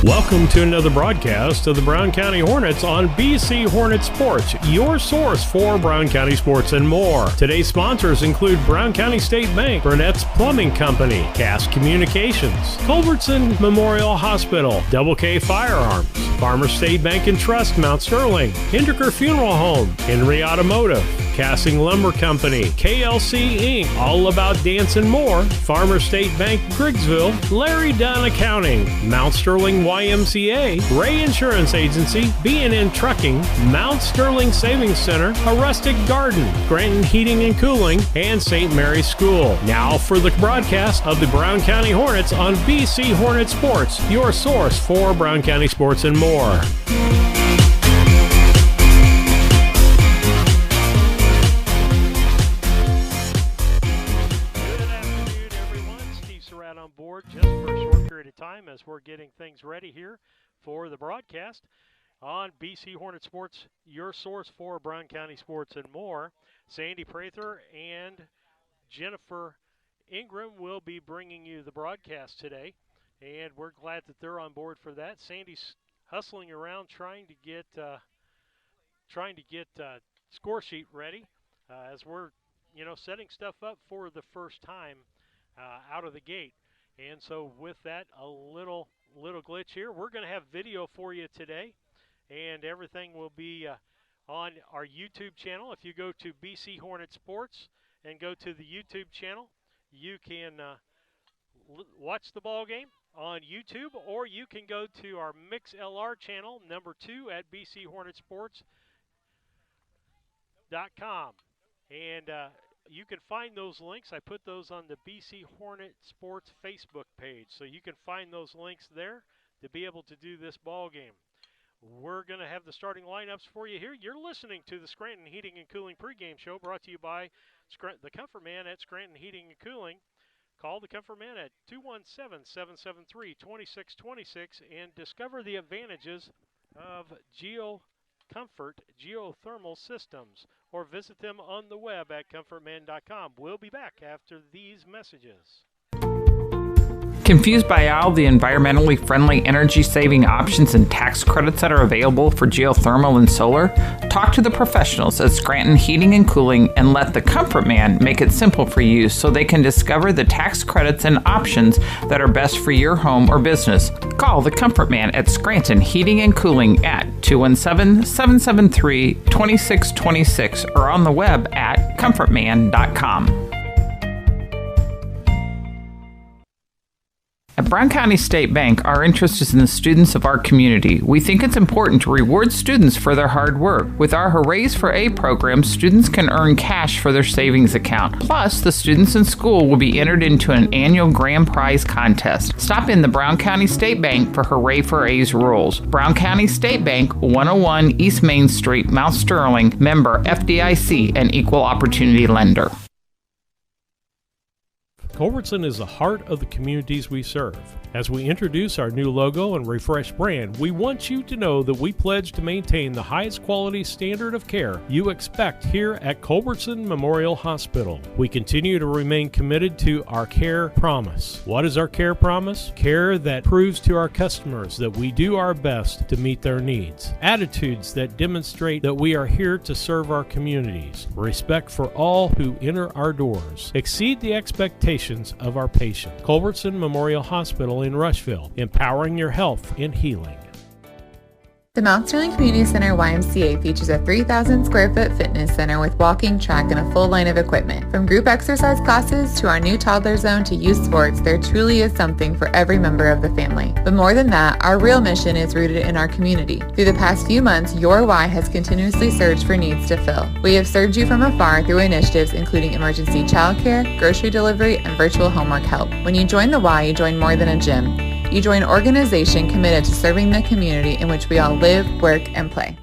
Welcome to another broadcast of the Brown County Hornets on BC Hornet Sports, your source for Brown County sports and more. Today's sponsors include Brown County State Bank, Burnett's Plumbing Company, Cass Communications, Culbertson Memorial Hospital, Double K Firearms, Farmers State Bank and Trust, Mount Sterling, Hindeker Funeral Home, Henry Automotive, Cassing Lumber Company, KLC Inc., All About Dance and More, Farmers State Bank, Griggsville, Larry Dunn Accounting, Mount Sterling YMCA, Ray Insurance Agency, B&N Trucking, Mount Sterling Savings Center, A Rustic Garden, Scranton Heating and Cooling, and St. Mary's School. Now for the broadcast of the Brown County Hornets on BC Hornet Sports, your source for Brown County sports and more. On board just for a short period of time as we're getting things ready here for the broadcast on BC Hornet Sports, your source for Brown County sports and more. Sandy Prather and Jennifer Ingram will be bringing you the broadcast today, and we're glad that they're on board for that. Sandy's hustling around trying to get score sheet ready as we're setting stuff up for the first time out of the gate. And so with that, a little glitch here. We're going to have video for you today, and everything will be on our YouTube channel. If you go to BC Hornet Sports and go to the YouTube channel, you can watch the ball game on YouTube, or you can go to our MixLR channel, number 2 at bchornetsports.com. And you can find those links. I put those on the BC Hornet Sports Facebook page, so you can find those links there to be able to do this ball game. We're going to have the starting lineups for you here. You're listening to the Scranton Heating and Cooling pregame show, brought to you by the Comfort Man at Scranton Heating and Cooling. Call the Comfort Man at 217-773-2626 and discover the advantages of Comfort geothermal systems, or visit them on the web at comfortman.com. We'll be back after these messages. Confused by all the environmentally friendly energy-saving options and tax credits that are available for geothermal and solar? Talk to the professionals at Scranton Heating and Cooling and let the Comfort Man make it simple for you so they can discover the tax credits and options that are best for your home or business. Call the Comfort Man at Scranton Heating and Cooling at 217-773-2626 or on the web at comfortman.com. At Brown County State Bank, our interest is in the students of our community. We think it's important to reward students for their hard work. With our Hoorays for A program, students can earn cash for their savings account. Plus, the students in school will be entered into an annual grand prize contest. Stop in the Brown County State Bank for Hooray for A's rules. Brown County State Bank, 101 East Main Street, Mount Sterling, member FDIC, and equal opportunity lender. Culbertson is the heart of the communities we serve. As we introduce our new logo and refreshed brand, we want you to know that we pledge to maintain the highest quality standard of care you expect here at Culbertson Memorial Hospital. We continue to remain committed to our care promise. What is our care promise? Care that proves to our customers that we do our best to meet their needs. Attitudes that demonstrate that we are here to serve our communities. Respect for all who enter our doors. Exceed the expectations of our patient. Culbertson Memorial Hospital in Rushville, empowering your health and healing. The Mount Sterling Community Center YMCA features a 3,000 square foot fitness center with walking track and a full line of equipment. From group exercise classes to our new toddler zone to youth sports, there truly is something for every member of the family. But more than that, our real mission is rooted in our community. Through the past few months, your Y has continuously searched for needs to fill. We have served you from afar through initiatives including emergency childcare, grocery delivery, and virtual homework help. When you join the Y, you join more than a gym. You join an organization committed to serving the community in which we all live, work, and play.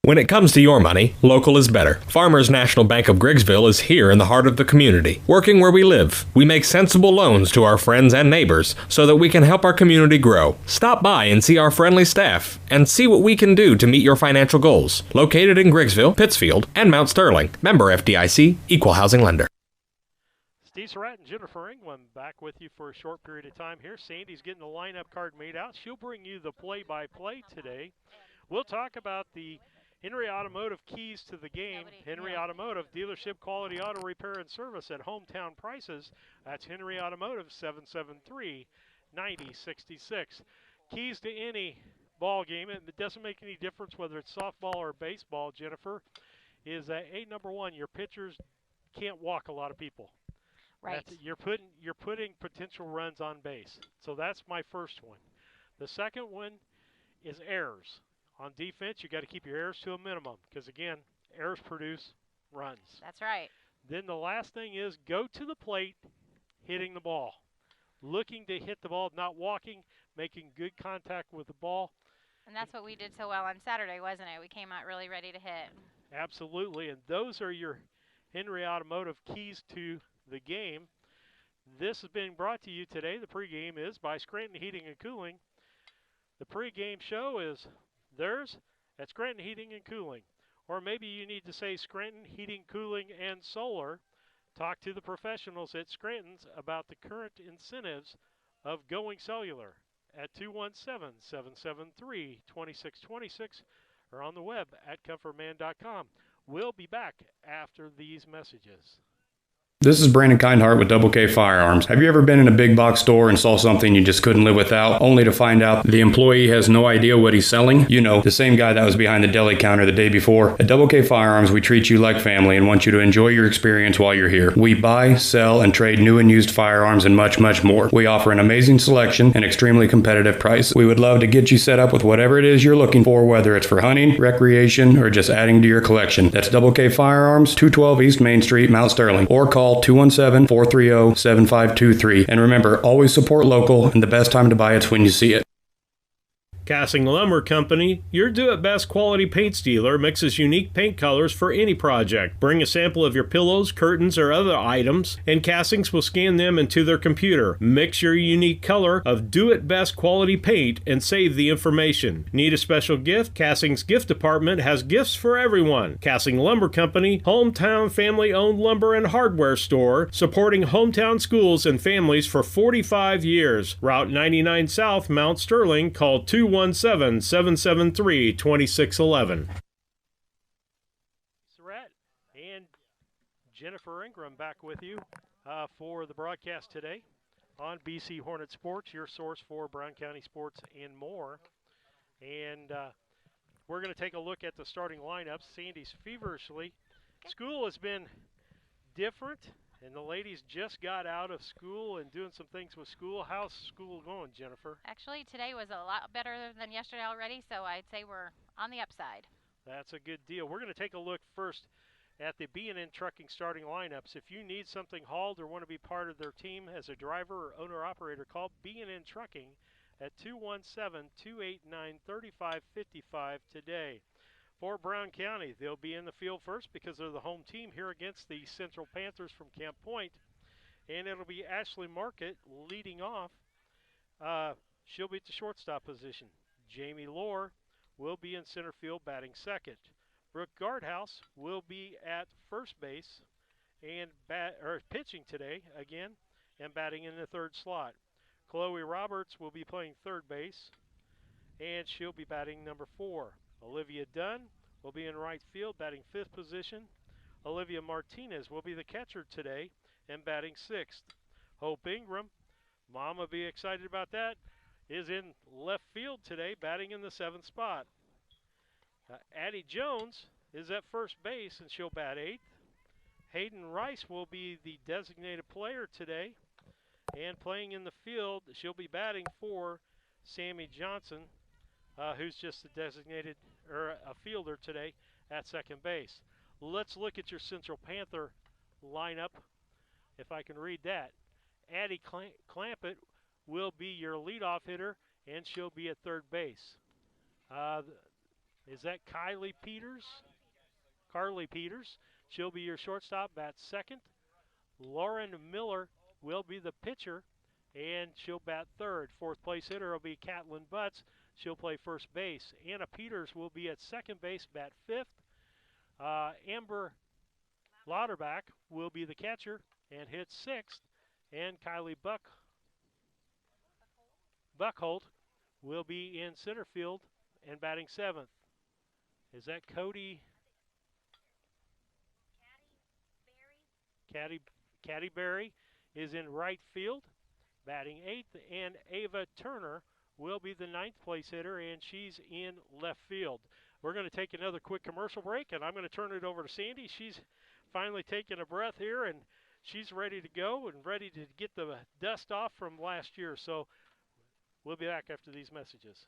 When it comes to your money, local is better. Farmers National Bank of Griggsville is here in the heart of the community, working where we live. We make sensible loans to our friends and neighbors so that we can help our community grow. Stop by and see our friendly staff and see what we can do to meet your financial goals. Located in Griggsville, Pittsfield, and Mount Sterling. Member FDIC, Equal Housing Lender. Steve Surratt and Jennifer England back with you for a short period of time here. Sandy's getting the lineup card made out. She'll bring you the play-by-play today. We'll talk about the Henry Automotive keys to the game. Henry Automotive, dealership quality auto repair and service at hometown prices. That's Henry Automotive, 773-9066. Keys to any ball game, and it doesn't make any difference whether it's softball or baseball, Jennifer, is number one, your pitchers can't walk a lot of people. Right. You're putting potential runs on base. So that's my first one. The second one is errors. On defense, you got to keep your errors to a minimum because, again, errors produce runs. That's right. Then the last thing is go to the plate hitting the ball. Looking to hit the ball, not walking, making good contact with the ball. And that's what we did so well on Saturday, wasn't it? We came out really ready to hit. Absolutely, and those are your Henry Automotive keys to the game. This has been brought to you today. The pregame is by Scranton Heating and Cooling. The pregame show is theirs at Scranton Heating and Cooling. Or maybe you need to say Scranton Heating, Cooling, and Solar. Talk to the professionals at Scranton's about the current incentives of going cellular at 217-773-2626 or on the web at comfortman.com. We'll be back after these messages. This is Brandon Kindhart with Double K Firearms. Have you ever been in a big box store and saw something you just couldn't live without, only to find out the employee has no idea what he's selling? You know, the same guy that was behind the deli counter the day before. At Double K Firearms, we treat you like family and want you to enjoy your experience while you're here. We buy, sell, and trade new and used firearms and much, much more. We offer an amazing selection and extremely competitive prices. We would love to get you set up with whatever it is you're looking for, whether it's for hunting, recreation, or just adding to your collection. That's Double K Firearms, 212 East Main Street, Mount Sterling, or call 217-430-7523. And remember, always support local, and the best time to buy it's when you see it. Cassing Lumber Company, your do-it-best quality paints dealer, mixes unique paint colors for any project. Bring a sample of your pillows, curtains, or other items, and Cassings will scan them into their computer. Mix your unique color of do-it-best quality paint and save the information. Need a special gift? Cassing's gift department has gifts for everyone. Cassing Lumber Company, hometown family-owned lumber and hardware store, supporting hometown schools and families for 45 years. Route 99 South, Mount Sterling. Call 217-773-2611. Surratt and Jennifer Ingram back with you for the broadcast today on BC Hornet Sports, your source for Brown County sports and more. And we're going to take a look at the starting lineups. Sandy's feverishly. School has been different, and the ladies just got out of school and doing some things with school. How's school going, Jennifer? Actually, today was a lot better than yesterday already, so I'd say we're on the upside. That's a good deal. We're going to take a look first at the B&N Trucking starting lineups. If you need something hauled or want to be part of their team as a driver or owner-operator, call B&N Trucking at 217-289-3555 today. For Brown County, they'll be in the field first because they're the home team here against the Central Panthers from Camp Point. And it'll be Ashley Market leading off. She'll be at the shortstop position. Jamie Lohr will be in center field batting second. Brooke Guardhouse will be at first base and pitching today again and batting in the third slot. Chloe Roberts will be playing third base and she'll be batting number 4. Olivia Dunn will be in right field, batting 5th position. Olivia Martinez will be the catcher today and batting 6th. Hope Ingram, Mom will be excited about that, is in left field today, batting in the 7th spot. Addie Jones is at first base, and she'll bat 8th. Hayden Rice will be the designated player today, and playing in the field, she'll be batting for Sammy Johnson, who's just a designated or a fielder today at second base. Let's look at your Central Panther lineup, if I can read that. Addie Clampett will be your leadoff hitter, and she'll be at third base. Is that Kylie Peters? Carly Peters. She'll be your shortstop, bat second. Lauren Miller will be the pitcher, and she'll bat third. Fourth place hitter will be Catlin Butts. She'll play first base. Anna Peters will be at second base, bat 5th. Amber Lauterbach will be the catcher, and hits sixth. And Kylie Buckholt will be in center field and batting seventh. Is that Cody? Caddy Berry is in right field, batting eighth, and Ava Turner will be the ninth place hitter, and she's in left field. We're going to take another quick commercial break, and I'm going to turn it over to Sandy. She's finally taking a breath here, and she's ready to go and ready to get the dust off from last year. So we'll be back after these messages.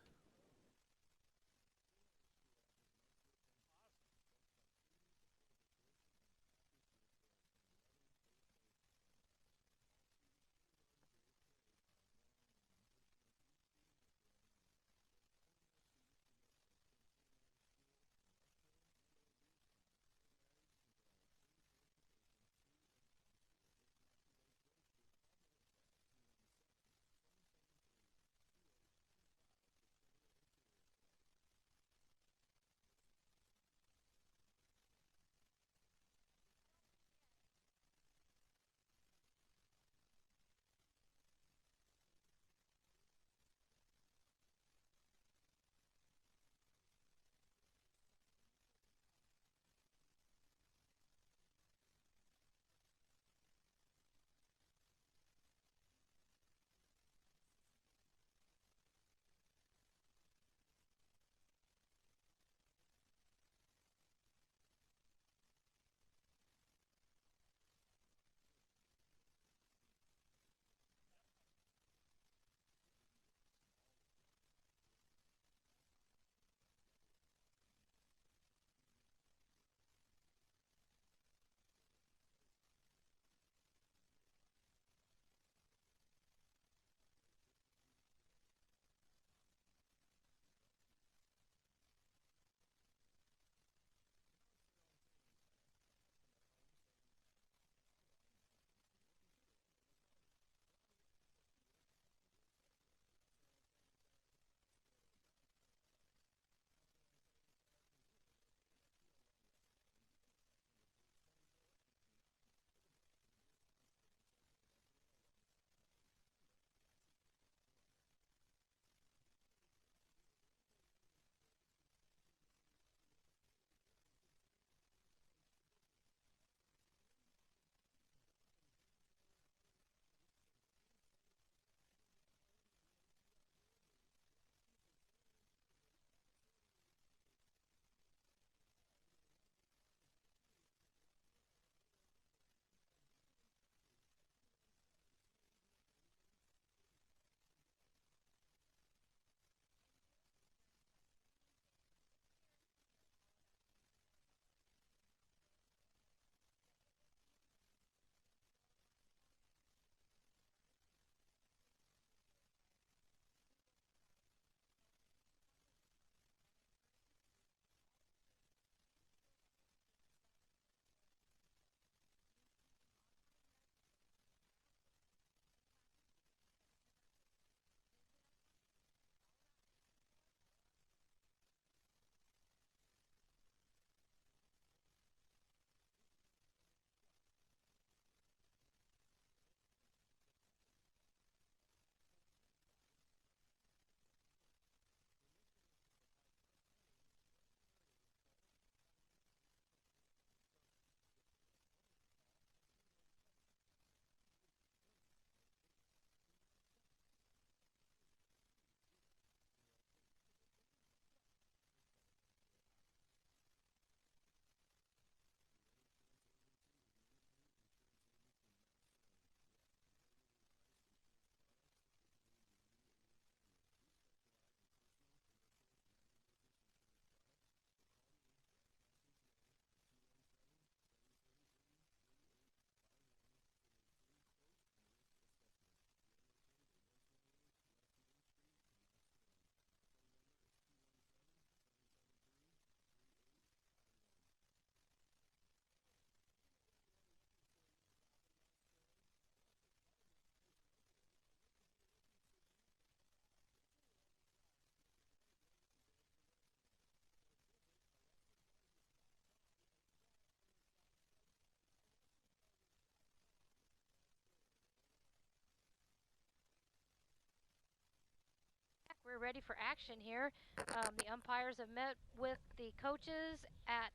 we're ready for action here. The umpires have met with the coaches at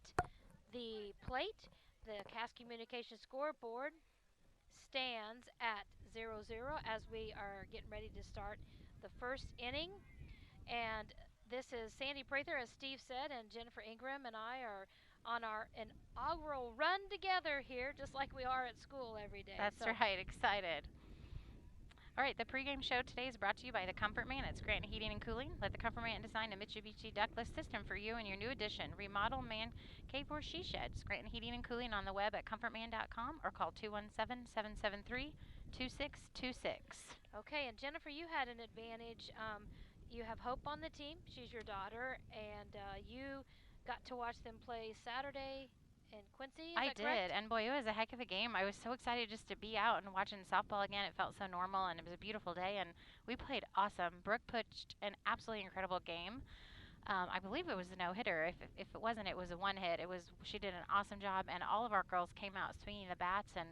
the plate. The Cass Communication scoreboard stands at 0-0 as we are getting ready to start the first inning. And this is Sandy Prather, as Steve said, and Jennifer Ingram and I are on our inaugural run together here, just like we are at school every day. That's right, excited. All right, the pregame show today is brought to you by the Comfort Man at Scranton Heating and Cooling. Let the Comfort Man design a Mitsubishi ductless system for you and your new addition. Remodel man cave or she shed. Scranton Heating and Cooling on the web at comfortman.com or call 217-773-2626. Okay, and Jennifer, you had an advantage. You have Hope on the team. She's your daughter, and you got to watch them play Saturday in Quincy. I did, and boy, it was a heck of a game. I was so excited just to be out and watching softball again. It felt so normal, and it was a beautiful day, and we played awesome. Brooke pitched an absolutely incredible game. I believe it was a no-hitter. If it wasn't, it was a one-hit. She did an awesome job, and all of our girls came out swinging the bats, and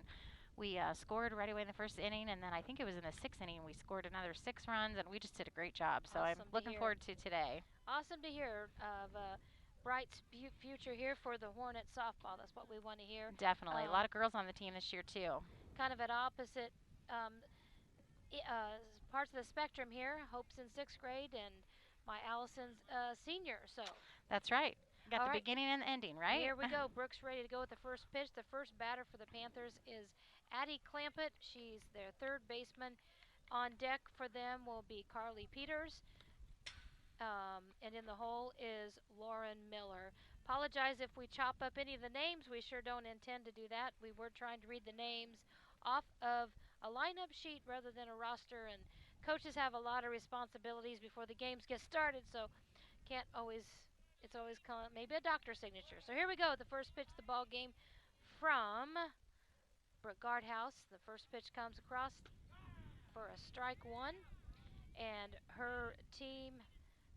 we scored right away in the first inning, and then I think it was in the sixth inning we scored another 6 runs, and we just did a great job. So awesome, I'm looking forward to today. Awesome to hear of bright future here for the Hornet softball. That's what we want to hear. Definitely. A lot of girls on the team this year, too. Kind of at opposite parts of the spectrum here. Hope's in 6th grade, and my Allison's senior. So that's right. Got the beginning and the ending, right? Here we go. Brooks ready to go with the first pitch. The first batter for the Panthers is Addie Clampett. She's their third baseman. On deck for them will be Carly Peters. And in the hole is Lauren Miller. Apologize if we chop up any of the names. We sure don't intend to do that. We were trying to read the names off of a lineup sheet rather than a roster, and coaches have a lot of responsibilities before the games get started, so can't always, it's always maybe a doctor's signature. So here we go, the first pitch of the ball game from Brooke Guardhouse. The first pitch comes across for a strike 1, and her team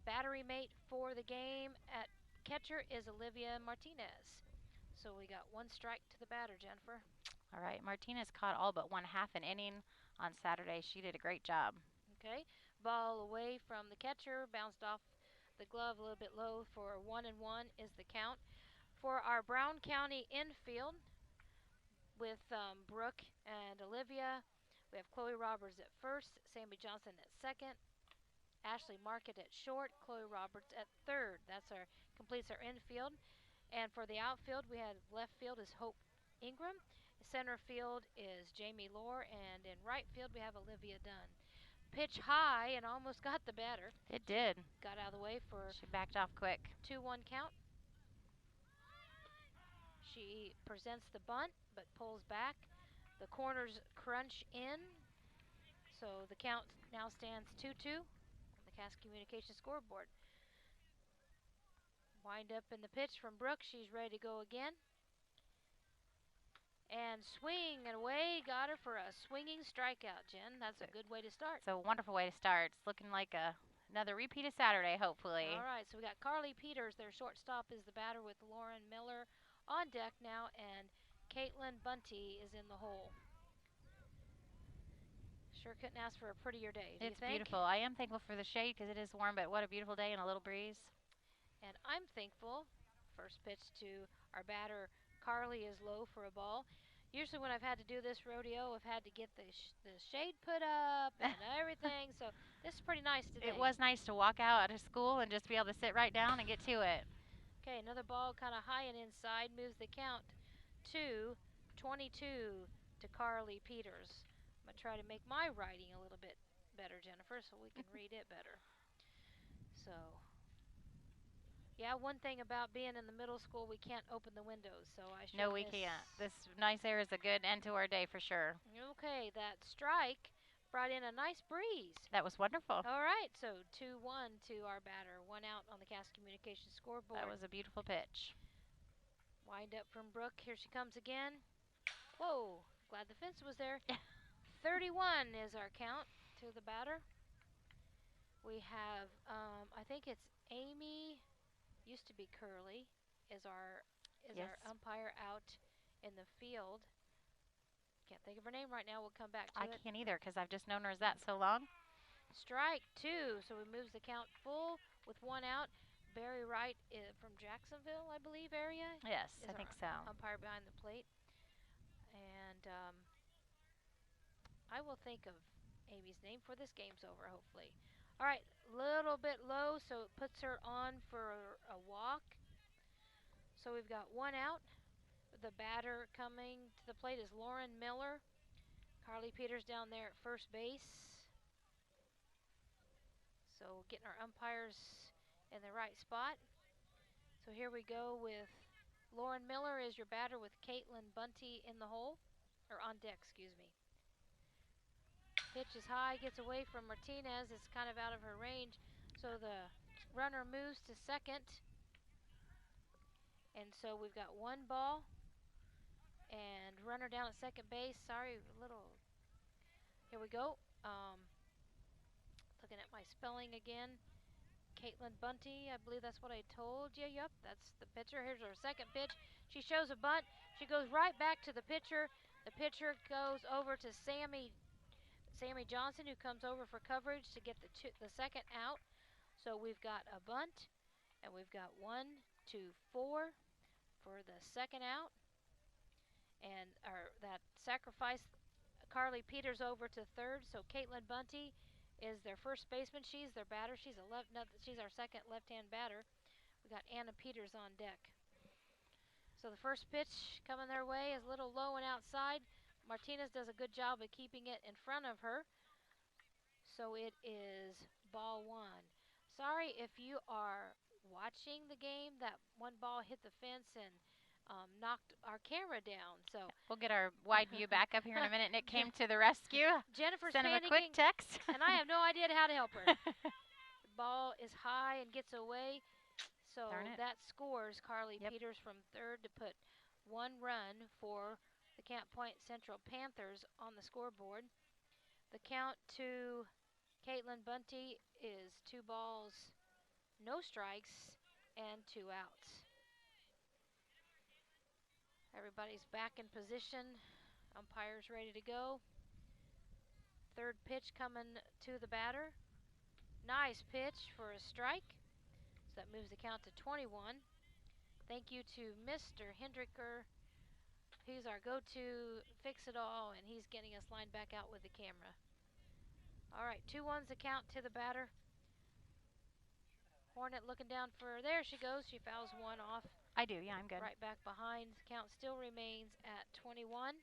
battery mate for the game at catcher is Olivia Martinez. So we got 1 strike to the batter, Jennifer. All right, Martinez caught all but 1/2 an inning on Saturday. She did a great job. Okay, ball away from the catcher, bounced off the glove a little bit low for 1-1 is the count. For our Brown County infield with Brooke and Olivia, we have Chloe Roberts at first, Sammy Johnson at second, Ashley Market at short, Chloe Roberts at third. Completes our infield. And for the outfield, we have left field is Hope Ingram. Center field is Jamie Lohr, and in right field we have Olivia Dunn. Pitch high and almost got the batter. It did. Got out of the way for she backed off quick. 2-1 count. She presents the bunt but pulls back. The corners crunch in. So the count now stands 2-2 on the Cass Communication scoreboard. Wind up in the pitch from Brooke. She's ready to go again. And swing and away, got her for a swinging strikeout, Jen. That's a good way to start. It's a wonderful way to start. It's looking like another repeat of Saturday, hopefully. All right, so we got Carly Peters. Their shortstop is the batter with Lauren Miller on deck now, and Caitlin Bunty is in the hole. Sure couldn't ask for a prettier day, do you think? It's beautiful. I am thankful for the shade because it is warm, but what a beautiful day and a little breeze. And I'm thankful. First pitch to our batter, Carly, is low for a ball. Usually when I've had to do this rodeo, I've had to get the shade put up and everything. So this is pretty nice today. It was nice to walk out of school and just be able to sit right down and get to it. Okay, another ball kind of high and inside moves the count to 22 to Carly Peters. I'm going to try to make my writing a little bit better, Jennifer, so we can read it better. So, yeah, one thing about being in the middle school, we can't open the windows, so I should. No, we can't. This nice air is a good end to our day for sure. Okay, that strike brought in a nice breeze. That was wonderful. All right, so 2-1 to our batter. 1 out on the Cass Communication scoreboard. That was a beautiful pitch. Wind up from Brooke. Here she comes again. Whoa, glad the fence was there. 31 is our count to the batter. We have, I think it's Amy, used to be Curly, is our umpire out in the field. Can't think of her name right now. We'll come back to it. I can't either because I've just known her as that so long. Strike 2. So he moves the count full with 1 out. Barry Wright from Jacksonville, I believe, area. Yes, I think so. Umpire behind the plate. And I will think of Amy's name for this game's over, hopefully. All right, little bit low, so it puts her on for a walk. So we've got 1 out. The batter coming to the plate is Lauren Miller. Carly Peters down there at first base. So getting our umpires in the right spot. So here we go with Lauren Miller is your batter with Caitlin Bunty in the hole, or on deck, excuse me. Pitch is high, gets away from Martinez. It's kind of out of her range. So the runner moves to second. And so we've got 1 ball and runner down at second base. Sorry, a little. Here we go. Looking at my spelling again. Caitlin Bunty, I believe that's what I told you. Yep, that's the pitcher. Here's her second pitch. She shows a bunt. She goes right back to the pitcher. The pitcher goes over to Sammy Johnson, who comes over for coverage to get the second out. So we've got a bunt, and we've got 1, 2, 4 for the second out. And that sacrificed Carly Peters over to third. So Caitlin Bunty is their first baseman. She's their batter. She's our second left-hand batter. We got Anna Peters on deck. So the first pitch coming their way is a little low and outside. Martinez does a good job of keeping it in front of her. So it is ball 1. Sorry if you are watching the game. That 1 ball hit the fence and knocked our camera down. So we'll get our wide view back up here in a minute. Nick came to the rescue. Jennifer's sent him a panicking, quick text. and I have no idea how to help her. The ball is high and gets away. So that scores Carly Peters from third to put 1 run for the Camp Point Central Panthers on the scoreboard. The count to Caitlin Bunty is 2 balls, no strikes, and 2 outs. Everybody's back in position. Umpire's ready to go. Third pitch coming to the batter. Nice pitch for a strike. So that moves the count to 21. Thank you to Mr. Hendricker. He's our go-to fix-it-all, and he's getting us lined back out with the camera. All right, 2-1's the count to the batter. Hornet looking down for, there she goes. She fouls 1 off. I do, yeah, I'm good. Right back behind. Count still remains at 21.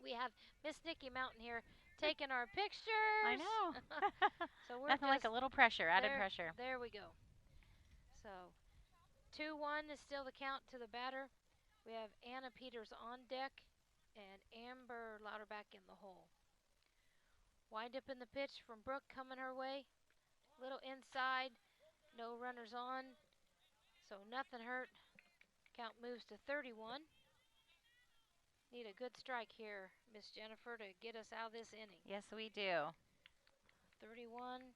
We have Miss Nikki Mountain here taking our pictures. I know. So we're nothing like a little pressure, added pressure. There we go. So 2-1 is still the count to the batter. We have Anna Peters on deck and Amber Louderback in the hole. Wind up in the pitch from Brooke coming her way. Little inside, no runners on. So nothing hurt. Count moves to 31. Need a good strike here, Miss Jennifer, to get us out of this inning. Yes, we do. 31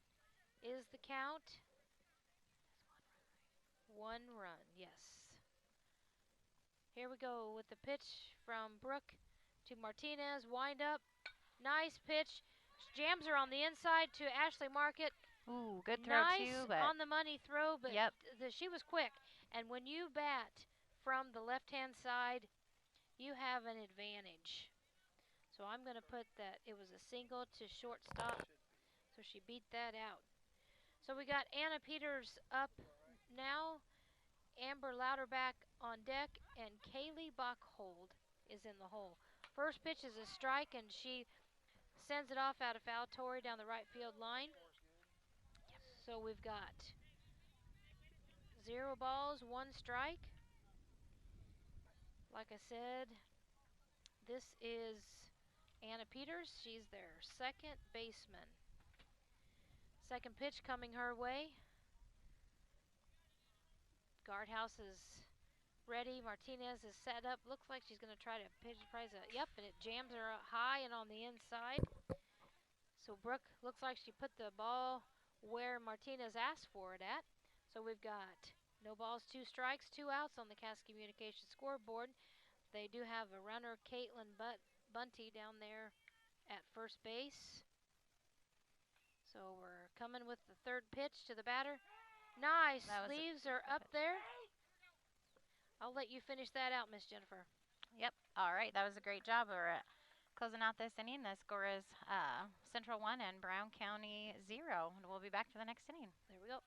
is the count. 1 run, yes. Here we go with the pitch from Brooke to Martinez. Wind up. Nice pitch. Jams her on the inside to Ashley Market. Ooh, good throw too. But on the money throw, but yep. She was quick. And when you bat from the left-hand side, you have an advantage. So I'm going to put that it was a single to shortstop. So she beat that out. So we got Anna Peters up now. Amber Louderback on deck, and Kaylee Bachhold is in the hole. First pitch is a strike, and she sends it off out of foul territory down the right field line. So we've got 0 balls, 1 strike. Like I said, this is Anna Peters. She's their second baseman. Second pitch coming her way. Guardhouse is ready. Martinez is set up. Looks like she's going to try to pitch yep, and it jams her high and on the inside. So Brooke looks like she put the ball where Martinez asked for it at. So we've got no balls, 2 strikes, 2 outs on the Cass Communications scoreboard. They do have a runner, Caitlin Bunty, down there at first base. So we're coming with the third pitch to the batter. Nice. Sleeves are up there. I'll let you finish that out, Miss Jennifer. Yep. All right. That was a great job. We're closing out this inning. The score is Central 1 and Brown County 0. And we'll be back for the next inning. There we go.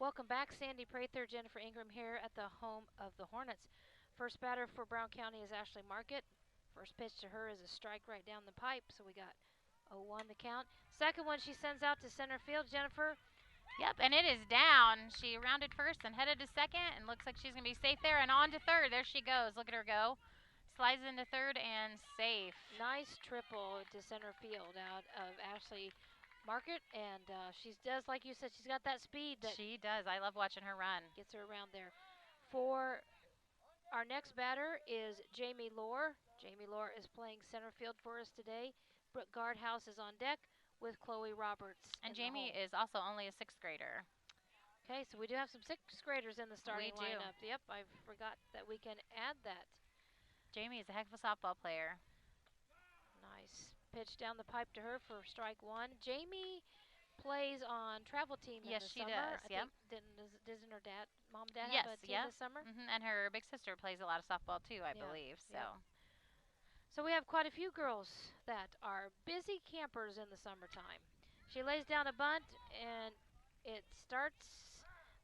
Welcome back. Sandy Prather, Jennifer Ingram here at the home of the Hornets. First batter for Brown County is Ashley Market. First pitch to her is a strike right down the pipe, so we got 0-1 the count. Second one she sends out to center field, Jennifer. Yep, and it is down. She rounded first and headed to second, and looks like she's going to be safe there, and on to third. There she goes. Look at her go. Slides into third and safe. Nice triple to center field out of Ashley Market, and she does, like you said, she's got that speed. She does. I love watching her run. Gets her around there. For our next batter is Jamie Lohr. Jamie Lohr is playing center field for us today. Brooke Guardhouse is on deck with Chloe Roberts. And Jamie is also only a 6th grader. Okay, so we do have some 6th graders in the starting lineup. Yep, I forgot that we can add that. Jamie is a heck of a softball player. Nice. Pitch down the pipe to her for strike 1. Jamie plays on travel team in the summer. Yes, she does. Doesn't her mom and dad have a team this summer? And her big sister plays a lot of softball too, I believe. So we have quite a few girls that are busy campers in the summertime. She lays down a bunt, and it starts.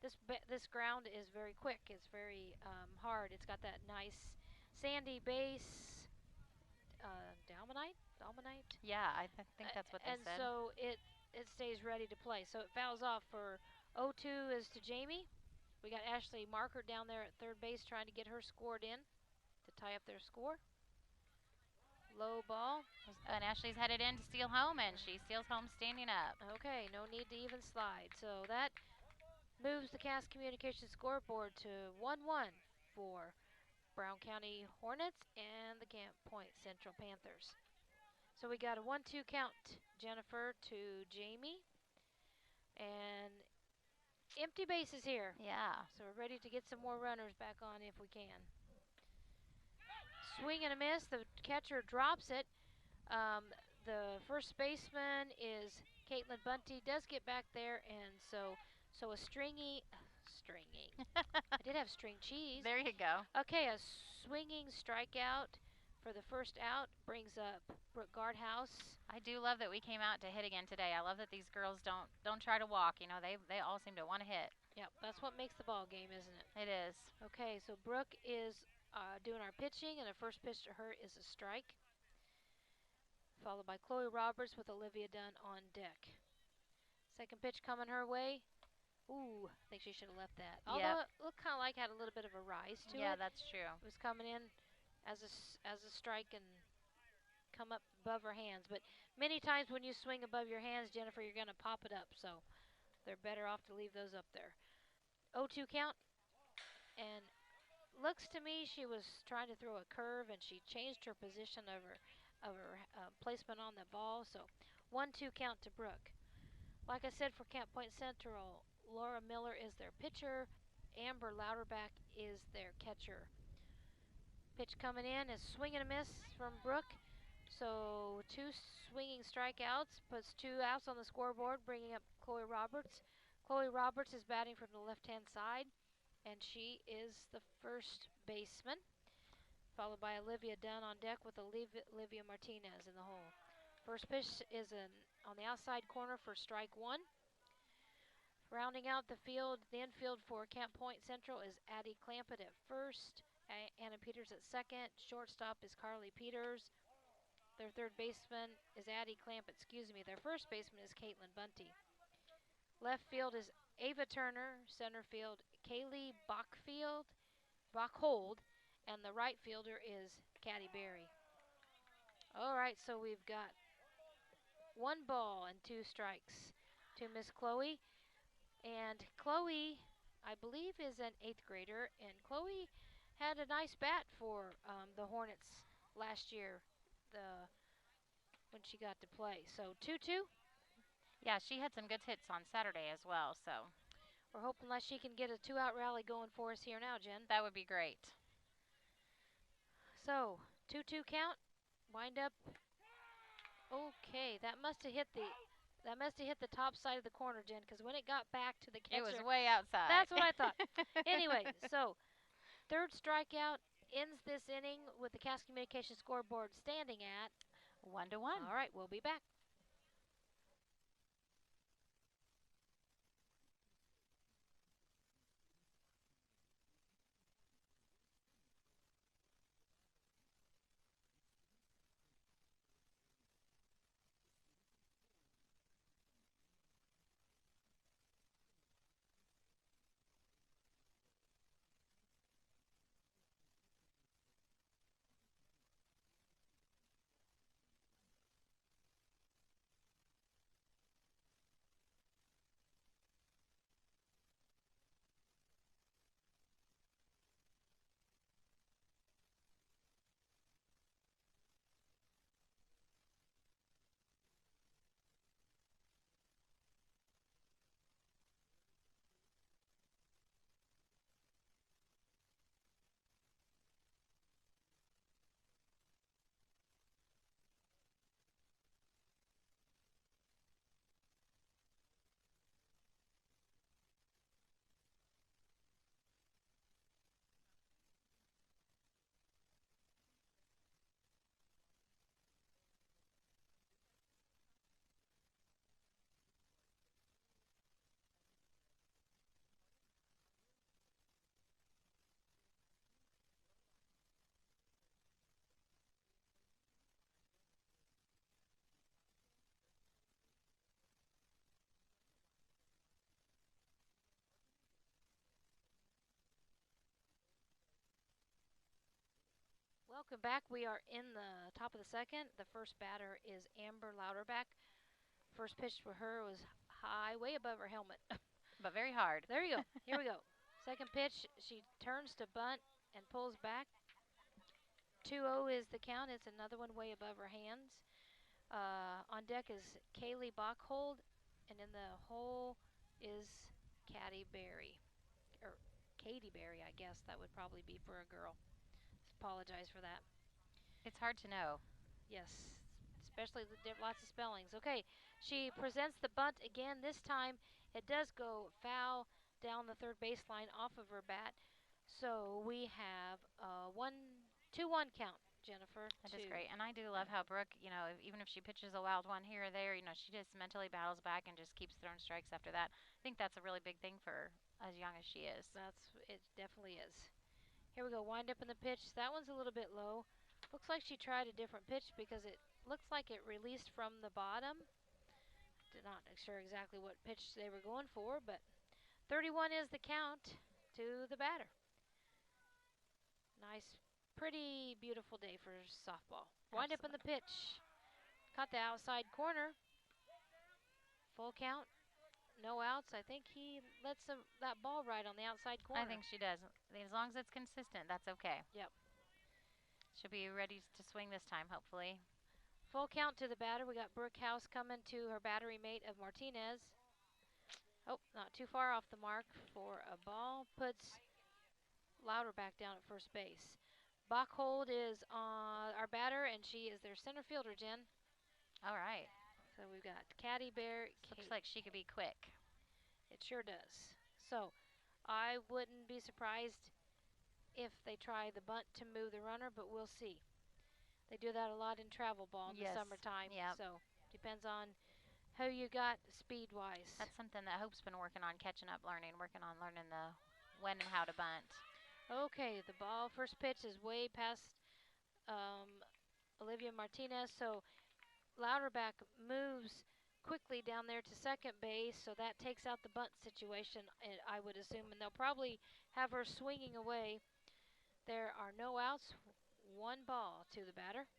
This ground is very quick. It's very hard. It's got that nice sandy base. Dolomite? Yeah, I think that's what they said. And so it stays ready to play. So it fouls off for 0-2 is to Jamie. We got Ashley Marker down there at third base trying to get her scored in to tie up their score. Low ball. And Ashley's headed in to steal home, and she steals home standing up. Okay, no need to even slide. So that moves the Cass Communications scoreboard to 1-1 for Brown County Hornets and the Camp Point Central Panthers. So we got a 1-2 count, Jennifer to Jamie. And empty bases here. Yeah. So we're ready to get some more runners back on if we can. Swing and a miss. The catcher drops it. The first baseman is Caitlin Bunty. Does get back there, and so a stringing. I did have string cheese. There you go. Okay, a swinging strikeout for the first out brings up Brooke Guardhouse. I do love that we came out to hit again today. I love that these girls don't try to walk. You know, they all seem to want to hit. Yep, that's what makes the ball game, isn't it? It is. Okay, so Brooke is doing our pitching, and the first pitch to her is a strike, followed by Chloe Roberts with Olivia Dunn on deck. Second pitch coming her way. Ooh, I think she should have left that. Although it looked kind of like had a little bit of a rise to it. Yeah, that's true. It was coming in as a strike and come up above her hands. But many times when you swing above your hands, Jennifer, you're going to pop it up. So they're better off to leave those up there. 0-2 count. And looks to me she was trying to throw a curve, and she changed her position of her placement on the ball. So 1-2 count to Brooke. Like I said, for Camp Point Central, Laura Miller is their pitcher. Amber Louderback is their catcher. Pitch coming in is swing and a miss from Brooke. So 2 swinging strikeouts puts 2 outs on the scoreboard, bringing up Chloe Roberts. Chloe Roberts is batting from the left-hand side, and she is the first baseman, followed by Olivia Dunn on deck with Olivia Martinez in the hole. First pitch is on the outside corner for strike 1. Rounding out the infield for Camp Point Central is Addie Clampett at first, Anna Peters at second. Shortstop is Carly Peters. Their third baseman is Addie Clampett, Their first baseman is Caitlin Bunty. Left field is Ava Turner. Center field, Kaylee Bachhold. And the right fielder is Caddy Berry. All right, so we've got 1 ball and 2 strikes to Miss Chloe. And Chloe, I believe, is an 8th grader. And Chloe had a nice bat for the Hornets last year when she got to play. So 2-2. Yeah, she had some good hits on Saturday as well. So we're hoping that she can get a 2-out rally going for us here now, Jen. That would be great. So 2-2 count. Wind up. Okay, that must have hit the top side of the corner, Jen, because when it got back to the catcher, it was way outside. That's what I thought. Anyway, so third strikeout ends this inning with the Cass Communications scoreboard standing at 1-1. All right, we'll be back. Welcome back. We are in the top of the second. The first batter is Amber Louderback. First pitch for her was high, way above her helmet. But very hard. There you go. Here we go. Second pitch, she turns to bunt and pulls back. 2-0 is the count. It's another one way above her hands. On deck is Kaylee Bachhold, and in the hole is Caddy Berry. Or Katie Berry, I guess that would probably be for a girl. Apologize for that. It's hard to know. Yes, especially lots of spellings. Okay, she presents the bunt again. This time it does go foul down the third baseline off of her bat. So we have a 2-1 count, Jennifer. That is great. And I do love how Brooke, even if she pitches a wild one here or there, she just mentally battles back and just keeps throwing strikes after that. I think that's a really big thing for her, as young as she is. It definitely is. Here we go, wind up in the pitch. That one's a little bit low. Looks like she tried a different pitch because it looks like it released from the bottom. Not sure exactly what pitch they were going for, but 31 is the count to the batter. Nice, pretty beautiful day for softball. Wind up in the pitch. Caught the outside corner. Full count. No outs. I think he lets that ball ride on the outside corner. I think she does. As long as it's consistent, that's okay. Yep. She'll be ready to swing this time, hopefully. Full count to the batter. We got Brooke House coming to her battery mate of Martinez. Oh, not too far off the mark for a ball. Puts Louder back down at first base. Bachhold is our batter, and she is their center fielder, Jen. All right. So we've got Caddy Bear. Looks like she could be quick. It sure does. So I wouldn't be surprised if they try the bunt to move the runner, but we'll see. They do that a lot in travel ball in the summertime. Yep. So depends on who you got speed-wise. That's something that Hope's been working on, working on learning the when and how to bunt. Okay, the ball, first pitch is way past Olivia Martinez, so Louderback moves quickly down there to second base, so that takes out the bunt situation, I would assume, and they'll probably have her swinging away. There are no outs, one ball to the batter.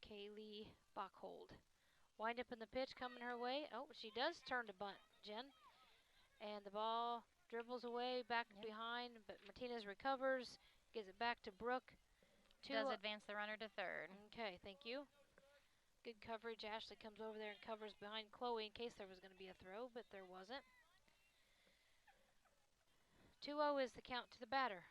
Kaylee Bachhold. Wind up in the pitch coming her way. Oh, she does turn to bunt, Jen. And the ball dribbles away back behind, but Martinez recovers, gives it back to Brooke. Does advance the runner to third. Okay, thank you. Good coverage. Ashley comes over there and covers behind Chloe in case there was going to be a throw, but there wasn't. 2-0 is the count to the batter.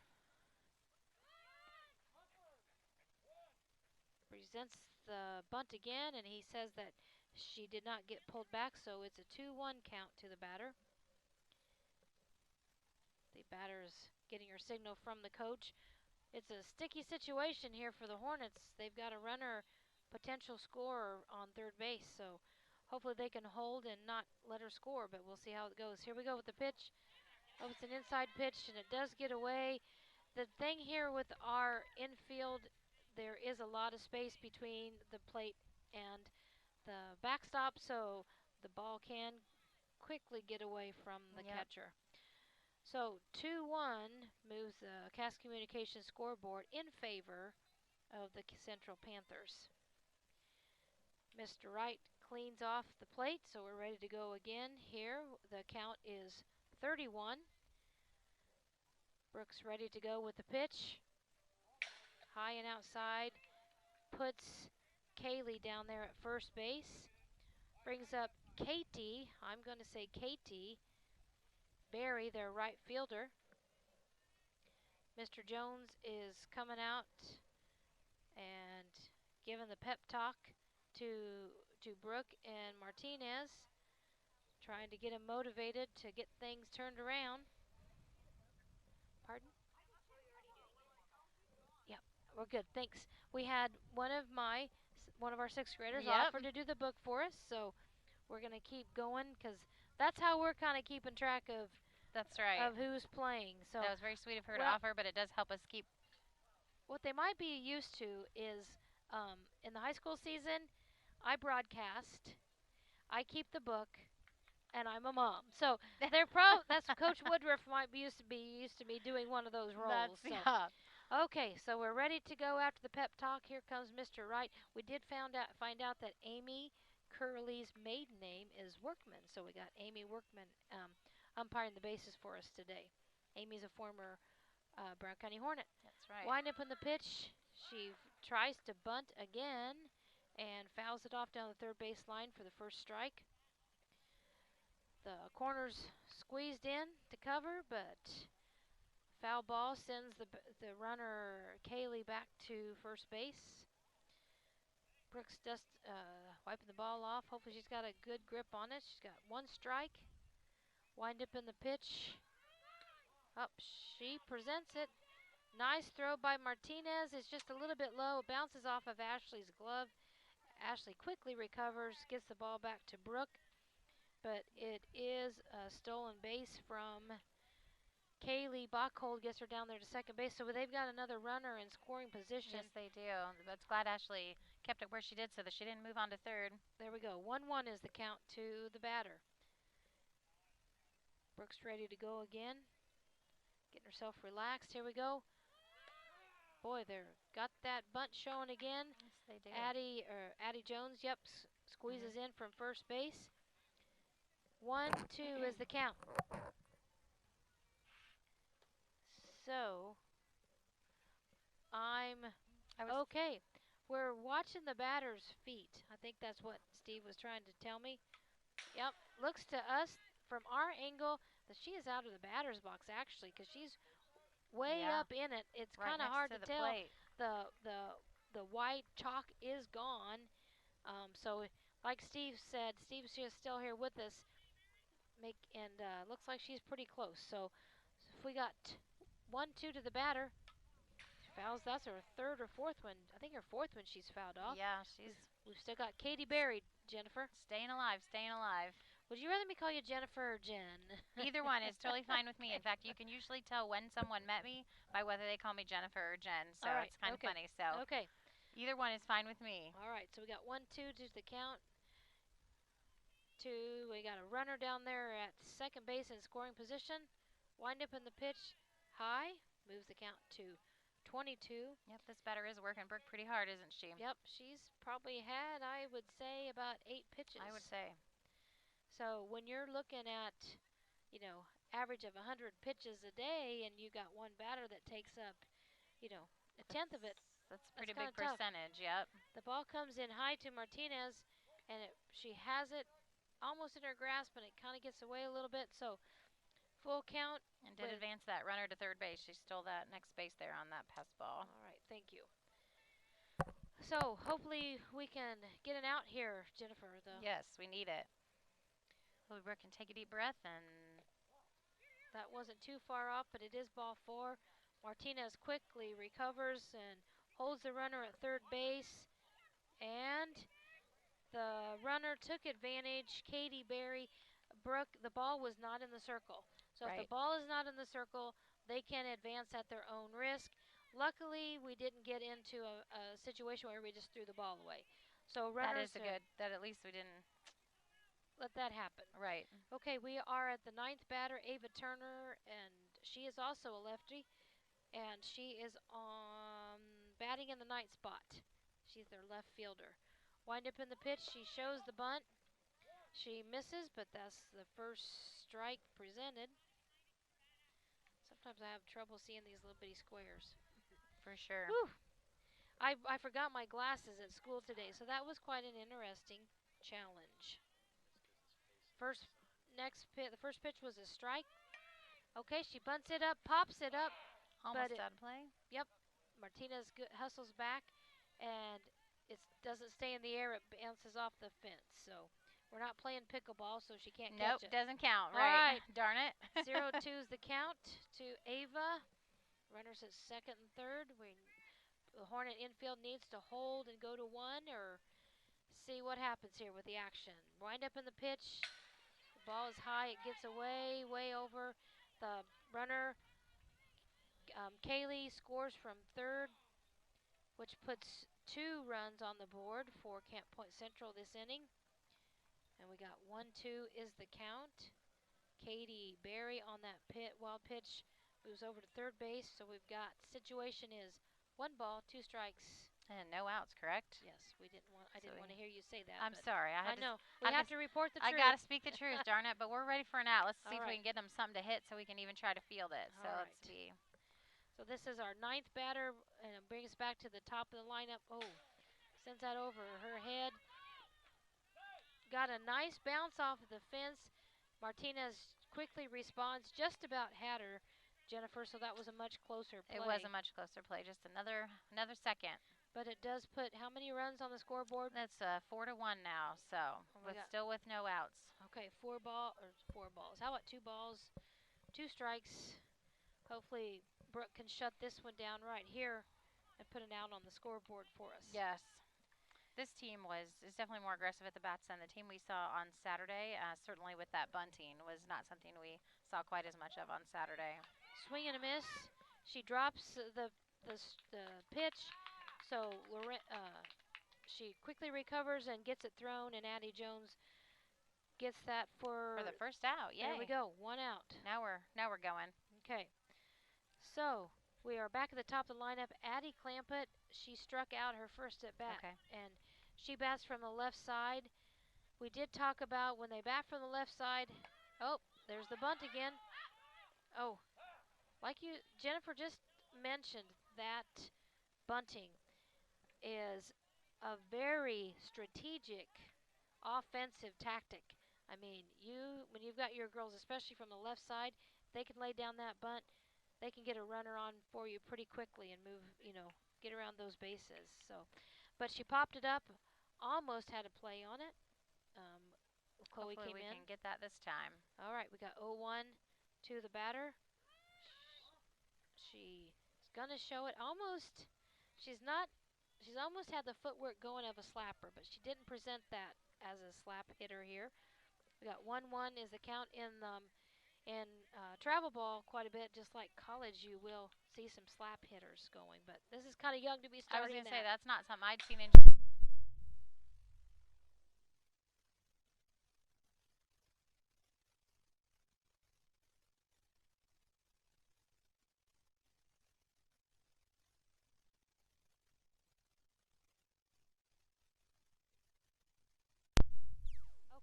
Presents the bunt again, and he says that she did not get pulled back, so it's a 2-1 count to the batter. The batter is getting her signal from the coach. It's a sticky situation here for the Hornets. They've got a runner, potential scorer on third base, so hopefully they can hold and not let her score, but we'll see how it goes. Here we go with the pitch. Oh, it's an inside pitch, and it does get away. The thing here with our infield, there is a lot of space between the plate and the backstop, so the ball can quickly get away from the catcher. So 2-1 moves the Cass Communications scoreboard in favor of the Central Panthers. Mr. Wright cleans off the plate, so we're ready to go again here. The count is 31. Brooks ready to go with the pitch. High and outside. Puts Kaylee down there at first base. Brings up Katie. I'm going to say Katie Barry, their right fielder. Mr. Jones is coming out and giving the pep talk to Brooke and Martinez, trying to get him motivated to get things turned around. Pardon? Yep, we're good, thanks. We had one of our sixth graders offer to do the book for us, so we're going to keep going because that's how we're kind of keeping track of of who's playing. So that was very sweet of her to offer, but it does help us keep. What they might be used to is in the high school season, I broadcast, I keep the book, and I'm a mom. So they're that's Coach Woodruff might be used to me doing one of those roles. Okay, so we're ready to go after the pep talk. Here comes Mr. Wright. We did find out that Amy Curley's maiden name is Workman, so we got Amy Workman umpiring the bases for us today. Amy's a former Brown County Hornet. That's right. Wind up in the pitch. She tries to bunt again and fouls it off down the third base line for the first strike. The corner's squeezed in to cover, but foul ball sends the runner Kaylee back to first base. Brooks just wiping the ball off. Hopefully she's got a good grip on it. She's got one strike. Wind up in the pitch. Up, she presents it. Nice throw by Martinez. It's just a little bit low. It bounces off of Ashley's glove. Ashley quickly recovers, gets the ball back to Brooke. But it is a stolen base from Kaylee Bachhold gets her down there to second base. So they've got another runner in scoring position. Yes, they do. But glad Ashley kept it where she did so that she didn't move on to third. There we go. 1-1 is the count to the batter. Brooks ready to go again. Getting herself relaxed. Here we go. Boy, they're got that bunt showing again. Yes, they do. Addie Jones, yep, squeezes in from first base. 1-2 is the count. So, okay. We're watching the batter's feet. I think that's what Steve was trying to tell me. Yep, looks to us from our angle that she is out of the batter's box actually, because she's way up in it. It's Right kind of next hard to to the tell. plate. The white chalk is gone. So like Steve said, Steve's just still here with us. Looks like she's pretty close. So if we got 1-2 to the batter, fouls. That's her third or fourth one. I think her fourth one she's fouled off. Yeah, We've still got Katie Berry, Jennifer. Staying alive, staying alive. Would you rather me call you Jennifer or Jen? Either one is totally fine with me. In fact, you can usually tell when someone met me by whether they call me Jennifer or Jen. So All right, it's kind of funny. So okay. Either one is fine with me. All right, so we got 1-2 to the count. We got a runner down there at second base in scoring position. Wind up in the pitch high. Moves the count to 22. Yep, this batter is working Brooke pretty hard, isn't she? Yep, she's probably had, I would say, about 8 pitches. I would say. So when you're looking at, average of 100 pitches a day and you got one batter that takes up, a tenth of it. That's a pretty kinda big tough. percentage, yep. The ball comes in high to Martinez, and she has it almost in her grasp, and it kind of gets away a little bit. So full count. And did advance that runner to third base. She stole that next base there on that pass ball. All right, thank you. So hopefully we can get an out here, Jennifer. Yes, we need it. Well, Brooke can take a deep breath, and that wasn't too far off, but it is ball 4. Martinez quickly recovers and holds the runner at third base, and the runner took advantage. Katie Berry, Brooke, the ball was not in the circle. So if the ball is not in the circle, they can advance at their own risk. Luckily, we didn't get into a situation where we just threw the ball away. So runners, that at least we didn't let that happen. Right. Okay, we are at the 9th batter, Ava Turner, and she is also a lefty, and she is batting in the 9th spot. She's their left fielder. Wind up in the pitch, she shows the bunt. She misses, but that's the first strike presented. Sometimes I have trouble seeing these little bitty squares. For sure. Whew. I forgot my glasses at school today, so that was quite an interesting challenge. The first pitch was a strike. Okay, she bunts it up, pops it up. Almost out of play. Yep. Martinez hustles back, and it doesn't stay in the air. It bounces off the fence. So we're not playing pickleball, so she can't catch it. Nope, doesn't count. All right. Darn it. 0-2 is the count to Ava. Runners at second and third. The Hornet infield needs to hold and go to 1 or see what happens here with the action. Wind up in the pitch. The ball is high. It gets away, way over. The runner, Kaylee, scores from third, which puts 2 runs on the board for Camp Point Central this inning. And we got 1-2 is the count. Katie Berry on that wild pitch moves over to third base. So we've got situation is 1 ball, 2 strikes. And no outs, correct? Yes, I didn't want to hear you say that. I'm sorry. I know. We have to report the truth. I got to speak the truth, darn it. But we're ready for an out. Let's see if right. we can get them something to hit so we can even try to field it. So All let's right. see. So this is our 9th batter, and it brings us back to the top of the lineup. Oh, sends that over her head. Got a nice bounce off of the fence. Martinez quickly responds, just about had her, Jennifer, so that was a much closer play. It was a much closer play, just another second. But it does put how many runs on the scoreboard? That's 4-1 now, so still with no outs. Okay, 4 balls. How about 2 balls, 2 strikes? Hopefully Brooke can shut this one down right here and put an out on the scoreboard for us. Yes. This team is definitely more aggressive at the bats than the team we saw on Saturday. Certainly with that bunting was not something we saw quite as much of on Saturday. Swing and a miss. She drops the pitch, so she quickly recovers and gets it thrown, and Addie Jones gets that for the first out. Yay. There we go, 1 out. Now we're going. Okay. So we are back at the top of the lineup. Addie Clampett, she struck out her first at bat, and she bats from the left side. We did talk about when they bat from the left side. Oh, there's the bunt again. Oh, like you, Jennifer just mentioned, that bunting is a very strategic offensive tactic. I mean, when you've got your girls, especially from the left side, they can lay down that bunt. They can get a runner on for you pretty quickly and move, get around those bases. So, but she popped it up, almost had a play on it. Chloe Hopefully came in. We can get that this time. All right, we got 0-1 to the batter. She's gonna show it almost. She's almost had the footwork going of a slapper, but she didn't present that as a slap hitter here. We got 1-1 is the count in travel ball quite a bit. Just like college, you will see some slap hitters going, but this is kind of young to be starting. I was gonna say that's not something I'd seen in.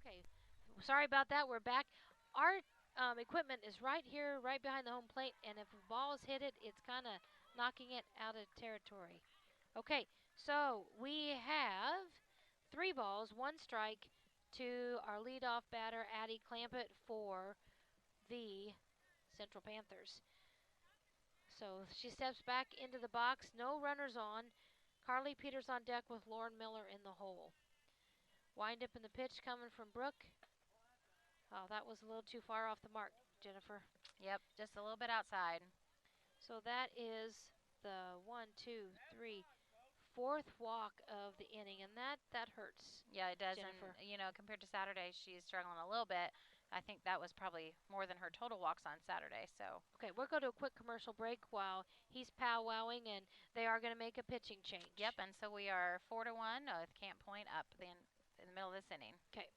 Okay, sorry about that. We're back. Our equipment is right here, right behind the home plate, and if the ball is hit it, it's kind of knocking it out of territory. Okay, so we have 3 balls, 1 strike to our leadoff batter, Addie Clampett, for the Central Panthers. So she steps back into the box, no runners on. Carly Peters on deck with Lauren Miller in the hole. Wind up in the pitch coming from Brooke. Oh, that was a little too far off the mark, Jennifer. Yep, just a little bit outside. So that is the 4th walk of the inning, and that hurts. Yeah, it does. Jennifer. And compared to Saturday, she's struggling a little bit. I think that was probably more than her total walks on Saturday. So okay, we'll go to a quick commercial break while he's powwowing, and they are going to make a pitching change. Yep, and so we are 4-1 with Camp Point up in the middle of this inning. Okay.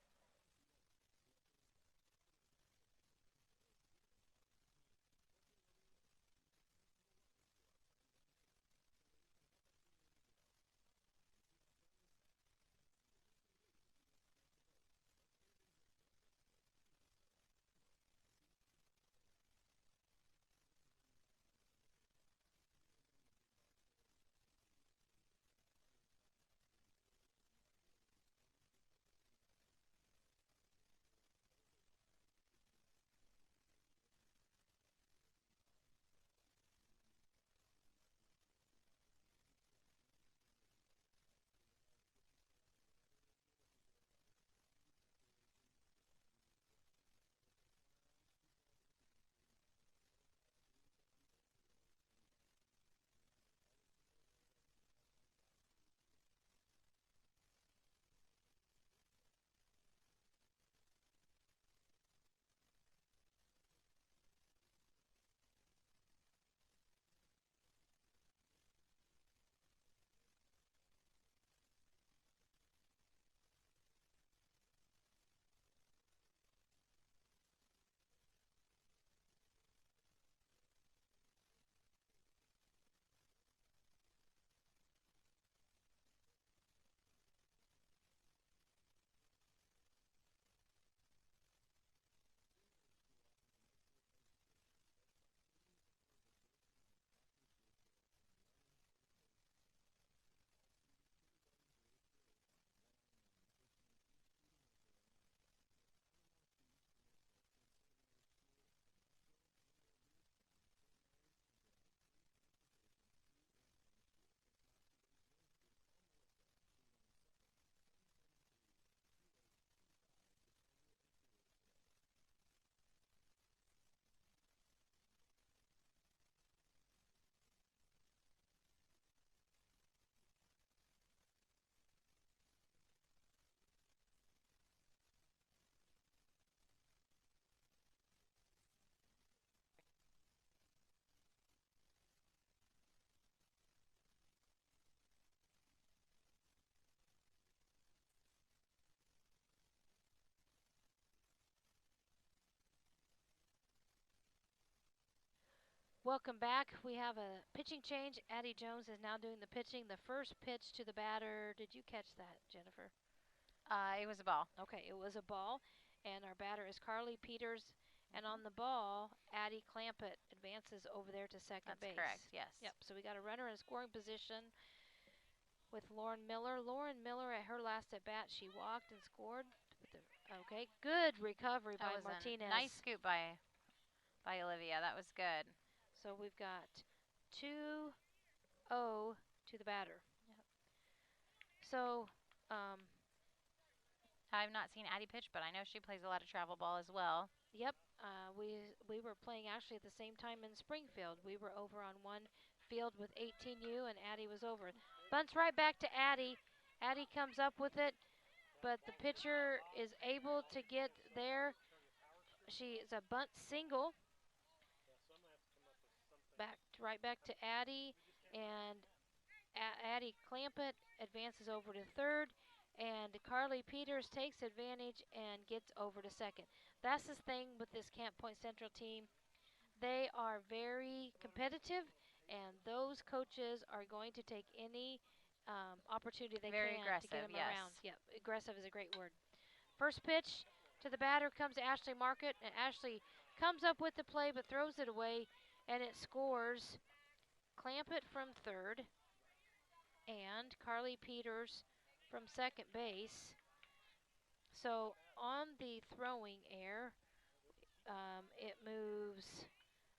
Welcome back. We have a pitching change. Addie Jones is now doing the pitching. The first pitch to the batter. Did you catch that, Jennifer? It was a ball. Okay, it was a ball. And our batter is Carly Peters. And on the ball, Addie Clampett advances over there to second base. That's correct, yes. Yep, so we got a runner in scoring position with Lauren Miller. Lauren Miller, at her last at bat, she walked and scored. Okay, good recovery by Martinez. A nice scoop by Olivia. That was good. So we've got 2-0 to the batter. Yep. So, I've not seen Addie pitch, but I know she plays a lot of travel ball as well. Yep. We were playing actually at the same time in Springfield. We were over on one field with 18U, and Addie was over. Bunts right back to Addie. Addie comes up with it, but the pitcher is able to get there. She is a bunt single. Right back to Addie, and Addie Clampett advances over to third, and Carly Peters takes advantage and gets over to second. That's the thing with this Camp Point Central team. They are very competitive, and those coaches are going to take any opportunity they Very can aggressive, to get them yes. around. Yep, aggressive is a great word. First pitch to the batter comes Ashley Market, and Ashley comes up with the play but throws it away, and it scores Clampett from third and Carly Peters from second base. So on the throwing error, it moves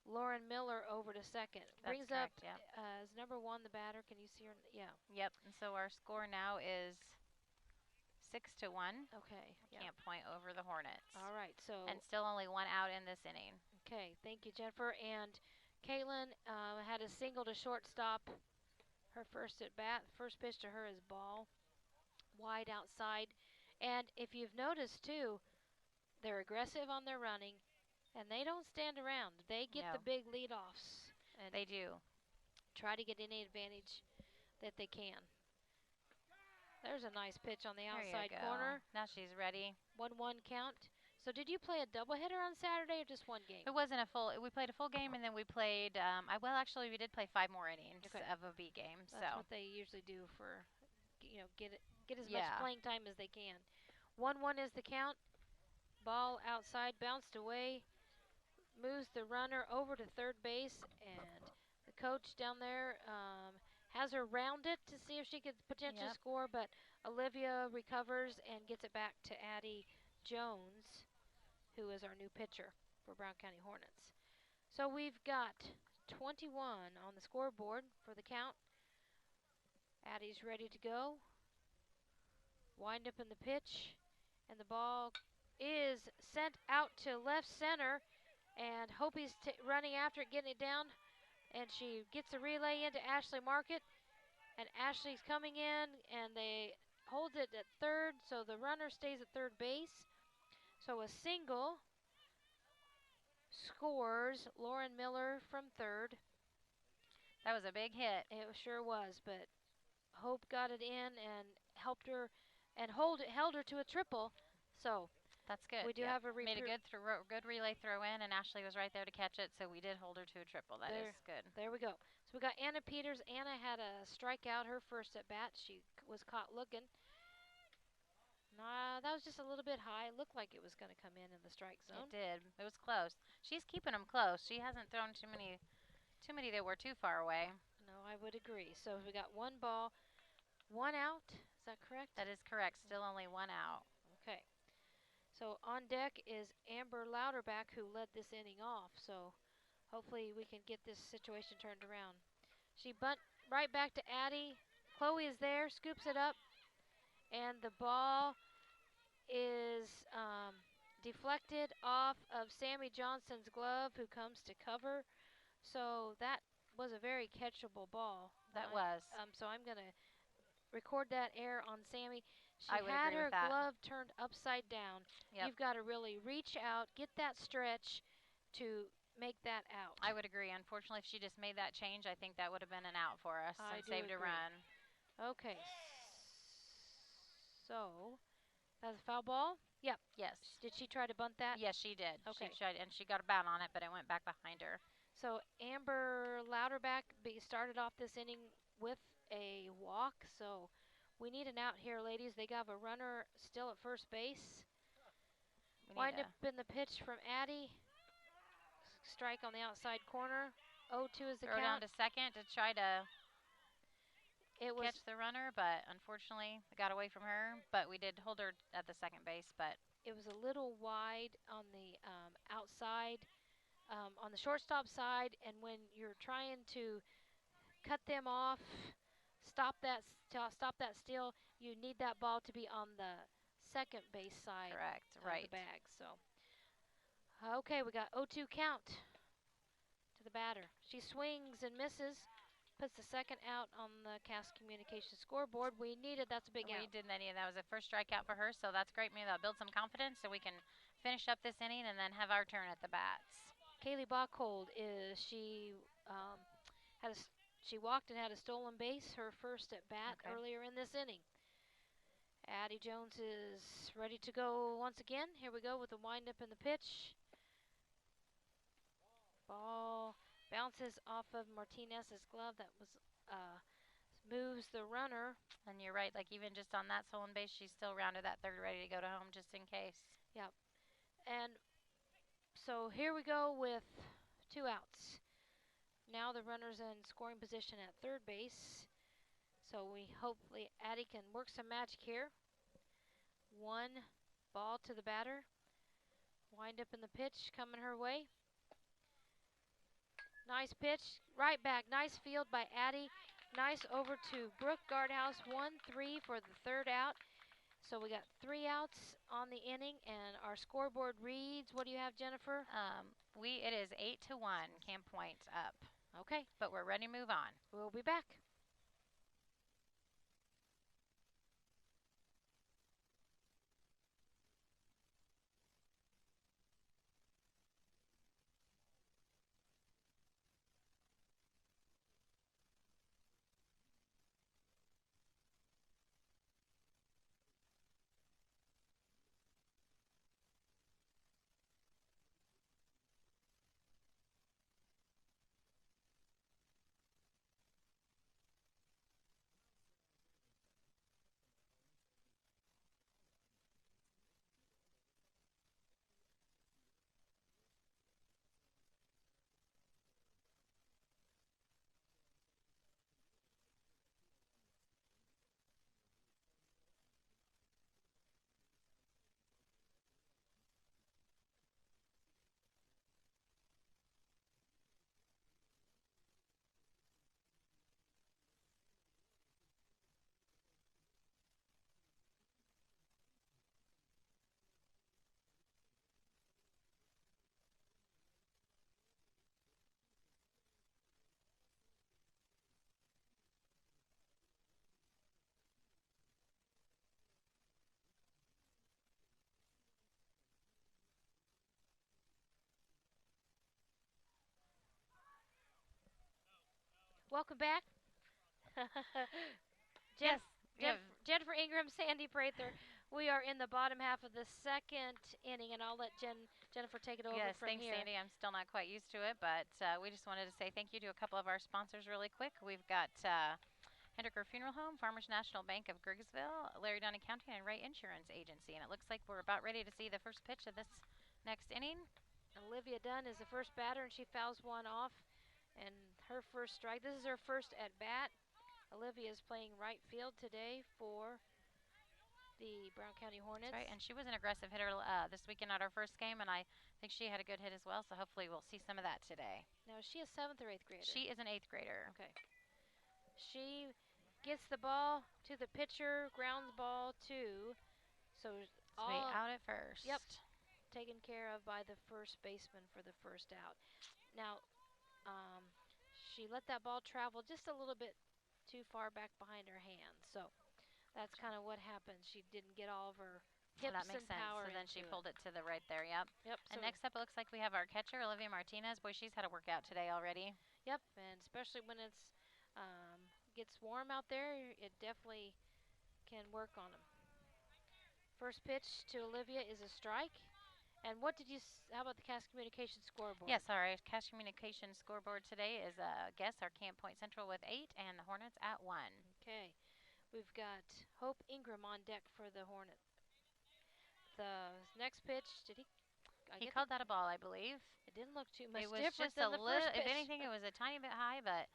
Lauren Miller over to second. Brings correct, up yeah. Is number 1 the batter. Can you see her? Yeah. Yep. And so our score now is 6-1. Okay. Camp Point over the Hornets. All right. So and still only 1 out in this inning. Okay. Thank you, Jennifer. And Caitlin had a single to shortstop. Her first at bat. First pitch to her is ball, wide outside. And if you've noticed too, they're aggressive on their running, and they don't stand around. They get the big leadoffs. And they do. Try to get any advantage that they can. There's a nice pitch on the outside corner. Now she's ready. 1-1 count. So did you play a doubleheader on Saturday or just one game? It wasn't a full. We played a full game, and then we played. Actually, we did play 5 more innings of a B game. That's what they usually do for, get as much playing time as they can. 1-1 is the count. Ball outside, bounced away, moves the runner over to third base, and the coach down there has her round it to see if she could potentially score, but Olivia recovers and gets it back to Addie Jones, who is our new pitcher for Brown County Hornets. So we've got 21 on the scoreboard for the count. Addie's ready to go. Wind up in the pitch, and the ball is sent out to left center, and Hopi's running after it, getting it down, and she gets a relay into Ashley Market, and Ashley's coming in, and they hold it at third, so the runner stays at third base. So a single scores Lauren Miller from third. That was a big hit. It sure was, but Hope got it in and helped her and held her to a triple. So that's good. We do have a made a good relay throw in, and Ashley was right there to catch it. So we did hold her to a triple. That is good. There we go. So we got Anna Peters. Anna had a strikeout her first at bat. She was caught looking. Nah, that was just a little bit high. It looked like it was going to come in the strike zone. It did. It was close. She's keeping them close. She hasn't thrown too many that were too far away. No, I would agree. So we got 1 ball, 1 out. Is that correct? That is correct. Still only 1 out. Okay. So on deck is Amber Louderback, who led this inning off. So hopefully we can get this situation turned around. She bunt right back to Addie. Chloe is there, scoops it up, and the ball is deflected off of Sammy Johnson's glove, who comes to cover. So that was a very catchable ball. That was. So I'm going to record that error on Sammy. She I would had agree her with that. glove turned upside down. Yep. You've got to really reach out, get that stretch to make that out. I would agree. Unfortunately, if she just made that change, I think that would have been an out for us and saved a run. Okay. So, that's a foul ball? Yep. Yes. Did she try to bunt that? Yes, she did. Okay. She got a bat on it, but it went back behind her. So Amber Louderback started off this inning with a walk. So we need an out here, ladies. They got a runner still at first base. Wind up in the pitch from Addie. Strike on the outside corner. 0-2 is the Throw count. down to second to try to catch the runner, but unfortunately it got away from her. But we did hold her at the second base, but it was a little wide on the outside, on the shortstop side, and when you're trying to cut them off, stop that steal, you need that ball to be on the second base side of the bag. So, okay, we got 0-2 count to the batter. She swings and misses. Puts the second out on the Cass Communications scoreboard. We needed, that's a big out. We didn't any, and that was the first strikeout for her, so that's great. Maybe that'll build some confidence so we can finish up this inning and then have our turn at the bats. Kaylee Bachhold she walked and had a stolen base, her first at bat earlier in this inning. Addie Jones is ready to go once again. Here we go with the windup and the pitch. Ball bounces off of Martinez's glove. That was moves the runner. And you're right, like even just on that stolen base, she's still rounded that third, ready to go to home just in case. Yep. And so here we go with 2 outs. Now the runner's in scoring position at third base. So we hopefully Addie can work some magic here. 1 ball to the batter. Wind up in the pitch coming her way. Nice pitch, right back. Nice field by Addie. Nice over to Brooke Guardhouse. 1-3 for the third out. So we got 3 outs on the inning, and our scoreboard reads. What do you have, Jennifer? It is 8-1. Camp Point up. Okay, but we're ready to move on. We'll be back. Welcome back. Yes. Jennifer Ingram, Sandy Prather. We are in the bottom half of the second inning, and I'll let Jennifer take it over from thanks, here. Sandy. I'm still not quite used to it, but we just wanted to say thank you to a couple of our sponsors really quick. We've got Hendricker Funeral Home, Farmers National Bank of Griggsville, Larry Downey County, and Ray Insurance Agency. And it looks like we're about ready to see the first pitch of this next inning. Olivia Dunn is the first batter, and she fouls one off. And her first strike. This is her first at bat. Olivia is playing right field today for the Brown County Hornets. That's right, and she was an aggressive hitter this weekend at our first game, and I think she had a good hit as well, so hopefully we'll see some of that today. Now, is she a 7th or 8th grader? She is an 8th grader. Okay. She gets the ball to the pitcher, grounds ball to, so all out at first. Yep, taken care of by the first baseman for the first out. Now, she let that ball travel just a little bit too far back behind her hand. So that's kind of what happened. She didn't get all of her hips that makes and sense. power. So then she pulled it to the right there. Yep. And so next up, it looks like we have our catcher, Olivia Martinez. Boy, she's had a workout today already. Yep, and especially when it's gets warm out there, it definitely can work on them. First pitch to Olivia is a strike. And what did you? How about the Cast Communication scoreboard? Yes, our cash communication scoreboard today is Guess our Camp Point Central with 8 and the Hornets at 1. Okay. We've got Hope Ingram on deck for the Hornets. The next pitch, did he? He called that a ball, I believe. It didn't look too much It was different just than the first pitch. If anything, it was a tiny bit high, but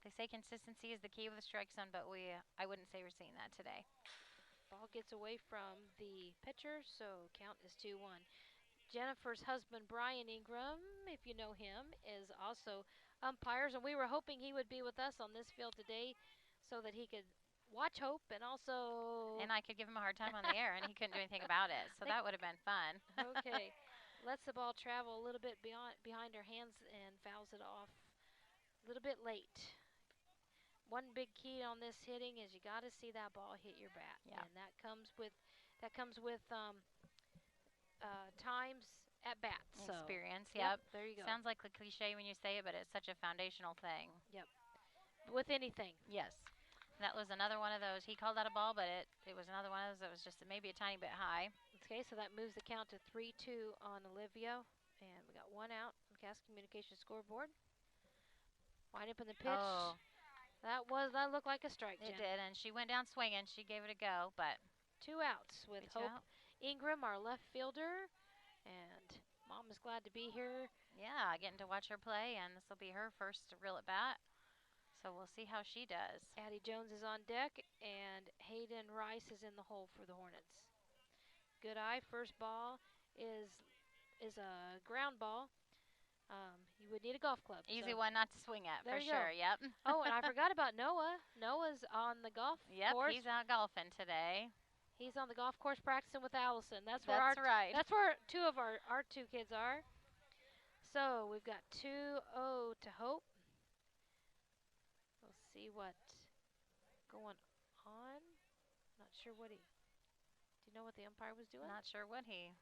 they say consistency is the key with the strike zone, but I wouldn't say we're seeing that today. Ball gets away from the pitcher, so count is 2-1. Jennifer's husband, Brian Ingram, if you know him, is also umpires, and we were hoping he would be with us on this field today so that he could watch Hope and also... And I could give him a hard time on the air, and he couldn't do anything about it, so that would have been fun. Okay. Lets the ball travel a little bit behind her hands and fouls it off a little bit late. One big key on this hitting is you got to see that ball hit your bat, and that comes with times at bats. Experience, so, yep. There you go. Sounds like a cliche when you say it, but it's such a foundational thing. Yep. With anything. Yes. That was another one of those. He called that a ball, but it was another one of those that was just maybe a tiny bit high. Okay, so that moves the count to 3-2 on Olivia, and we got one out on the Cast Communication scoreboard. Wind up in the pitch. Oh. That looked like a strike, Jen. It did, and she went down swinging. She gave it a go, but 2 outs with Hope Ingram, our left fielder, and Mom is glad to be here. Yeah, getting to watch her play, and this will be her first real at bat. So we'll see how she does. Addie Jones is on deck, and Hayden Rice is in the hole for the Hornets. Good eye. First ball is a ground ball. You would need a golf club. Easy one not to swing at, for sure. Go. Yep. Oh, and I forgot about Noah. Noah's on the golf course. He's out golfing today. He's on the golf course practicing with Allison. That's right. That's where two of our 2 kids are. So we've got 2-0 to Hope. We'll see what's going on. Not sure what he. Do you know what the umpire was doing? Not sure what he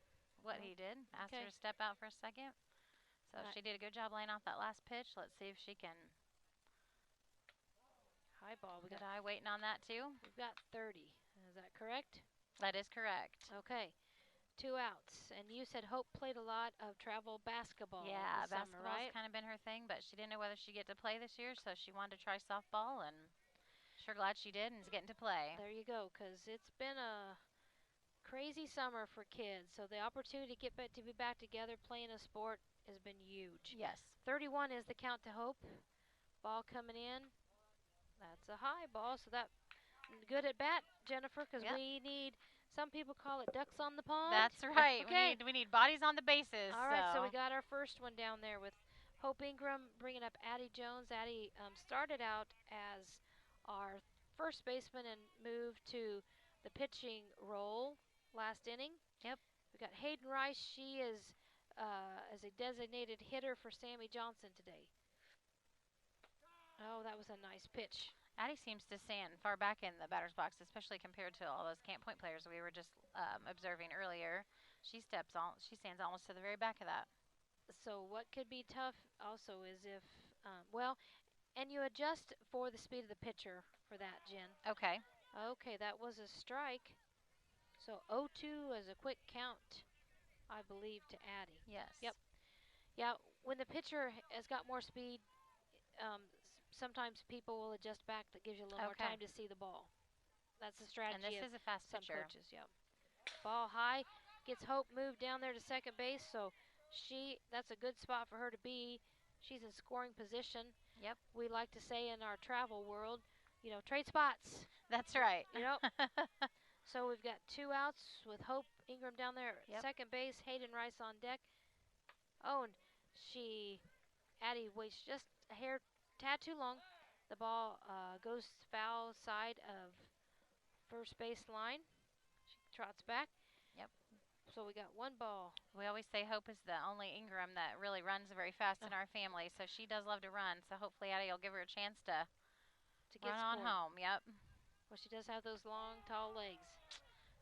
did. Asked her Okay. to step out for a second. So she did a good job laying off that last pitch. Let's see if she can. High ball. Good eye waiting on that too. We've got 30. Is that correct? That is correct. Okay. 2 outs. And you said Hope played a lot of travel basketball. Yeah, this summer, basketball's right? kind of been her thing, but she didn't know whether she'd get to play this year, so she wanted to try softball, and sure glad she did and is getting to play. There you go, because it's been a crazy summer for kids. So the opportunity to be back together playing a sport has been huge. Yes. 31 is the count to Hope. Ball coming in. That's a high ball, so that good at bat, Jennifer, because we need. Some people call it ducks on the pond. That's right. Okay. We need bodies on the bases. All right, so we got our first one down there with Hope Ingram bringing up Addie Jones. Addie started out as our first baseman and moved to the pitching role last inning. Yep. We got Hayden Rice. She is as a designated hitter for Sammy Johnson today. Oh, that was a nice pitch. Addie seems to stand far back in the batter's box, especially compared to all those Camp Point players we were just observing earlier. She stands almost to the very back of that. So what could be tough also is if, and you adjust for the speed of the pitcher for that, Jen. Okay. Okay, that was a strike. So 0-2 is a quick count, I believe, to Addie. Yes. Yep. Yeah, when the pitcher has got more speed, sometimes people will adjust back. That gives you a little more time to see the ball. That's the strategy. And this is a fast some pitcher. coaches. Yep. Ball high, gets Hope moved down there to second base. So that's a good spot for her to be. She's in scoring position. Yep. We like to say in our travel world, trade spots. That's right. So we've got 2 outs with Hope Ingram down there at second base. Hayden Rice on deck. Oh, and Addie waits just a tad too long. The ball goes foul side of first base line. She trots back. Yep. So we got 1 ball. We always say Hope is the only Ingram that really runs very fast in our family, so she does love to run. So hopefully Addie will give her a chance to get run on home. Yep. Well, she does have those long, tall legs.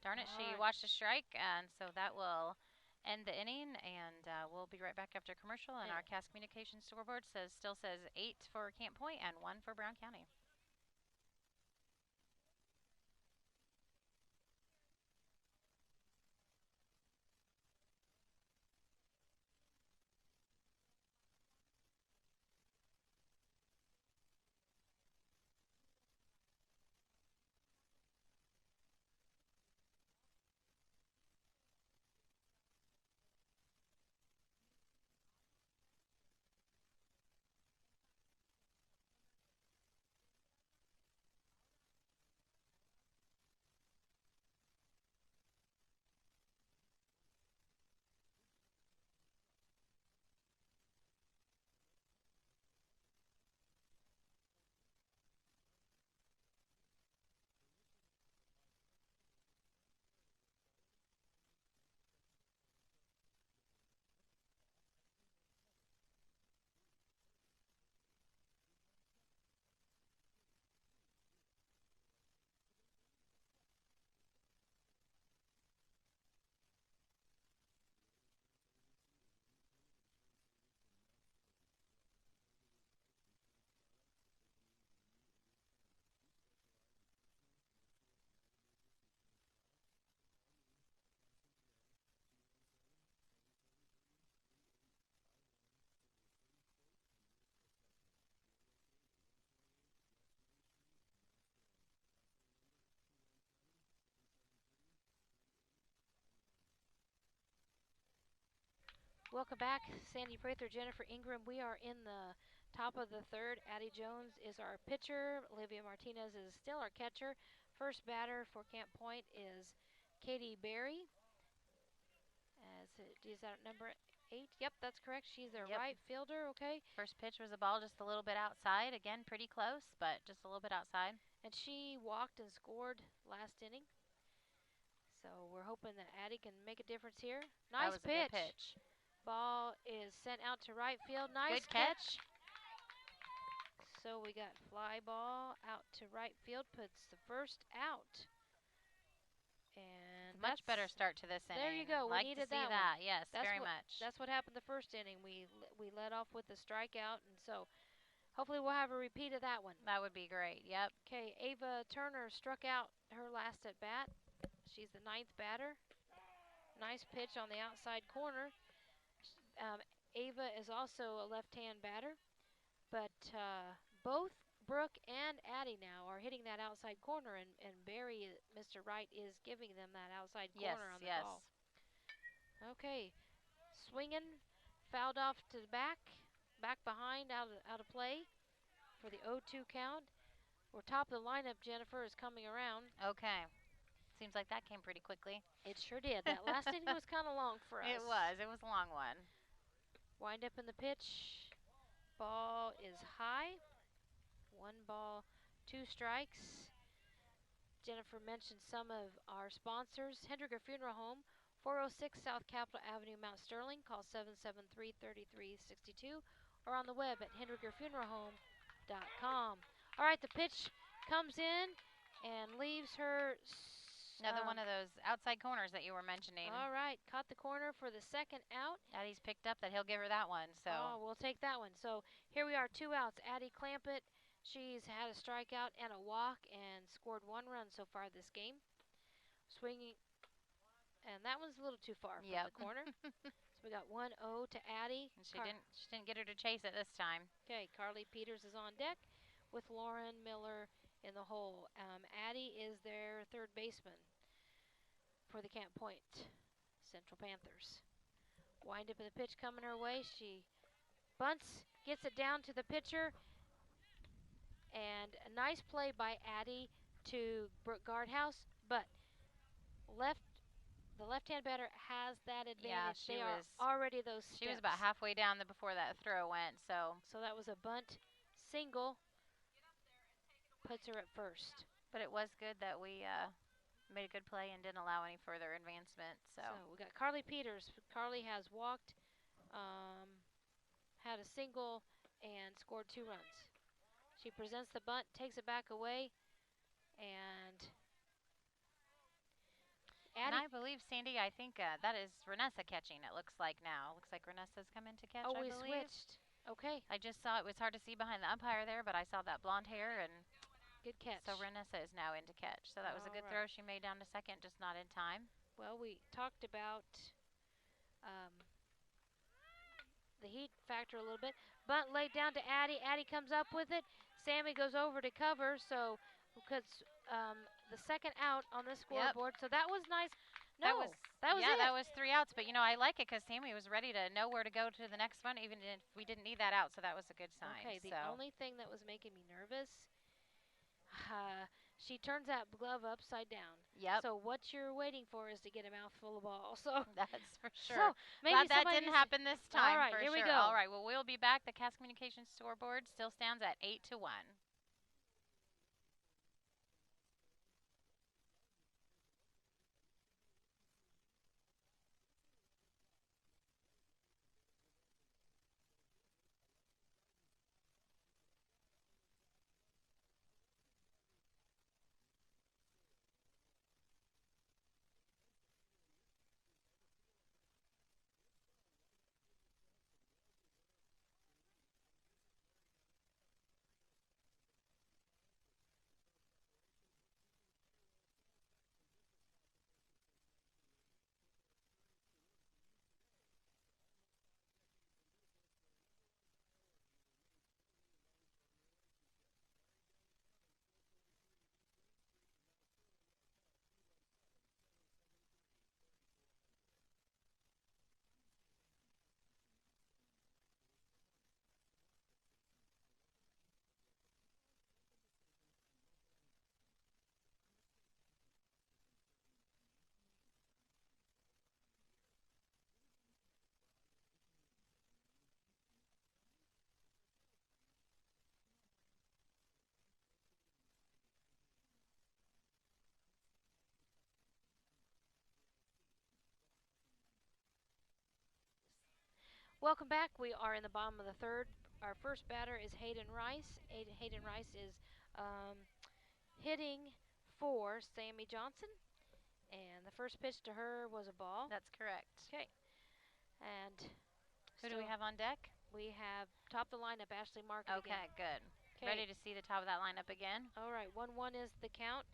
Darn it, she watched a strike, and so that will end the inning, and we'll be right back after commercial. And our Cast Communications scoreboard still says 8 for Camp Point and 1 for Brown County. Welcome back, Sandy Prather, Jennifer Ingram. We are in the top of the third. Addie Jones is our pitcher. Olivia Martinez is still our catcher. First batter for Camp Point is Katie Berry. Is that number 8? Yep, that's correct. She's a right fielder, okay? First pitch was a ball just a little bit outside. Again, pretty close, but just a little bit outside. And she walked and scored last inning. So we're hoping that Addie can make a difference here. Nice pitch. Good pitch. Ball is sent out to right field. Nice good catch. So we got fly ball out to right field, puts the first out. And much better start to this inning. There you go. Like we needed to see that. Yes, very much. That's what happened the first inning. We led off with a strikeout, and so hopefully we'll have a repeat of that one. That would be great. Yep. Okay, Ava Turner struck out her last at bat. She's the 9th batter. Nice pitch on the outside corner. Ava is also a left-hand batter, but both Brooke and Addie now are hitting that outside corner, and Barry, Mr. Wright, is giving them that outside corner on the ball. Okay, swinging, fouled off to the back behind, out of play for the 0-2 count. We're top of the lineup. Jennifer is coming around. Okay. Seems like that came pretty quickly. It sure did. That last inning was kind of long for us. It was. It was a long one. Wind up in the pitch. Ball is high. 1 ball, 2 strikes. Jennifer mentioned some of our sponsors. Hendricker Funeral Home, 406 South Capitol Avenue, Mount Sterling. Call 773-3362 or on the web at hendrickerfuneralhome.com. All right, the pitch comes in and leaves her. Another one of those outside corners that you were mentioning. All right, caught the corner for the second out. Addie's picked up that he'll give her that one. So we'll take that one. So here we are, 2 outs. Addie Clampett, she's had a strikeout and a walk and scored 1 run so far this game. Swinging, and that one's a little too far from the corner. So we got 1-0 to Addie. And she didn't get her to chase it this time. Okay, Carly Peters is on deck with Lauren Miller in the hole. Addie is their third baseman for the Camp Point Central Panthers. Wind up in the pitch coming her way. She bunts, gets it down to the pitcher, and a nice play by Addie to Brooke Guardhouse, but the left-hand batter has that advantage. Yeah, they are already those steps. She was about halfway down before that throw went, so that was a bunt single. Puts her at first. But it was good that we made a good play and didn't allow any further advancement. So we got Carly Peters. Carly has walked, had a single, and scored 2 runs. She presents the bunt, takes it back away, and I believe, Sandy, I think that is Renessa catching, it looks like now. Looks like Renessa's come in to catch, I believe. Switched. Okay. I just saw it was hard to see behind the umpire there, but I saw that blonde hair and good catch. So Renessa is now in to catch. So that was a good throw she made down to second, just not in time. Well, we talked about the heat factor a little bit. Bunt laid down to Addie. Addie comes up with it. Sammy goes over to cover, so because the second out on the scoreboard. So that was nice. That was it. That was 3 outs. But, I like it because Sammy was ready to know where to go to the next one, even if we didn't need that out. So that was a good sign. Okay, the only thing that was making me nervous, she turns that glove upside down. Yep. So what you're waiting for is to get a mouthful of ball. So that's for sure. So maybe glad that didn't happen this time. All right, for here sure. we go. All right, well, we'll be back. The Cass Communications scoreboard still stands at 8-1. Welcome back. We are in the bottom of the third. Our first batter is Hayden Rice. Hayden Rice is hitting for Sammy Johnson. And the first pitch to her was a ball. That's correct. Okay. And who do we have on deck? We have top of the lineup, Ashley Market. Okay, again. good. Ready to see the top of that lineup again. All right, 1-1 is the count.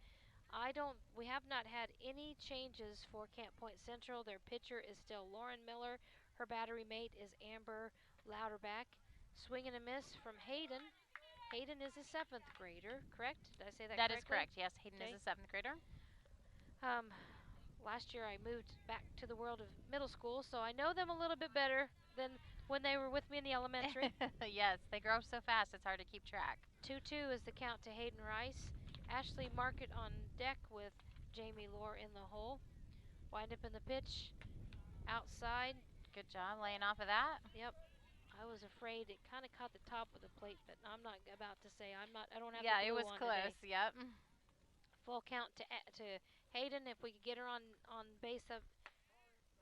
We have not had any changes for Camp Point Central. Their pitcher is still Lauren Miller. Her battery mate is Amber Louderback. Swing and a miss from Hayden. Hayden is a 7th grader, correct? Did I say that correctly? That is correct, yes. Hayden is a 7th grader. Last year I moved back to the world of middle school, so I know them a little bit better than when they were with me in the elementary. Yes, they grow up so fast it's hard to keep track. 2-2 is the count to Hayden Rice. Ashley Market on deck with Jamie Lohr in the hole. Wind up in the pitch. Outside. Good job laying off of that. Yep. I was afraid it kind of caught the top of the plate, but I'm not about to say I don't have. Yeah, the it was on close. Today. Yep. Full count to Hayden if we could get her on base up.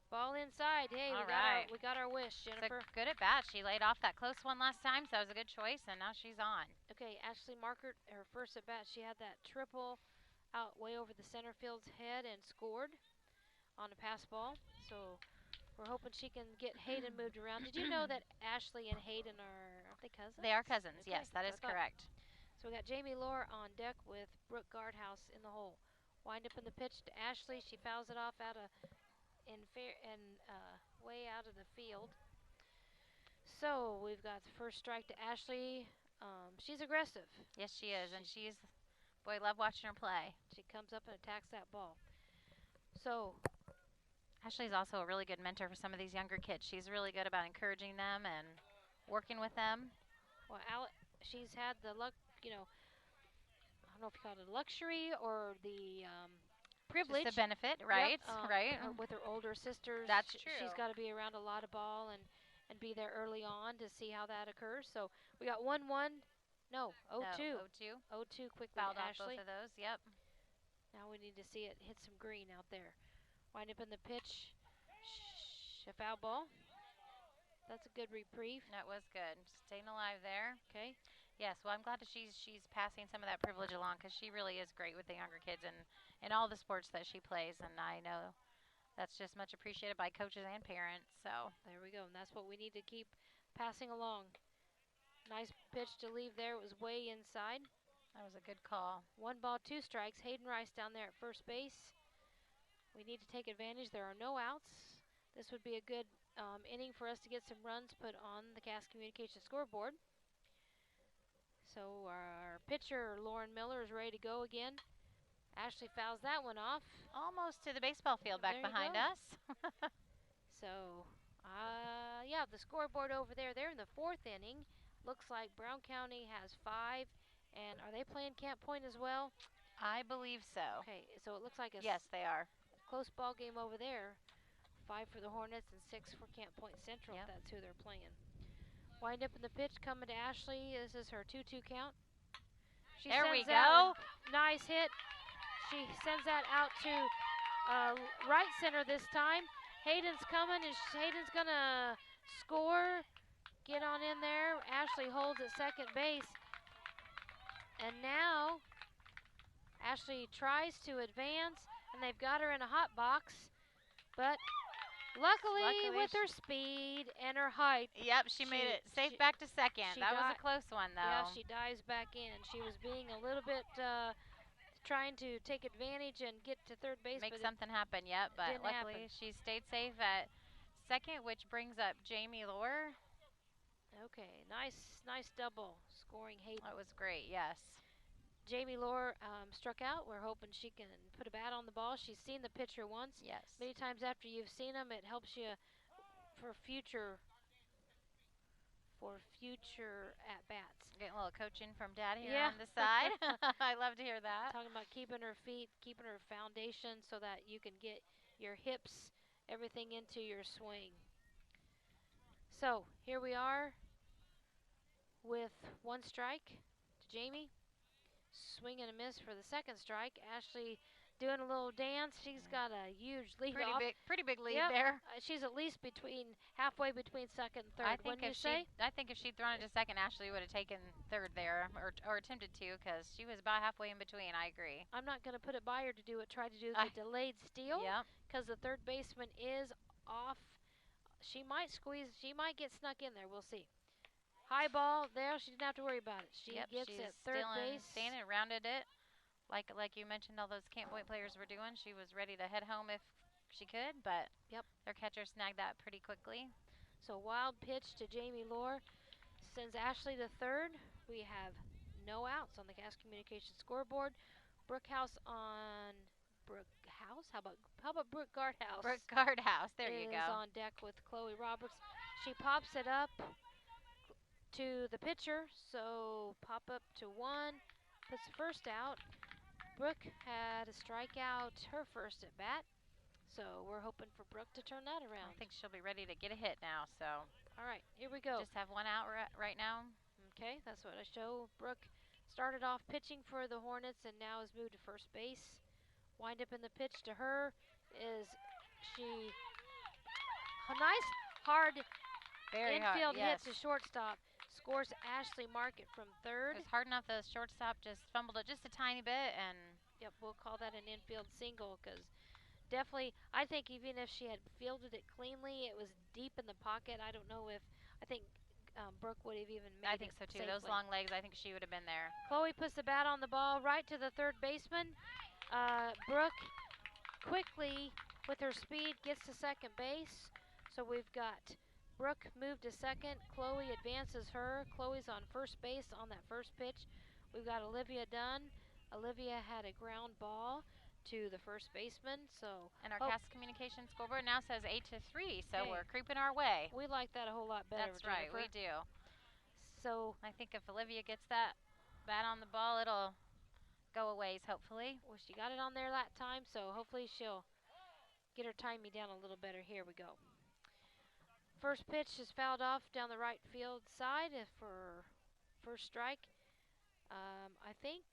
Ball inside. Hey, we got our wish, Jennifer. It's a good at bat. She laid off that close one last time, so that was a good choice, and now she's on. Okay, Ashley Markert, her first at bat, she had that triple out way over the center field's head and scored on a pass ball. So we're hoping she can get Hayden moved around. Did you know that Ashley and Hayden aren't they cousins? They are cousins, okay. Yes, that is correct. So we got Jamie Lohr on deck with Brooke Guardhouse in the hole. Wind up in the pitch to Ashley. She fouls it off out of way out of the field. So we've got the first strike to Ashley. She's aggressive. Yes, she is, and boy, love watching her play. She comes up and attacks that ball. So Ashley's also a really good mentor for some of these younger kids. She's really good about encouraging them and working with them. Well, she's had the luck, I don't know if you call it a luxury or the privilege. Just the benefit, right? Yep, right. With her older sisters. That's true. She's got to be around a lot of ball and be there early on to see how that occurs. So we got 1-1. No, 0-2. 0-2. 0-2 quickly Fouled to off Ashley. both of those, yep. Now we need to see it hit some green out there. Wind up in the pitch. A foul ball. That's a good reprieve. That was good. Staying alive there. Okay. Yes, well, I'm glad that she's passing some of that privilege along because she really is great with the younger kids and all the sports that she plays, and I know that's just much appreciated by coaches and parents. So there we go, and that's what we need to keep passing along. Nice pitch to leave there. It was way inside. That was a good call. 1 ball, 2 strikes. Hayden Rice down there at first base. We need to take advantage. There are no outs. This would be a good inning for us to get some runs put on the Cass Communications scoreboard. So our pitcher, Lauren Miller, is ready to go again. Ashley fouls that one off. Almost to the baseball field back behind us. So, yeah, the scoreboard over there, they're in the 4th inning. Looks like Brown County has 5. And are they playing Camp Point as well? I believe so. Okay, so it looks like yes, they are. Close ball game over there. 5 for the Hornets and 6 for Camp Point Central, if that's who they're playing. Wind up in the pitch, coming to Ashley. This is her 2-2 count. There we go. Nice hit. She sends that out to right center this time. Hayden's coming, and Hayden's going to score. Get on in there. Ashley holds at second base. And now Ashley tries to advance, and they've got her in a hot box. But luckily with her speed and her height. Yep, she made it safe back to second. That was a close one, though. Yeah, she dives back in. She was being a little bit trying to take advantage and get to third base. Make something happen, yep. But luckily she stayed safe at second, which brings up Jamie Lohr. Okay, nice double scoring Hayden. That was great, yes. Jamie Lohr struck out. We're hoping she can put a bat on the ball. She's seen the pitcher once. Yes. Many times after you've seen him, it helps you for future at-bats. Getting a little coaching from Dad here on the side. I love to hear that. Talking about keeping her feet, keeping her foundation so that you can get your hips, everything into your swing. So here we are with 1 strike to Jamie. Swing and a miss for the second strike. Ashley doing a little dance. She's got a huge lead off. Pretty big lead Yep. there. She's at least halfway between second and third. I think if she'd thrown it to second, Ashley would have taken third there, or attempted to, because she was about halfway in between. I agree. I'm not going to put it by her to try to do the delayed steal. Yep. Because the third baseman is off. She might get snuck in there. We'll see. High ball there. She didn't have to worry about it. She gets at third base. Standing, rounded it. Like you mentioned, all those Camp Point players were doing. She was ready to head home if she could, but their catcher snagged that pretty quickly. So wild pitch to Jamie Lohr sends Ashley to third. We have no outs on the Gas Communications scoreboard. Brookhouse on Brookhouse. How about Brooke Guardhouse? Brooke Guardhouse. There you go. Is on deck with Chloe Roberts. She pops it up to the pitcher. So pop up to one. Puts the first out. Brooke had a strikeout her first at bat, so we're hoping for Brooke to turn that around. I think she'll be ready to get a hit now. So, all right, here we go. Just have one out right now. Okay, that's what I show. Brooke started off pitching for the Hornets and now has moved to first base. Wind up in the pitch to her is a nice hard infield hit to shortstop. Scores Ashley Market from third. It was hard enough the shortstop just fumbled it just a tiny bit, and we'll call that an infield single, because definitely, I think even if she had fielded it cleanly, it was deep in the pocket. I don't know if I think Brooke would have even made it. I think so too. Safely. Those long legs, I think she would have been there. Chloe puts the bat on the ball right to the third baseman. Brooke quickly, with her speed, gets to second base. So we've got Brooke moved to second. Chloe advances her. Chloe's on first base on that first pitch. We've got Olivia Dunn. Olivia had a ground ball to the first baseman. And our Gas Communication scoreboard now says 8-3, so we're creeping our way. We like that a whole lot better. That's right, Jennifer. we do. So I think if Olivia gets that bat on the ball, it'll go a ways, hopefully. Well, she got it on there that time, so hopefully she'll get her timing down a little better. Here we go. First pitch is fouled off down the right field side for first strike. I think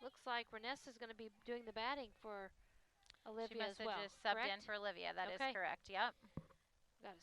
looks like Renessa is going to be doing the batting for Olivia as well. She must have just subbed in for Olivia. That is correct. Yep. Got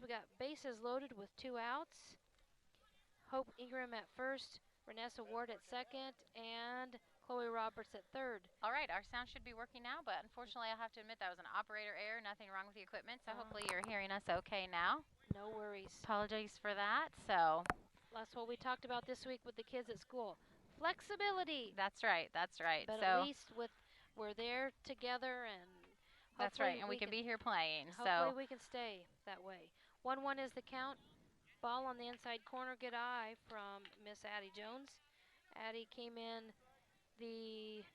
We got bases loaded with 2 outs. Hope Ingram at first, Vanessa Ward at second, and Chloe Roberts at third. All right, our sound should be working now, but unfortunately I'll have to admit that was an operator error. Nothing wrong with the equipment, so hopefully you're hearing us okay now. No worries. Apologies for that. So that's what we talked about this week with the kids at school. Flexibility. That's right. That's right. But so at least we're there together, and that's right, and we can be here playing. Hopefully we can stay that way. 1-1 is the count. Ball on the inside corner. Good eye from Miss Addie Jones. Addie came in the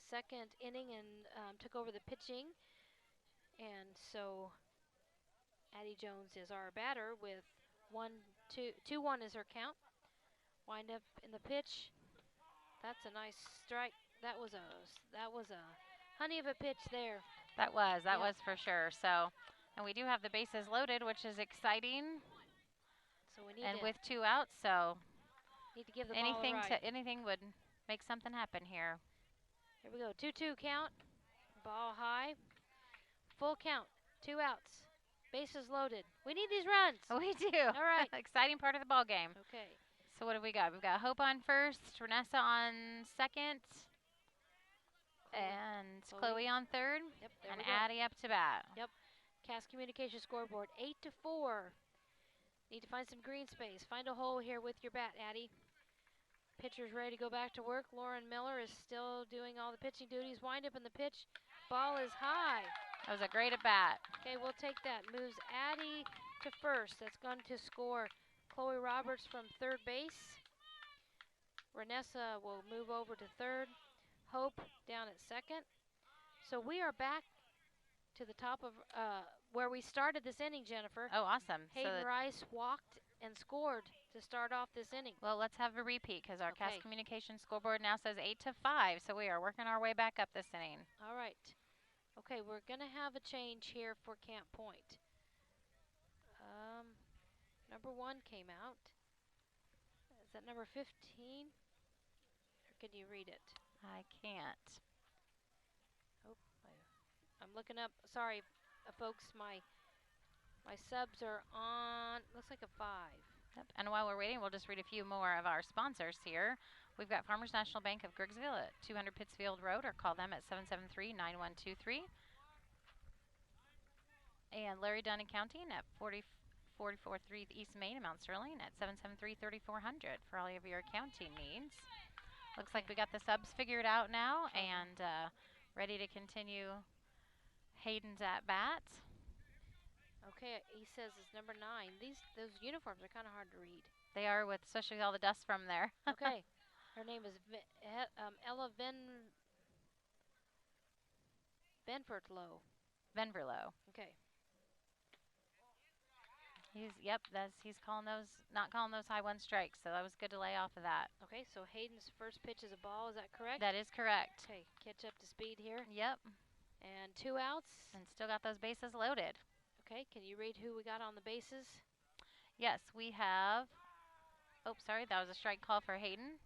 second inning and took over the pitching, and so Addie Jones is our batter with 2-1 is her count. Wind up in the pitch. That's a nice strike. That was a honey of a pitch there. That was for sure. So, and we do have the bases loaded, which is exciting. So we need with 2 outs, so need to give the ball a ride. anything would make something happen here. Here we go. 2-2 count. Ball high. Full count. 2 outs. Bases loaded. We need these runs. We do. All right. Exciting part of the ball game. Okay. So what have we got? We've got Hope on first, Renessa on second, and Chloe on third, yep, and Addie up to bat. Yep. Cass Communication scoreboard 8-4. Need to find some green space. Find a hole here with your bat, Addie. Pitcher's ready to go back to work. Lauren Miller is still doing all the pitching duties. Wind up in the pitch. Ball is high. That was a great at bat. Okay, we'll take that. Moves Addie to first. That's going to score Chloe Roberts from third base. Renessa will move over to third. Hope down at second. So we are back to the top of where we started this inning, Jennifer. Oh, awesome. Hayden Rice walked and scored to start off this inning. Well, let's have a repeat because our Cass Communication scoreboard now says 8-5. So we are working our way back up this inning. All right. Okay, we're going to have a change here for Camp Point. Number 1 came out. Is that number 15? Or can you read it? I can't. Oh, I'm looking up. Sorry, folks. My subs are on. Looks like a 5. Yep. And while we're waiting, we'll just read a few more of our sponsors here. We've got Farmers National Bank of Griggsville at 200 Pittsfield Road, or call them at 773-9123. And Larry Dunn Accounting at 4443 East Main in Mount Sterling at 773-3400 for all of your accounting needs. Looks like we got the subs figured out now and ready to continue Hayden's at bat. Okay, he says it's number 9. Those uniforms are kind of hard to read. They are, with especially all the dust from there. Okay, her name is Ella Venverlo. Okay. He's calling those, not calling those high 1 strikes, so that was good to lay off of that. Okay, so Hayden's first pitch is a ball, is that correct? That is correct. Okay, catch up to speed here. Yep. And 2 outs. And still got those bases loaded. Okay, can you read who we got on the bases? Yes, we have, oh, sorry, that was a strike call for Hayden.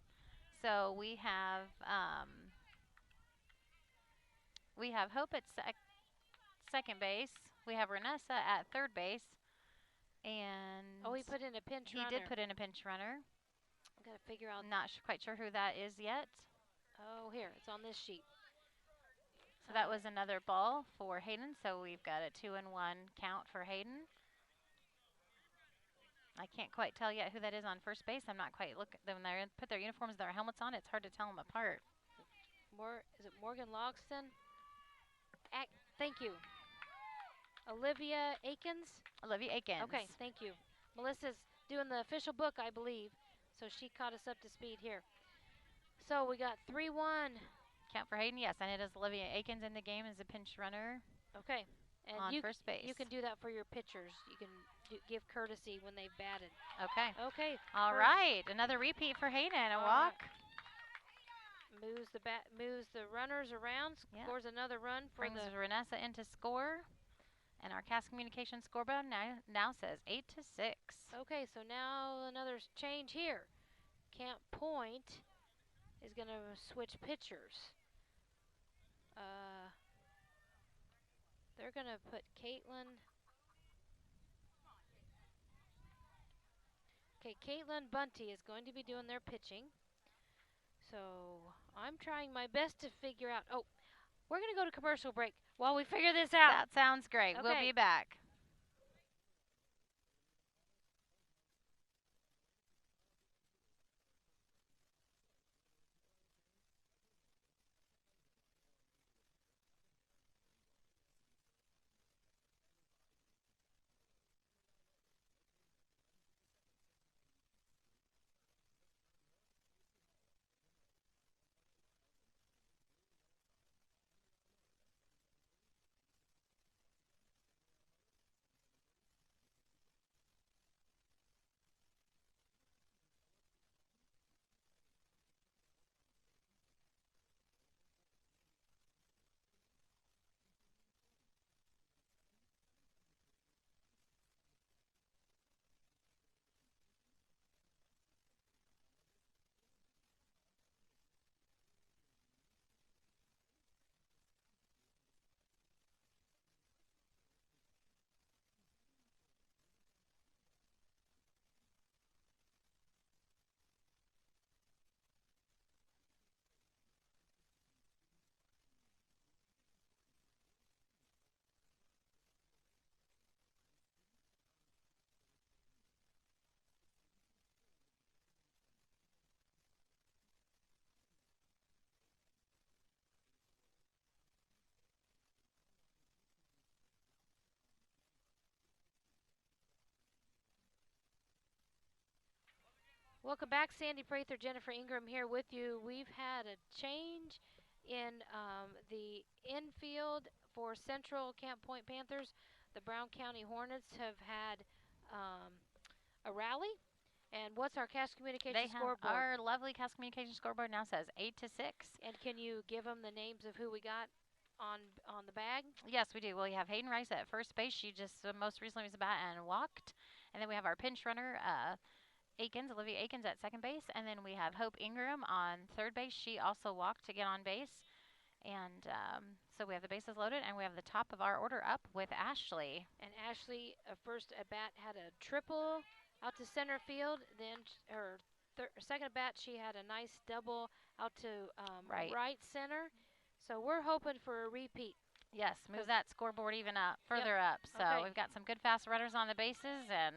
So we have Hope at second base. We have Renessa at third base. And he put in a pinch runner. He did put in a pinch runner. I've got to figure out. Not quite sure who that is yet. Oh, here, it's on this sheet. So that was another ball for Hayden. So we've got a 2-1 count for Hayden. I can't quite tell yet who that is on first base. I'm not quite looking. When they put their uniforms, their helmets on, it's hard to tell them apart. Is it Morgan Logston? Thank you. Olivia Akins? Olivia Akins. Okay, thank you. Melissa's doing the official book, I believe, so she caught us up to speed here. So we got 3-1. Count for Hayden, yes, and it is Olivia Akins in the game as a pinch runner. Okay. And on first base. You can do that for your pitchers. You can give courtesy when they've batted. Okay. Okay. All right, another repeat for Hayden, a walk. Moves the runners around, scores another run for brings Renessa in to score. And our Cass Communication scoreboard now says 8-6. Okay, so now another change here. Camp Point is going to switch pitchers. They're going to put Caitlin Okay, Caitlin Bunty is going to be doing their pitching. So I'm trying my best to figure out. Oh, we're going to go to commercial break while we figure this out. That sounds great. Okay. We'll be back. Welcome back. Sandy Prather, Jennifer Ingram here with you. We've had a change in the infield for Central Camp Point Panthers. The Brown County Hornets have had a rally. And what's our Cash Communication scoreboard? Our lovely Cash Communication scoreboard now says 8-6. And can you give them the names of who we got on the bag? Yes, we do. Well, we have Hayden Rice at first base. She just most recently was a bat and walked. And then we have our pinch runner, Olivia Akins at second base. And then we have Hope Ingram on third base. She also walked to get on base. And so we have the bases loaded, and we have the top of our order up with Ashley. And Ashley, first at bat, had a triple out to center field. Then her second at bat, she had a nice double out to right center. So we're hoping for a repeat. Yes, move that scoreboard even up, further up. So we've got some good fast runners on the bases, and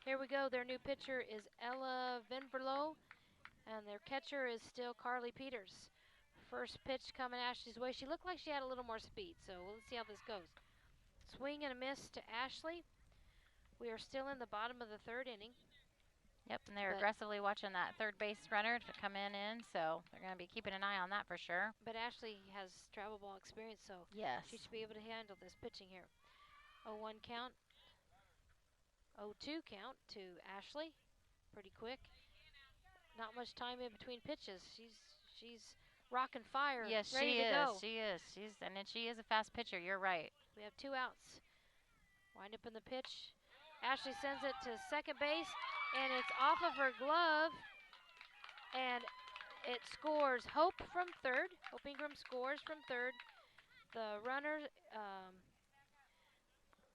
here we go. Their new pitcher is Ella Venverlo, and their catcher is still Carly Peters. First pitch coming Ashley's way. She looked like she had a little more speed, so let's see how this goes. Swing and a miss to Ashley. We are still in the bottom of the third inning. Yep, and they're aggressively watching that third base runner to come in, so they're going to be keeping an eye on that for sure. But Ashley has travel ball experience, so yes, she should be able to handle this pitching here. 0-1 count. 0-2 count to Ashley. Pretty quick. Not much time in between pitches. She's rocking fire. Yes, ready she to is. go. She is. She is a fast pitcher. You're right. We have 2 outs. Wind up in the pitch. Ashley sends it to second base, and it's off of her glove, and it scores Hope from third. Hope Ingram scores from third. The runner,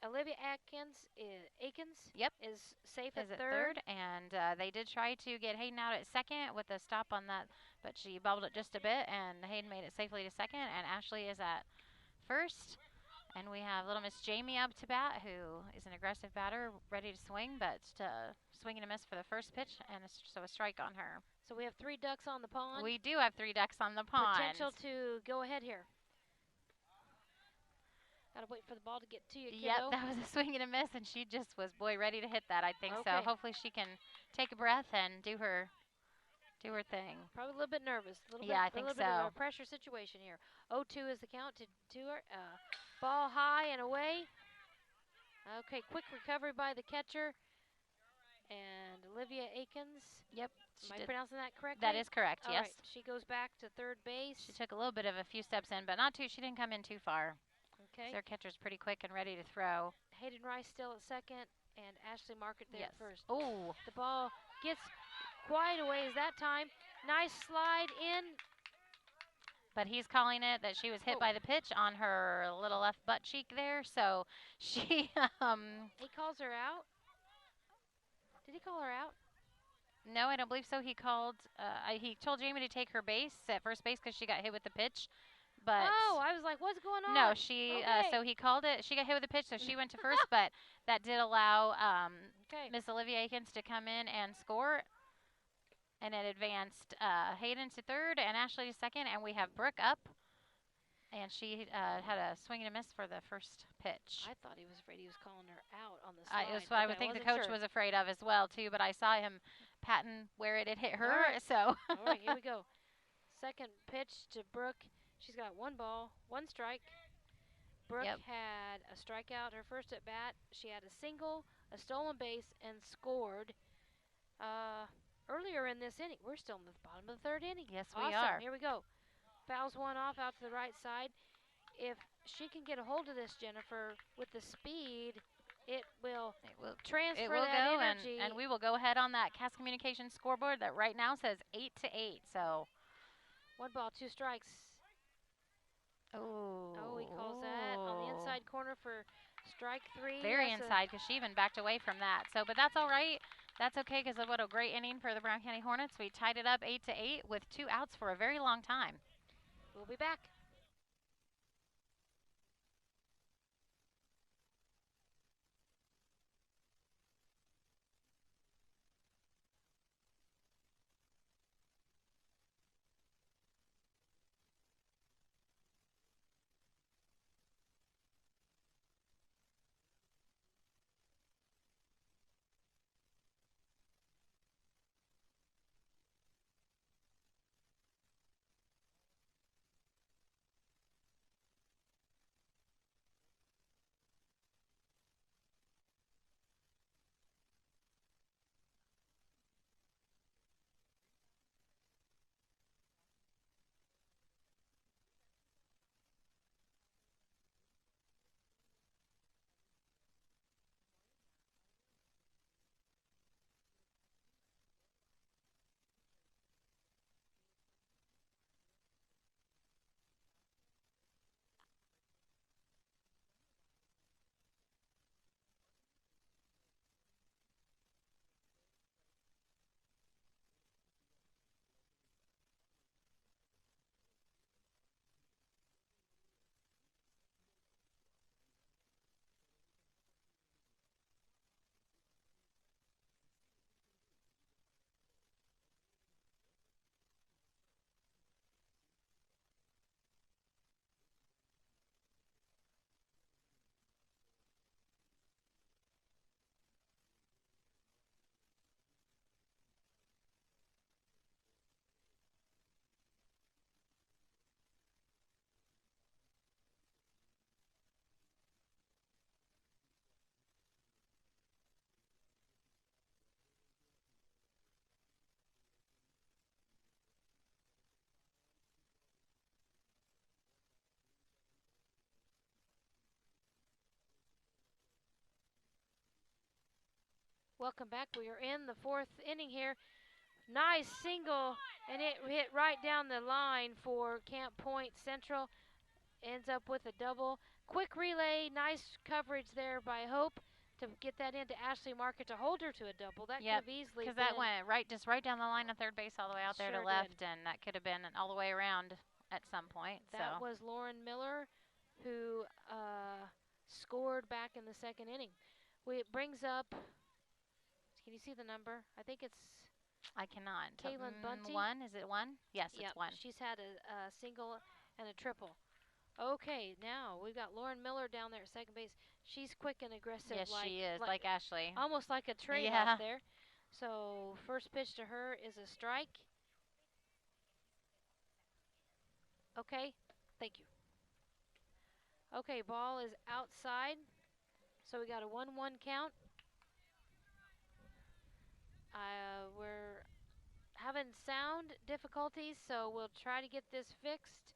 Olivia Akins is safe at third. And they did try to get Hayden out at second with a stop on that, but she bobbled it just a bit, and Hayden made it safely to second, and Ashley is at first. And we have little Miss Jamie up to bat, who is an aggressive batter, ready to swing, but swing and a miss for the first pitch, and so a strike on her. So we have 3 ducks on the pond. We do have 3 ducks on the pond. Potential to go ahead here. Gotta wait for the ball to get to you, kiddo. Yep, that was a swing and a miss, and she just was ready to hit that, I think. Okay. So hopefully she can take a breath and do her thing. Probably a little bit nervous. I think a little bit of a pressure situation here. 0-2 is the count to her. Ball high and away. Okay, quick recovery by the catcher. And Olivia Akins. Yep. Am I pronouncing that correctly? That is correct, All yes. Right. She goes back to third base. She took a few steps in, but not too. She didn't come in too far. Okay. Their catcher's pretty quick and ready to throw. Hayden Rice still at second, and Ashley Market there at first. Oh. The ball gets quite a ways that time. Nice slide in. But he's calling it that she was hit by the pitch on her little left butt cheek there, so she He calls her out. Did he call her out? No, I don't believe so. He called. He told Jamie to take her base at first base because she got hit with the pitch. But Oh, I was like, what's going on? no, she. Okay. So he called it. She got hit with the pitch, so she went to first. But that did allow Okay. Miss Olivia Akins to come in and score. And it advanced Hayden to third and Ashley to second, and we have Brooke up. And she had a swing and a miss for the first pitch. I thought he was afraid he was calling her out on the slide. It was what I would think the coach was afraid of as well, too. But I saw him patting where it had hit her, All right. so. All right, here we go. Second pitch to Brooke. She's got 1 ball, 1 strike. Brooke had a strikeout her first at bat. She had a single, a stolen base, and scored earlier in this inning. We're still in the bottom of the 3rd inning. Yes, awesome. we are. Here we go. Fouls one off out to the right side. If she can get a hold of this, Jennifer, with the speed, it will transfer that energy. And we will go ahead on that Cass Communications scoreboard that right now says 8-8. So 1 ball, 2 strikes. Oh, he calls that on the inside corner for strike 3. Very inside because she even backed away from that. So, but that's all right. That's okay because of what a great inning for the Brown County Hornets. We tied it up 8-8 with 2 outs for a very long time. We'll be back. Welcome back. We are in the 4th inning here. Nice single, and it hit right down the line for Camp Point Central. Ends up with a double. Quick relay, nice coverage there by Hope to get that into Ashley Market to hold her to a double. That could have easily been. Because that went just right down the line of third base all the way out there to left, and that could have been all the way around at some point. That was Lauren Miller who scored back in the 2nd inning. It brings up, can you see the number? I think it's I cannot. Kaylin Bunty. 1? Is it 1? Yes, it's 1. She's had a single and a triple. Okay, now we've got Lauren Miller down there at 2nd base. She's quick and aggressive. Yes, she is, like Ashley. Almost like a trade-off there. So first pitch to her is a strike. Okay, thank you. Okay, ball is outside. So we got a 1-1 count. We're having sound difficulties, so we'll try to get this fixed.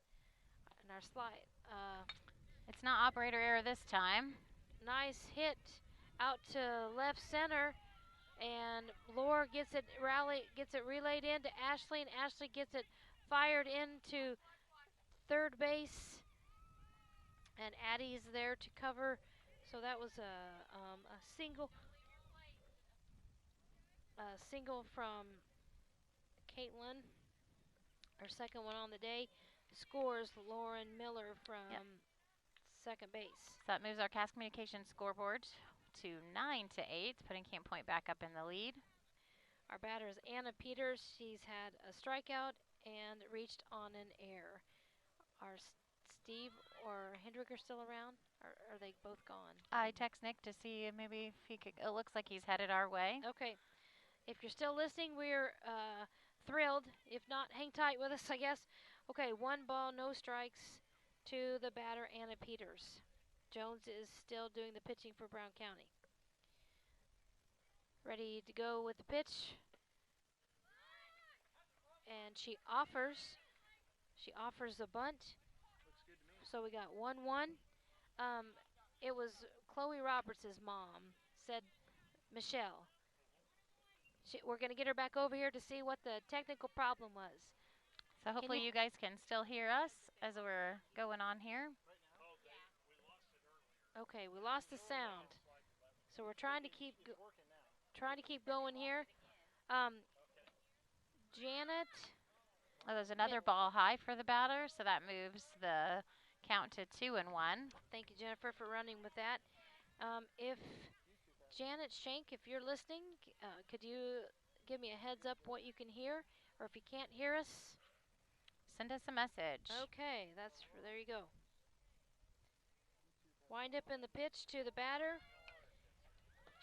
And our slide. It's not operator error this time. Nice hit out to left center, and Laura gets it relayed into Ashley, and Ashley gets it fired into third base, and Addie's there to cover. So that was a single. A single from Caitlin, our second one on the day. Scores Lauren Miller from second base. So that moves our Cass Communications scoreboard to 9-8, putting Camp Point back up in the lead. Our batter is Anna Peters. She's had a strikeout and reached on an error. Are Steve or Hendrick are still around? Or are they both gone? I text Nick to see maybe if he could. It looks like he's headed our way. Okay. If you're still listening, we're thrilled. If not, hang tight with us, I guess. Okay, 1 ball, no strikes to the batter, Anna Peters. Jones is still doing the pitching for Brown County. Ready to go with the pitch. And she offers the bunt. So we got 1-1. It was Chloe Roberts' mom, said Michelle. We're going to get her back over here to see what the technical problem was. So hopefully you guys can still hear us as we're going on here. Okay, we lost the sound. So we're trying to keep going here. Janet. Oh, there's another ball high for the batter, so that moves the count to 2-1. Thank you, Jennifer, for running with that. If Janet Shank, if you're listening, could you give me a heads up what you can hear? Or if you can't hear us, send us a message. Okay, there you go. Wind up in the pitch to the batter.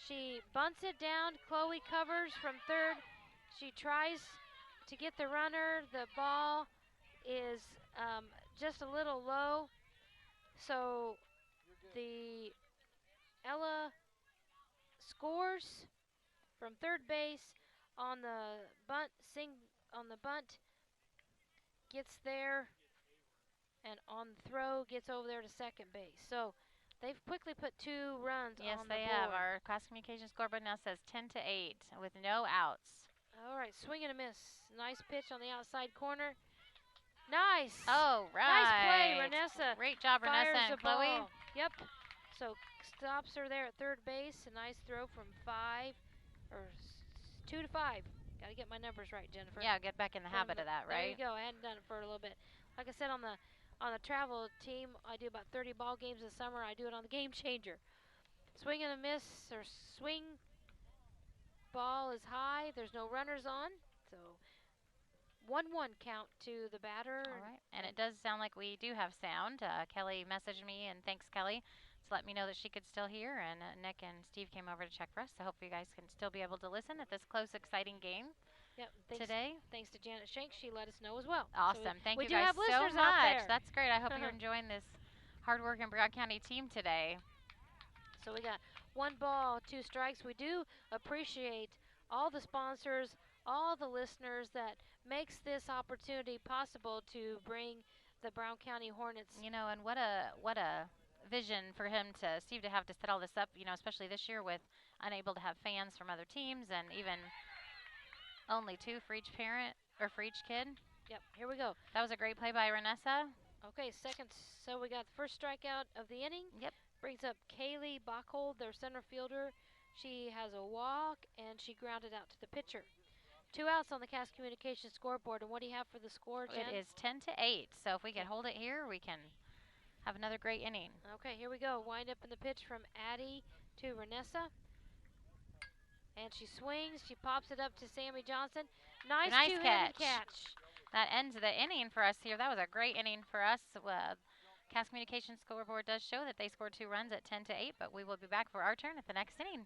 She bunts it down. Chloe covers from third. She tries to get the runner. The ball is just a little low. So Ella scores from third base on the bunt. Gets there, and on the throw gets over there to second base. So they've quickly put 2 runs on the board. Yes, they have. Our Cass Communications scoreboard now says 10-8 with no outs. All right, swing and a miss. Nice pitch on the outside corner. Nice. Oh, right. Nice play, Renessa. Great job, Renessa and Chloe. Ball. Yep. So stops her there at third base. A nice throw from 2 to 5. Got to get my numbers right, Jennifer. Yeah, get back in the habit of that, right? There you go. I hadn't done it for a little bit. Like I said, on the travel team, I do about 30 ball games this summer. I do it on the Game Changer. Swing and a miss, or swing. Ball is high. There's no runners on. So 1-1 count to the batter. All right. And it does sound like we do have sound. Kelly messaged me, and thanks, Kelly, to let me know that she could still hear. And Nick and Steve came over to check for us. So hopefully you guys can still be able to listen at this close, exciting game today. Thanks to Janet Shank. She let us know as well. Awesome. So Thank you do guys have so listeners much. out there. That's great. I hope you're enjoying this hard-working Brown County team today. So we got 1 ball, 2 strikes. We do appreciate all the sponsors, all the listeners that makes this opportunity possible to bring the Brown County Hornets. You know, and what a vision for Steve to have to set all this up, you know, especially this year with unable to have fans from other teams and even only 2 for each parent or for each kid. Yep, here we go. That was a great play by Renessa. Okay, second. So we got the first strikeout of the inning. Yep. Brings up Kaylee Bachhold, their center fielder. She has a walk, and she grounded out to the pitcher. 2 outs on the Cass Communications scoreboard. And what do you have for the score, Jen? It is 10-8. So if we can hold it here, we can have another great inning. Okay, here we go. Wind up in the pitch from Addie to Renessa. And she swings. She pops it up to Sammy Johnson. Nice two-handed catch. That ends the inning for us here. That was a great inning for us. Cass Communications scoreboard does show that they scored 2 runs at 10-8, but we will be back for our turn at the next inning.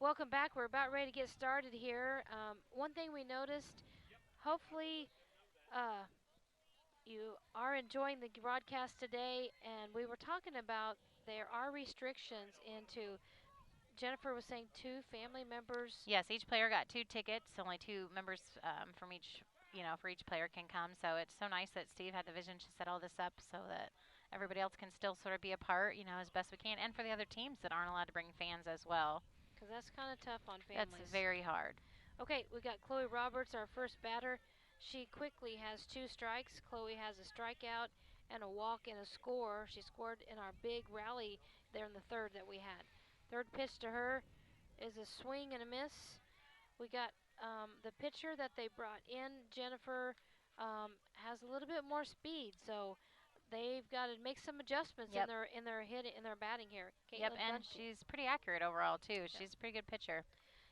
Welcome back. We're about ready to get started here. One thing we noticed, hopefully you are enjoying the broadcast today, and we were talking about there are restrictions into, Jennifer was saying 2 family members. Yes, each player got 2 tickets. Only 2 members from each, for each player can come. So it's so nice that Steve had the vision to set all this up so that everybody else can still sort of be a part, as best we can, and for the other teams that aren't allowed to bring fans as well. Because that's kind of tough on families. That's very hard. Okay, we got Chloe Roberts, our first batter. She quickly has 2 strikes. Chloe has a strikeout and a walk and a score. She scored in our big rally there in the 3rd that we had. 3rd pitch to her is a swing and a miss. We got the pitcher that they brought in, Jennifer, has a little bit more speed, so they've got to make some adjustments in their batting here. Yep, and she's pretty accurate overall too. She's a pretty good pitcher.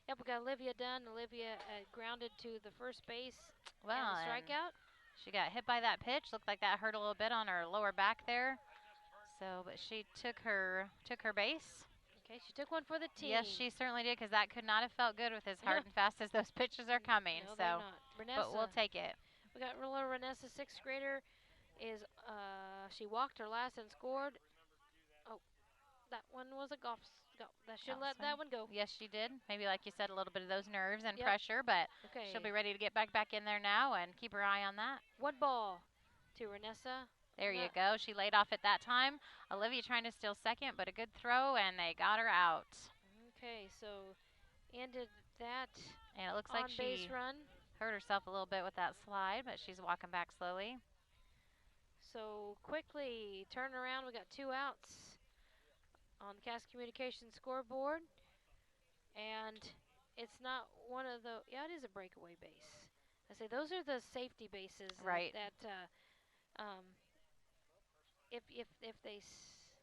Yep, we got Olivia Dunn. Olivia grounded to the first base. Well, and the strikeout. She got hit by that pitch. Looked like that hurt a little bit on her lower back there. So, but she took her base. Okay, she took one for the team. Yes, she certainly did, because that could not have felt good with as hard and fast as those pitches are coming. No, so, they're not. Renessa, but we'll take it. We got little Renessa, 6th grader. She walked her last and scored. Oh, that one was a golf. That should let that one go. Yes, she did. Maybe, like you said, a little bit of those nerves and pressure, but she'll be ready to get back in there now and keep her eye on that. 1 ball to Renessa. There you go. She laid off at that time. Olivia trying to steal second, but a good throw, and they got her out. Okay, so ended that. And it looks like she hurt herself a little bit with that slide, but she's walking back slowly. So quickly turn around. We got 2 outs on the Cass Communications scoreboard, and it's not one of the. Yeah, it is a breakaway base. I say those are the safety bases, right? That if they,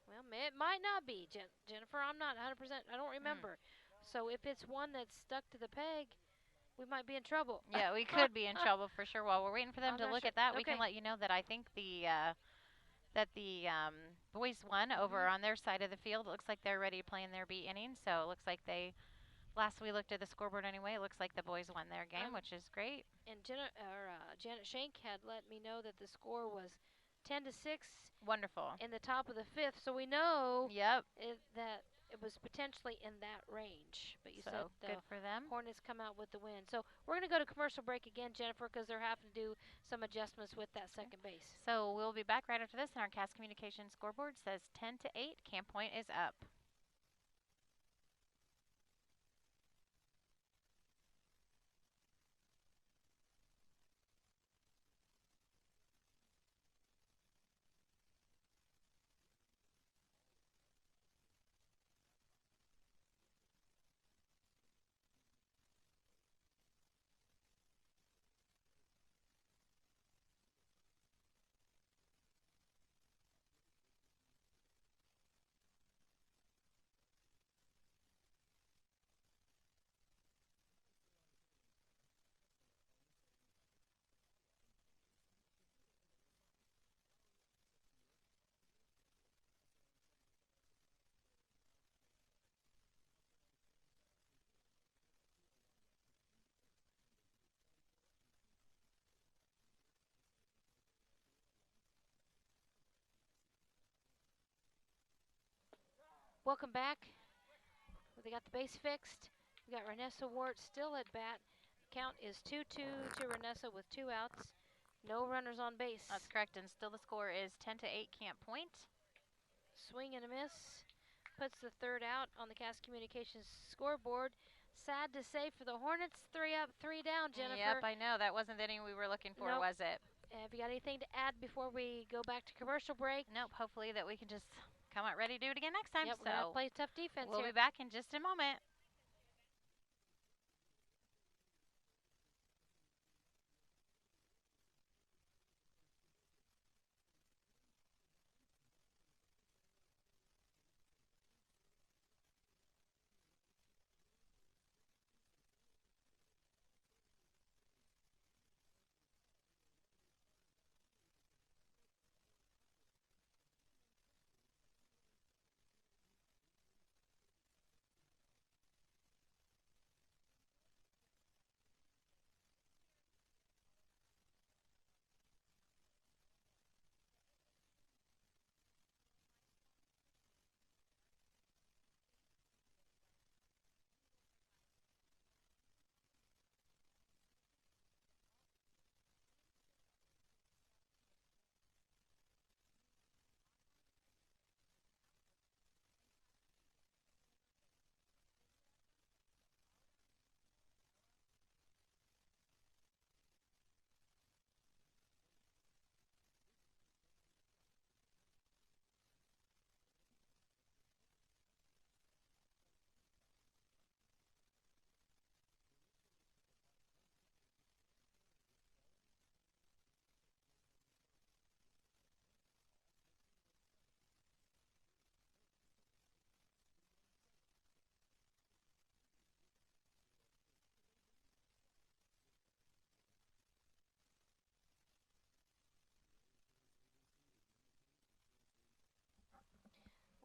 well, it might not be, Jennifer. I'm not 100%. I don't remember. So if it's one that's stuck to the peg, we might be in trouble. Yeah, we could be in trouble for sure. While we're waiting for them to look at that, we can let you know that I think the boys won over on their side of the field. It looks like they're ready to play in their B inning. So it looks like last we looked at the scoreboard anyway, it looks like the boys won their game, which is great. And Janet Shank had let me know that the score was 10-6. Wonderful. In the top of the 5th, so we know that it was potentially in that range. But you said good for them. Hornets come out with the win. So we're going to go to commercial break again, Jennifer, because they're having to do some adjustments with that second base. So we'll be back right after this, and our Cass Communications scoreboard says 10-8. Camp Point is up. Welcome back. They got the base fixed. We got Renessa Wart still at bat. Count is 2-2 to Renessa with 2 outs. No runners on base. That's correct, and still the score is 10-8 Camp Point. Swing and a miss. Puts the 3rd out on the Cass Communications scoreboard. Sad to say for the Hornets, 3 up, 3 down, Jennifer. Yep, I know. That wasn't the inning we were looking for, was it? Have you got anything to add before we go back to commercial break? Nope. Hopefully that we can just come out ready to do it again next time. Yep, we're going to play tough defense We'll be back in just a moment.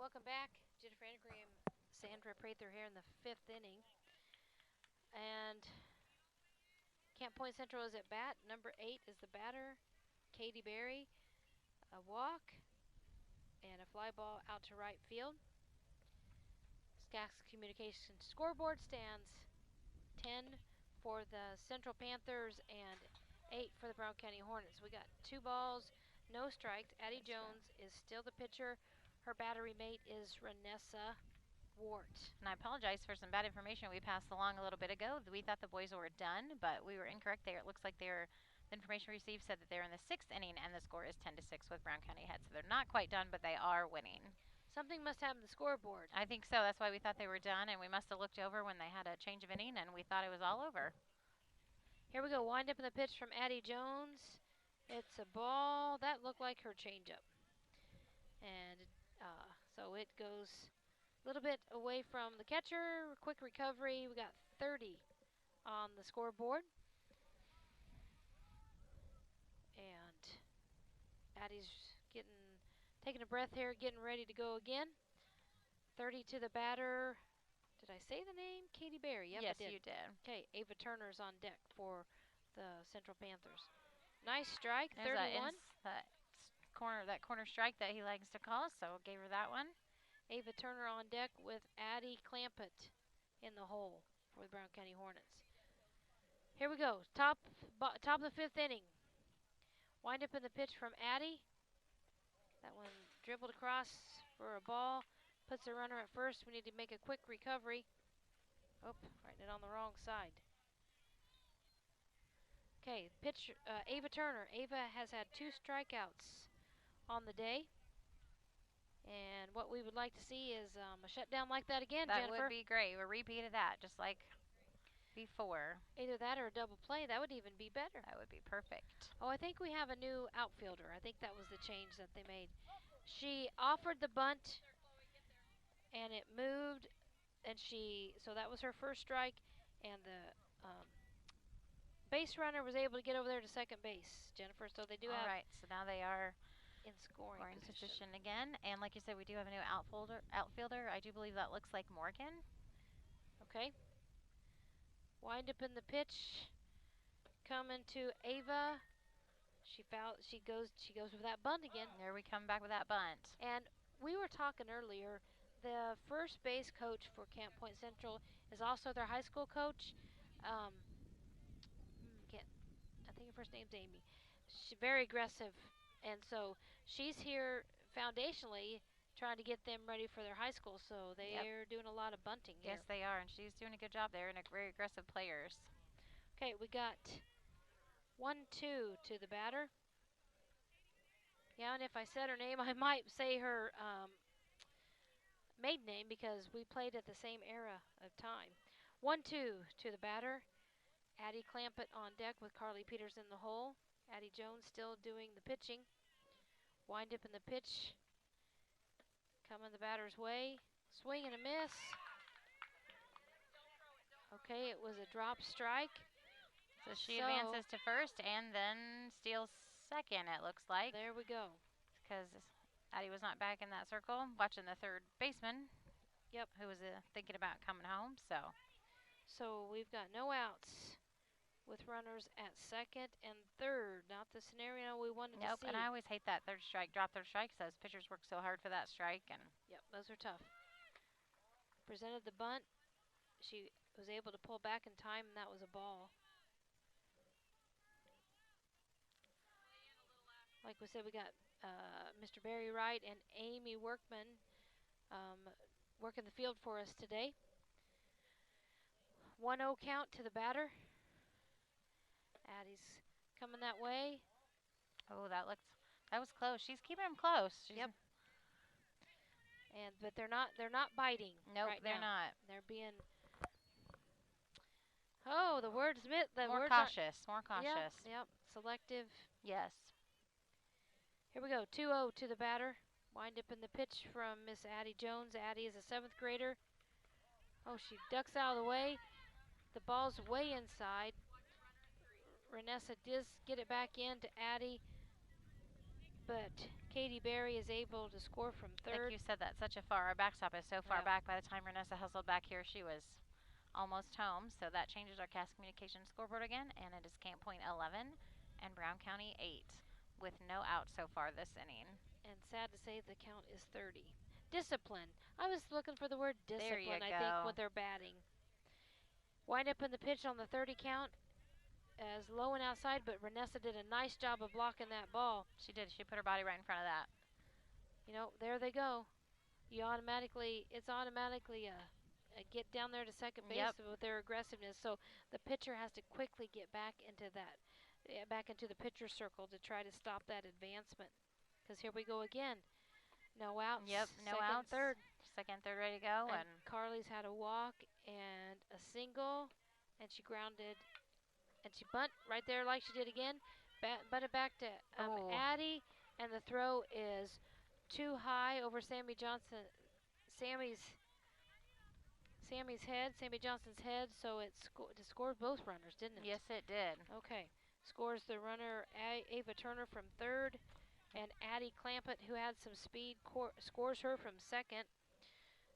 Welcome back. Jennifer Anagram, Sandra Prather here in the 5th inning. And Camp Point Central is at bat. Number 8 is the batter, Katie Berry. A walk and a fly ball out to right field. Skaggs Communications scoreboard stands 10 for the Central Panthers and 8 for the Brown County Hornets. We got 2 balls, no strikes. Addie Jones is still the pitcher. Her battery mate is Renessa Wart. And I apologize for some bad information we passed along a little bit ago. We thought the boys were done, but we were incorrect there. It looks like the information received said that they're in the 6th inning, and the score is 10-6 with Brown County ahead. So they're not quite done, but they are winning. Something must happen to the scoreboard. I think so. That's why we thought they were done, and we must have looked over when they had a change of inning, and we thought it was all over. Here we go. Wind up in the pitch from Addie Jones. It's a ball. That looked like her changeup. And so it goes a little bit away from the catcher. Quick recovery. We got 30 on the scoreboard. And Addie's taking a breath here, getting ready to go again. 30 to the batter. Did I say the name? Katie Berry. Yep, yes, I did. You did. Okay, Ava Turner's on deck for the Central Panthers. Nice strike, There's 31. That corner strike that he likes to call, so gave her that one. Ava Turner on deck with Addie Clampett in the hole for the Brown County Hornets. Here we go. Top of the 5th inning. Wind up in the pitch from Addie. That one dribbled across for a ball. Puts the runner at first. We need to make a quick recovery. Oh, writing it on the wrong side. Okay, pitch, Ava Turner. Ava has had 2 strikeouts on the day. And what we would like to see is a shutdown like that again, That Jennifer. would be great. A repeat of that, just like before. Either that or a double play. That would even be better. That would be perfect. Oh, I think we have a new outfielder. I think that was the change that they made. She offered the bunt, and it moved, and so that was her first strike, and the base runner was able to get over there to second base, Jennifer. So they do have. All right, so now they are in scoring position again, and like you said, we do have a new outfielder. I do believe that looks like Morgan. Okay. Wind up in the pitch, coming to Ava. She goes with that bunt again. There we come back with that bunt. And we were talking earlier, the first base coach for Camp Point Central is also their high school coach. I think her first name's Amy. She's very aggressive, and so she's here foundationally trying to get them ready for their high school. So they're doing a lot of bunting here. Yes, they are, and she's doing a good job there, and very aggressive players. Okay, we got 1-2 to the batter. Yeah, and if I said her name, I might say her maiden name because we played at the same era of time. 1-2 to the batter. Addie Clampett on deck with Carly Peters in the hole. Addie Jones still doing the pitching. Wind up in the pitch. Coming the batter's way. Swing and a miss. Okay, it was a drop strike. So she advances to first and then steals second, it looks like. There we go. Because Addie was not back in that circle, watching the third baseman. Yep. Who was thinking about coming home, So we've got no outs with runners at second and third. Not the scenario we wanted to see. Nope, and I always hate that third strike, drop third strike. Those pitchers work so hard for that strike. And yep, those are tough. Presented the bunt. She was able to pull back in time, and that was a ball. Like we said, we got Mr. Barry Wright and Amy Workman working the field for us today. 1-0 count to the batter. Addie's coming that way. Oh, that was close. She's keeping them close. Yep. But they're not biting. Nope, right they're now. not. They're being the words more cautious. More cautious. Yep. Selective. Yes. Here we go. 2-0 to the batter. Wind up in the pitch from Miss Addie Jones. Addie is a 7th grader. Oh, she ducks out of the way. The ball's way inside. Renessa does get it back in to Addie, but Katie Berry is able to score from third. Like you said, that's such a far. Our backstop is so far Yeah. back. By the time Renessa hustled back here, she was almost home. So that changes our cast communication scoreboard again, and it is Camp Point 11 and Brown County 8 with no out so far this inning. And sad to say, the count is 30. Discipline. I was looking for the word discipline, There you I go. think, when they're batting. Wind up in the pitch on the 30 count as low and outside, but Renessa did a nice job of blocking that ball. She did. She put her body right in front of that. You know, there they go. It's automatically a get down there to second base with their aggressiveness. So the pitcher has to quickly get back into the pitcher's circle to try to stop that advancement. Because here we go again. No outs. Yep, no second, outs. Third. Second, third, ready to go. And Carly's had a walk and a single, and she grounded, and she bunt right there like she did again. Butted back to Addie, and the throw is too high over Sammy Johnson's head, so it scored both runners, didn't it? Yes, it did. Okay. Scores the runner Ava Turner from third, and Addie Clampett, who had some speed, scores her from second.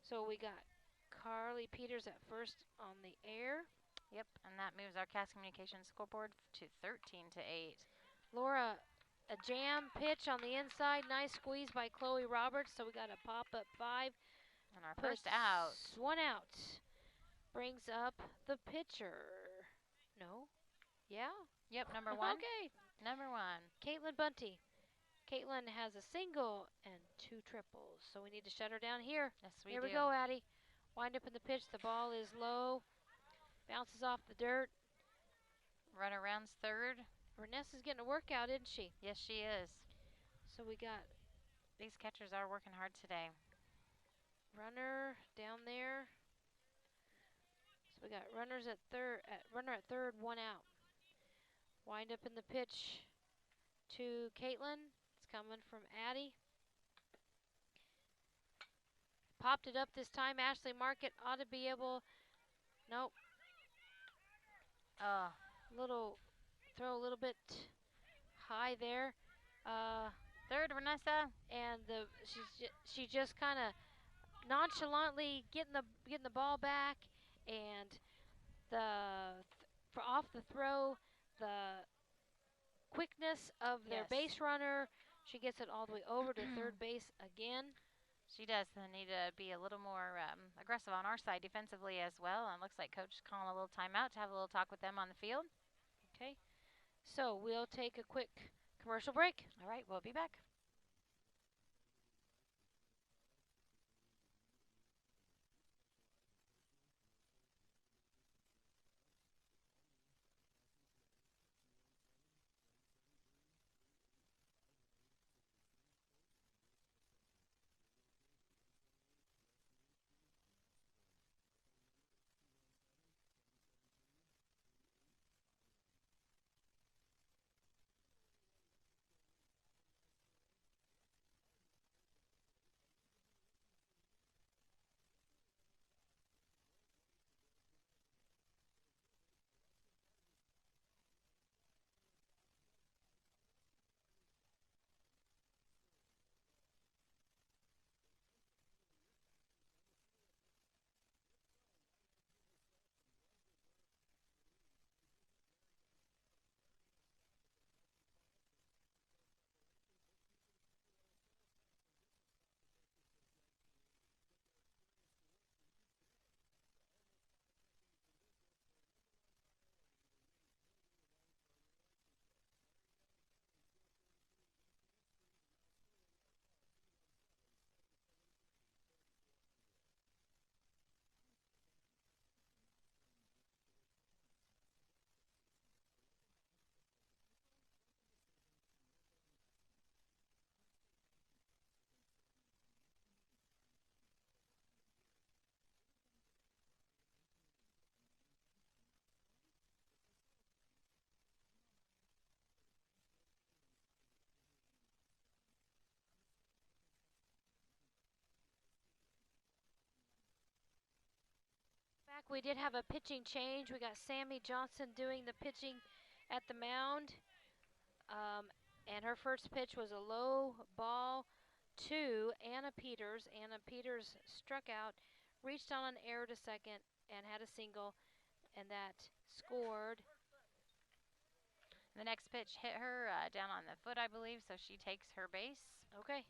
So we got Carly Peters at first on the air. Yep, and that moves our cast communication scoreboard to 13 to 8. Laura, a jam pitch on the inside. Nice squeeze by Chloe Roberts. So we got a pop-up 5. And our first out. One out. Brings up the pitcher. No? Yeah? Yep, number 1. Okay. Number 1. Caitlin Bunty. Caitlin has a single and 2 triples. So we need to shut her down here. Yes, we do. Here we go, Addie. Wind up in the pitch. The ball is low. Bounces off the dirt. Runner rounds third. Renessa's getting a workout, isn't she? Yes, she is. So we got... These catchers are working hard today. Runner down there. So we got runners at third. Runner at third, 1 out. Wind up in the pitch to Caitlin. It's coming from Addie. Popped it up this time. Ashley Market ought to be able... Nope. Throw a little bit high there. Third, Renessa. And she just kind of nonchalantly getting the ball back, and off the throw, the quickness of their base runner, she gets it all the way over to third base again. She does. They need to be a little more aggressive on our side defensively as well. And looks like Coach is calling a little timeout to have a little talk with them on the field. Okay. So we'll take a quick commercial break. All right, we'll be back. We did have a pitching change. We got Sammy Johnson doing the pitching at the mound. And her first pitch was a low ball to Anna Peters. Anna Peters struck out, reached on an error to second, and had a single, and that scored. The next pitch hit her down on the foot, I believe, so she takes her base. Okay,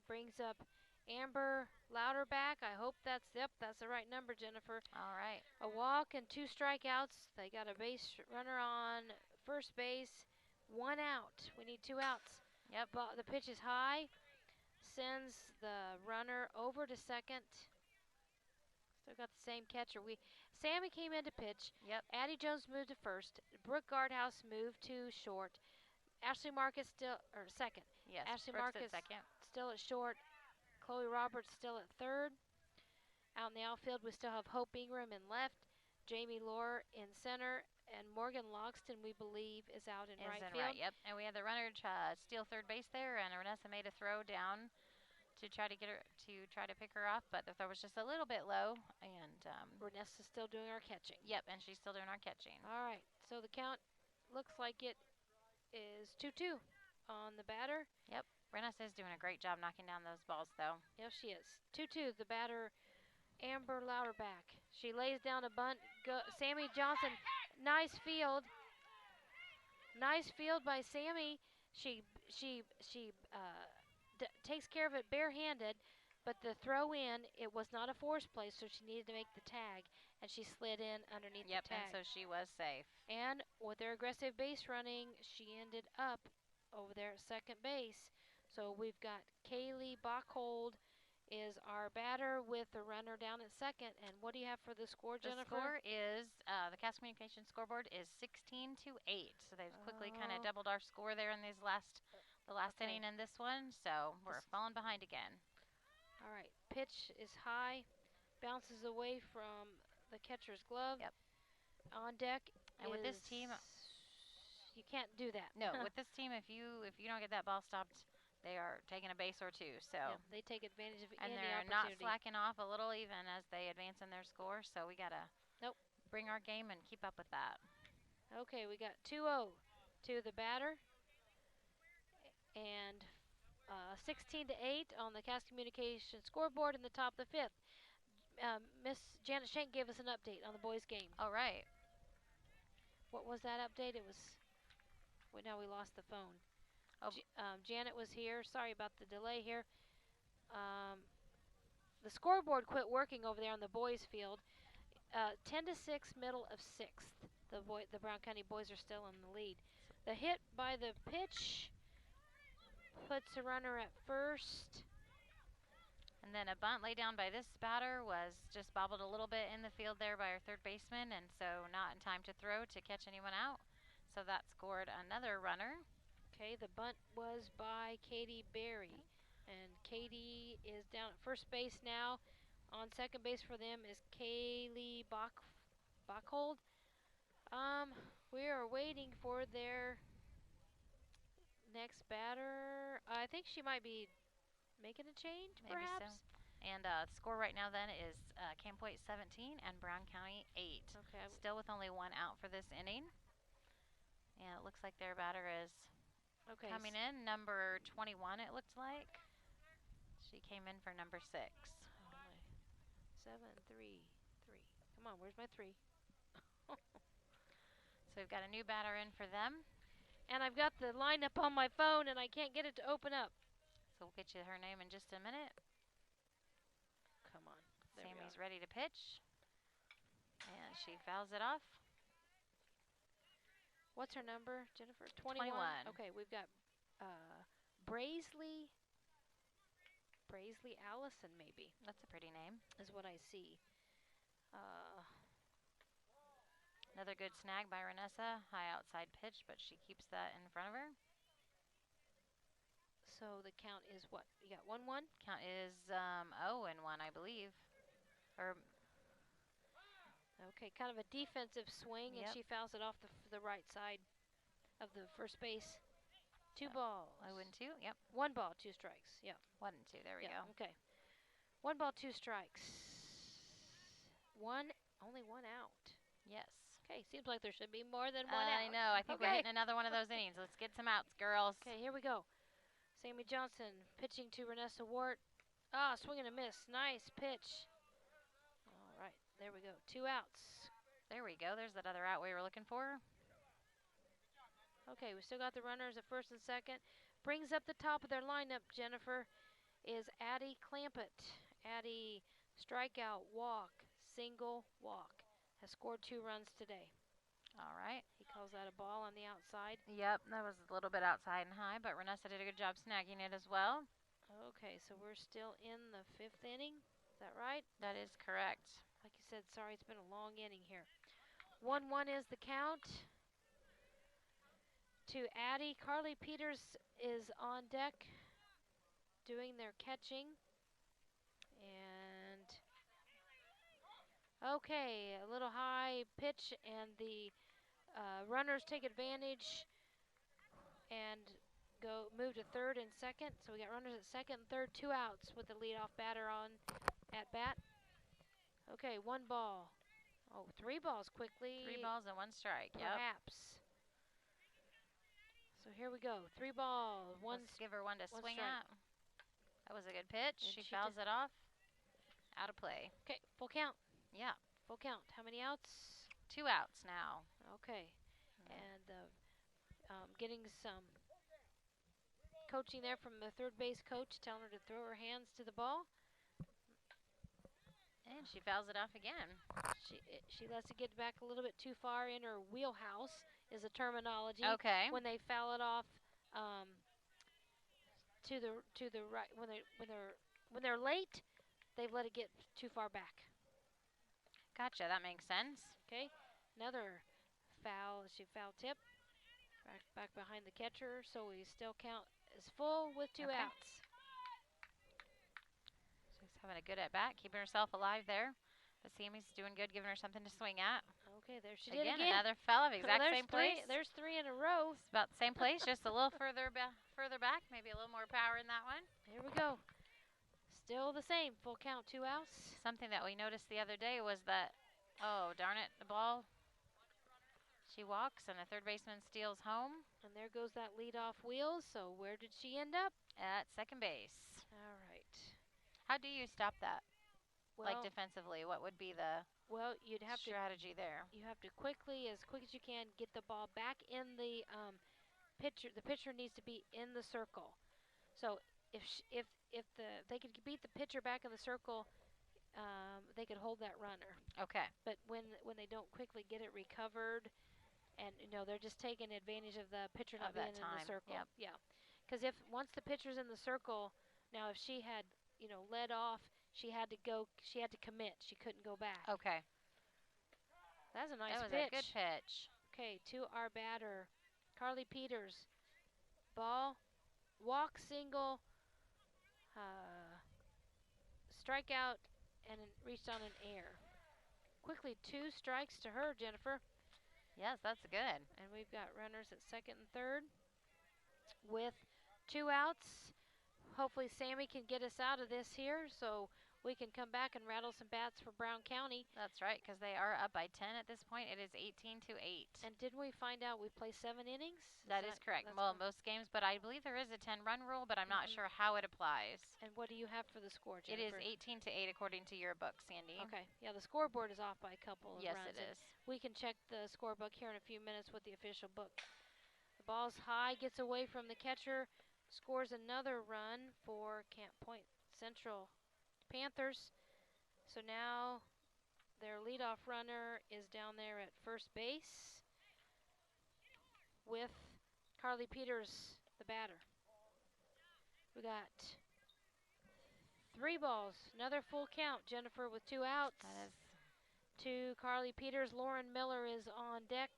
brings up Amber Louderback. I hope that's the right number, Jennifer. All right. A walk and 2 strikeouts. They got a base runner on first base, 1 out. We need 2 outs. Yep. The pitch is high, sends the runner over to second. Still got the same catcher. Sammy came in to pitch. Yep. Addie Jones moved to first. Brooke Guardhouse moved to short. Ashley Marcus second. Yes. Ashley Brooks Marcus at second. still at short. Chloe Roberts still at third. Out in the outfield, we still have Hope Ingram in left. Jamie Lohr in center. And Morgan Logston, we believe, is out in right field. Right, yep. And we had the runner steal third base there, and Renessa made a throw down to try to pick her off, but the throw was just a little bit low, and Renessa's still doing our catching. Yep, and she's still doing our catching. All right, so the count looks like it is 2-2 on the batter. Yep, Renessa is doing a great job knocking down those balls, though. Yes, she is. 2-2, the batter, Amber Louderback. She lays down a bunt. Sammy Johnson, nice field. Nice field by Sammy. She takes care of it barehanded, but the throw in, it was not a forced play, so she needed to make the tag, and she slid in underneath the tag. Yep, and so she was safe. And with their aggressive base running, she ended up over there at second base. So we've got Kaylee Bachhold is our batter with the runner down at second. And what do you have for the score, Jennifer? The score is, the Cast Communications scoreboard is 16-8. So they've quickly kind of doubled our score there in the last inning in this one. So we're falling behind again. All right, pitch is high, bounces away from the catcher's glove. Yep. On deck. And with this team, you can't do that. No, with this team, if you don't get that ball stopped, they are taking a base or two. So yeah, they take advantage of any opportunity. And they're not slacking off a little even as they advance in their score. So we gotta bring our game and keep up with that. Okay, we got 2-0 to the batter, and 16-8 on the Cast Communication scoreboard in the top of the 5th. Miss Janet Shank gave us an update on the boys' game. All right. What was that update? It was. Now we lost the phone. Oh. Janet was here. Sorry about the delay here. The scoreboard quit working over there on the boys' field. 10-6, middle of 6th. The Brown County boys are still in the lead. The hit by the pitch puts a runner at first. And then a bunt laid down by this batter was just bobbled a little bit in the field there by our third baseman, and so not in time to throw to catch anyone out. So that scored another runner. Okay, the bunt was by Katie Berry. And Katie is down at first base now. On second base for them is Kaylee Bachhold. We are waiting for their next batter. I think she might be making a change, Maybe perhaps. So. And the score right now then is Camp White 17 and Brown County 8. Okay. Still with only 1 out for this inning. And it looks like their batter is coming in. Number 21, it looks like. She came in for number 6. 7, 3, 3. Come on, where's my 3? So we've got a new batter in for them. And I've got the lineup on my phone, and I can't get it to open up. So we'll get you her name in just a minute. Come on. Sammy's ready to pitch. And she fouls it off. What's her number, Jennifer? 21. Okay, we've got Braisley Allison, maybe. That's a pretty name. Is what I see. Another good snag by Renessa. High outside pitch, but she keeps that in front of her. So the count is what? You got 1-1? Count is 0-1, I believe. Okay, kind of a defensive swing, and she fouls it off the right side of the first base. 2 balls. 0-2, yep. 1 ball, 2 strikes. Yep. 1-2, there we go. Okay. 1 ball, 2 strikes. Only one out. Yes. Okay, seems like there should be more than one out. I know. I think we're hitting another one of those innings. Let's get some outs, girls. Okay, here we go. Sammy Johnson pitching to Renessa Wart. Ah, swing and a miss. Nice pitch. All right, there we go. 2 outs. There we go. There's that other out we were looking for. Okay, we still got the runners at first and second. Brings up the top of their lineup, Jennifer, is Addie Clampett. Addie, strikeout, walk, single, walk. Has scored 2 runs today. All right. He calls that a ball on the outside. Yep, that was a little bit outside and high, but Renessa did a good job snagging it as well. Okay, so we're still in the 5th inning. Is that right? That is correct. Like you said, sorry, it's been a long inning here. 1-1 is the count. To Addie, Carly Peters is on deck doing their catching. And okay, a little high pitch, and the runners take advantage and move to third and second. So we got runners at second and third, 2 outs with the leadoff batter on at bat. Okay, 1 ball. Oh, 3 balls quickly. 3 balls and 1 strike. Perhaps. So here we go. 3 balls. Let's give her one to swing strike. at. That was a good pitch. And She she fouls it off. Out of play. Okay, full count. Yeah. Full count. How many outs? 2 outs now. Okay. And getting some coaching there from the third base coach, telling her to throw her hands to the ball. And she fouls it off again. She lets it get back a little bit too far in her wheelhouse, is the terminology. Okay. When they foul it off to the right, when they're late, they've let it get too far back. Gotcha. That makes sense. Okay. Another foul. She foul tip. Back behind the catcher, so we still count as full with 2 outs. She's having a good at bat, keeping herself alive there. But Sammy's doing good, giving her something to swing at. Okay, there she did again. Another foul of exact same place. There's 3 in a row. It's about the same place, just a little further back, maybe a little more power in that one. Here we go. Still the same, full count, 2 outs. Something that we noticed the other day was that, oh, darn it, the ball. She walks, and the third baseman steals home. And there goes that leadoff wheel. So where did she end up? At second base. All right. How do you stop that? Well, like defensively, what would be the you'd have strategy there? You have to as quick as you can, get the ball back in the pitcher. The pitcher needs to be in the circle. So if they could beat the pitcher back in the circle, they could hold that runner. Okay. But when they don't quickly get it recovered, and they're just taking advantage of the pitcher not being in the circle. Yep. Yeah. Because once the pitcher's in the circle, now if she had led off, she had to commit. She couldn't go back. Okay. That's a nice pitch. That was a good pitch. Okay, to our batter, Carly Peters. Ball, walk, single, strikeout, and reached on an air. Quickly, 2 strikes to her, Jennifer. Yes, that's good. And we've got runners at second and third with 2 outs. Hopefully Sammy can get us out of this here so we can come back and rattle some bats for Brown County. That's right, because they are up by 10 at this point. It is 18-8. And didn't we find out we play 7 innings? That is correct. Well, most games, but I believe there is a 10-run rule, but I'm not sure how it applies. And what do you have for the score, Jennifer? It is 18-8 according to your book, Sandy. Okay. Yeah, the scoreboard is off by a couple of runs. Yes, it is. We can check the scorebook here in a few minutes with the official book. The ball's high, gets away from the catcher, scores another run for Camp Point Central Panthers. So now their leadoff runner is down there at first base with Carly Peters, the batter. We got 3 balls, another full count. Jennifer with 2 outs. That is to Carly Peters. Lauren Miller is on deck.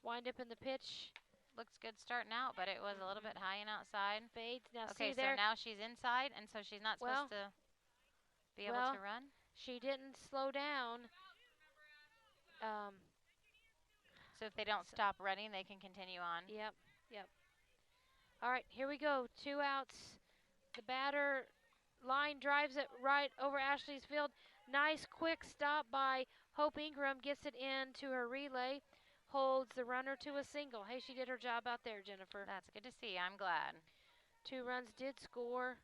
Wind up in the pitch. looks good starting out, but it was a little bit high and outside. Fades. Now okay, see so there. now she's inside, and so she's not supposed to be able to run? She didn't slow down. So if they don't stop running, they can continue on. Yep. All right, here we go. 2 outs. The batter line drives it right over Ashley's field. Nice quick stop by Hope Ingram. Gets it into her relay. Holds the runner to a single. Hey, she did her job out there, Jennifer. That's good to see. I'm glad. 2 runs did score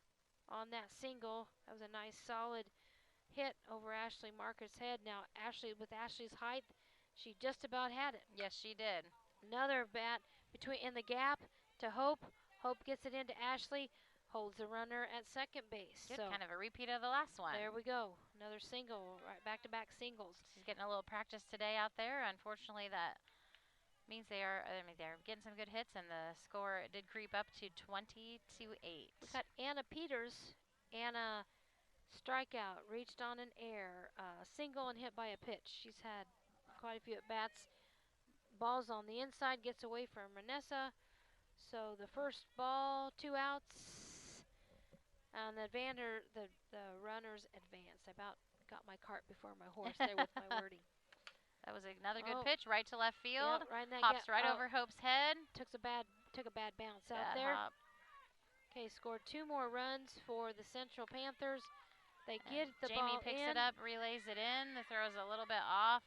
on that single. That was a nice solid hit over Ashley Marker's head. Now Ashley, with Ashley's height, she just about had it. Yes, she did. Another bat in the gap to Hope. Hope gets it into Ashley. Holds the runner at second base. Good, so kind of a repeat of the last one. there we go. Another single, right, back-to-back singles. She's getting a little practice today out there. Unfortunately, that means they're getting some good hits, and the score did creep up to 20-8. We got Anna Peters. Anna strikeout, reached on an air, single and hit by a pitch. She's had quite a few at bats. Ball's on the inside, gets away from Renessa. So the first ball, 2 outs. And the runners advanced. I about got my cart before my horse there with my wording. That was another good pitch right to left field. Yep, right in that Hops right over Hope's head. Took a bad bounce out there. Hop. Okay, scored 2 more runs for the Central Panthers. They get the Jamie ball picks in. it up, relays it in. The throw's a little bit off.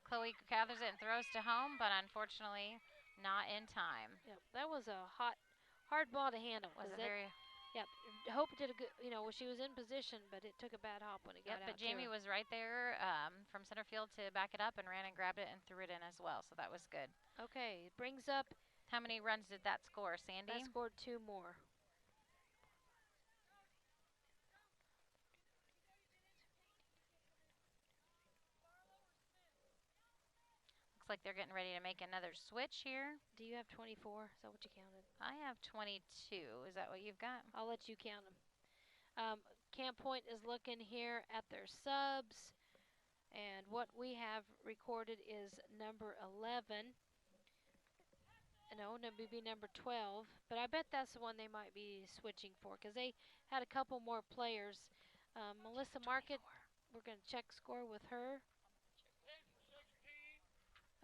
Chloe gathers it and throws to home, but unfortunately not in time. Yep, that was a hard ball to handle. Was a very Yep, Hope did a good, she was in position, but it took a bad hop when it got out. But Jamie was right there from center field to back it up and ran and grabbed it and threw it in as well, so that was good. Okay, brings up. How many runs did that score, Sandy? That scored 2 more. Looks like they're getting ready to make another switch here. Do you have 24? Is that what you counted? I have 22. Is that what you've got? I'll let you count them. Camp Point is looking here at their subs, and what we have recorded is number 11. No, maybe number 12, but I bet that's the one they might be switching for because they had a couple more players. Melissa Market, we're going to check score with her.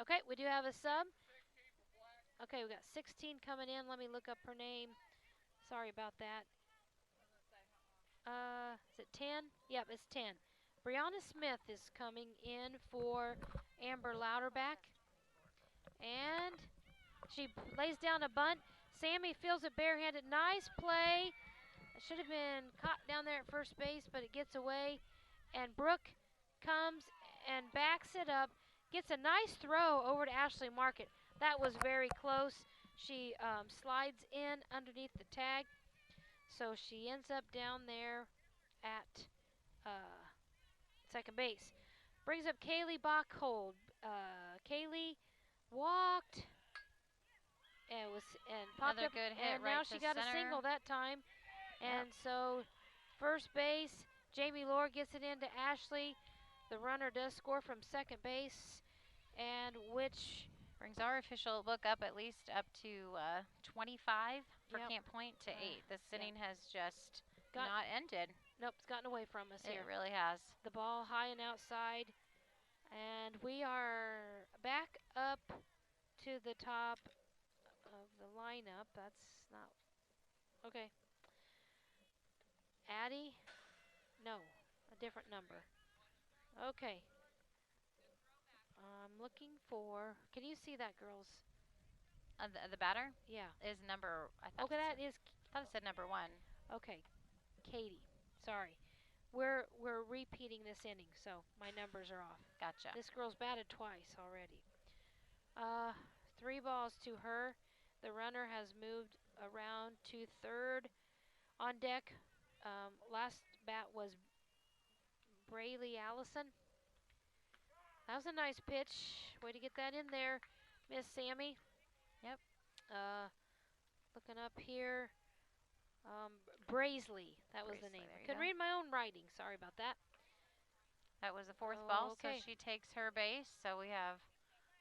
Okay, we do have a sub. Okay, we got 16 coming in. Let me look up her name. Sorry about that. Is it 10? Yep, it's 10. Brianna Smith is coming in for Amber Louderback. And she lays down a bunt. Sammy feels it barehanded. Nice play. It should have been caught down there at first base, but it gets away. And Brooke comes and backs it up. Gets a nice throw over to Ashley Market. That was very close. She slides in underneath the tag. So she ends up down there at second base. Brings up Kaylee Bachhold. Kaylee walked and popped Another up, good hit and right now to she got center. a single that time. And so first base, Jamie Lore gets it into Ashley. The runner does score from second base, and which brings our official book up at least up to 25 for Camp Point to 8. This inning has just not ended. Nope, it's gotten away from us here. It really has. The ball high and outside, and we are back up to the top of the lineup. That's not okay. Addie, no, a different number. Okay. I'm looking for. Can you see that, girls? The batter? Yeah. Is number. I thought I thought it said number 1. Okay. Katie. Sorry. We're repeating this inning, so my numbers are off. Gotcha. This girl's batted twice already. 3 balls to her. The runner has moved around to third. On deck, last bat was Braylee Allison. That was a nice pitch. Way to get that in there, Miss Sammy. Yep. Looking up here. Braisley, that was the name. I couldn't read my own writing. Sorry about that. That was the 4th ball, so she takes her base. So we have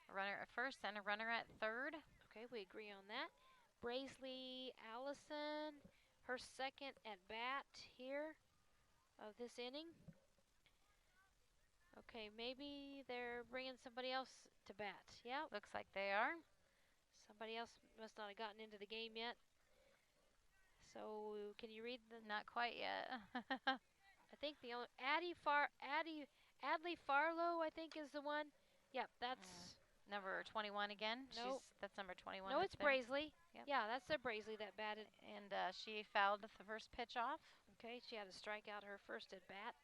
a runner at first and a runner at third. Okay, we agree on that. Braisley Allison, her second at bat here of this inning. Okay, maybe they're bringing somebody else to bat. Yeah, looks like they are. Somebody else must not have gotten into the game yet. So can you read the? Not quite yet. I think the only Adley Farlow, I think, is the one. Yep, that's number 21 again. Nope. That's number 21. No, it's there. Braisley. Yep. Yeah, that's the Braisley that batted. And she fouled the first pitch off. Okay, she had to strike out her first at bat.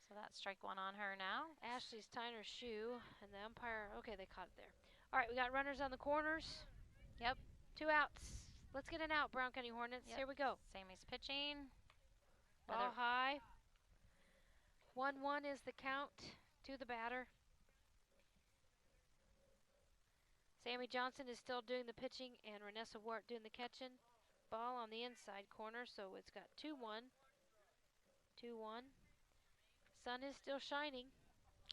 So that's strike one on her now. Ashley's tying her shoe, and the umpire. Okay, they caught it there. All right, we got runners on the corners. Yep. 2 outs. Let's get an out, Brown County Hornets. Yep. Here we go. Sammy's pitching. Ball high. 1-1 is the count to the batter. Sammy Johnson is still doing the pitching, and Renessa Wart doing the catching. Ball on the inside corner, so it's got 2-1. 2-1. Sun is still shining.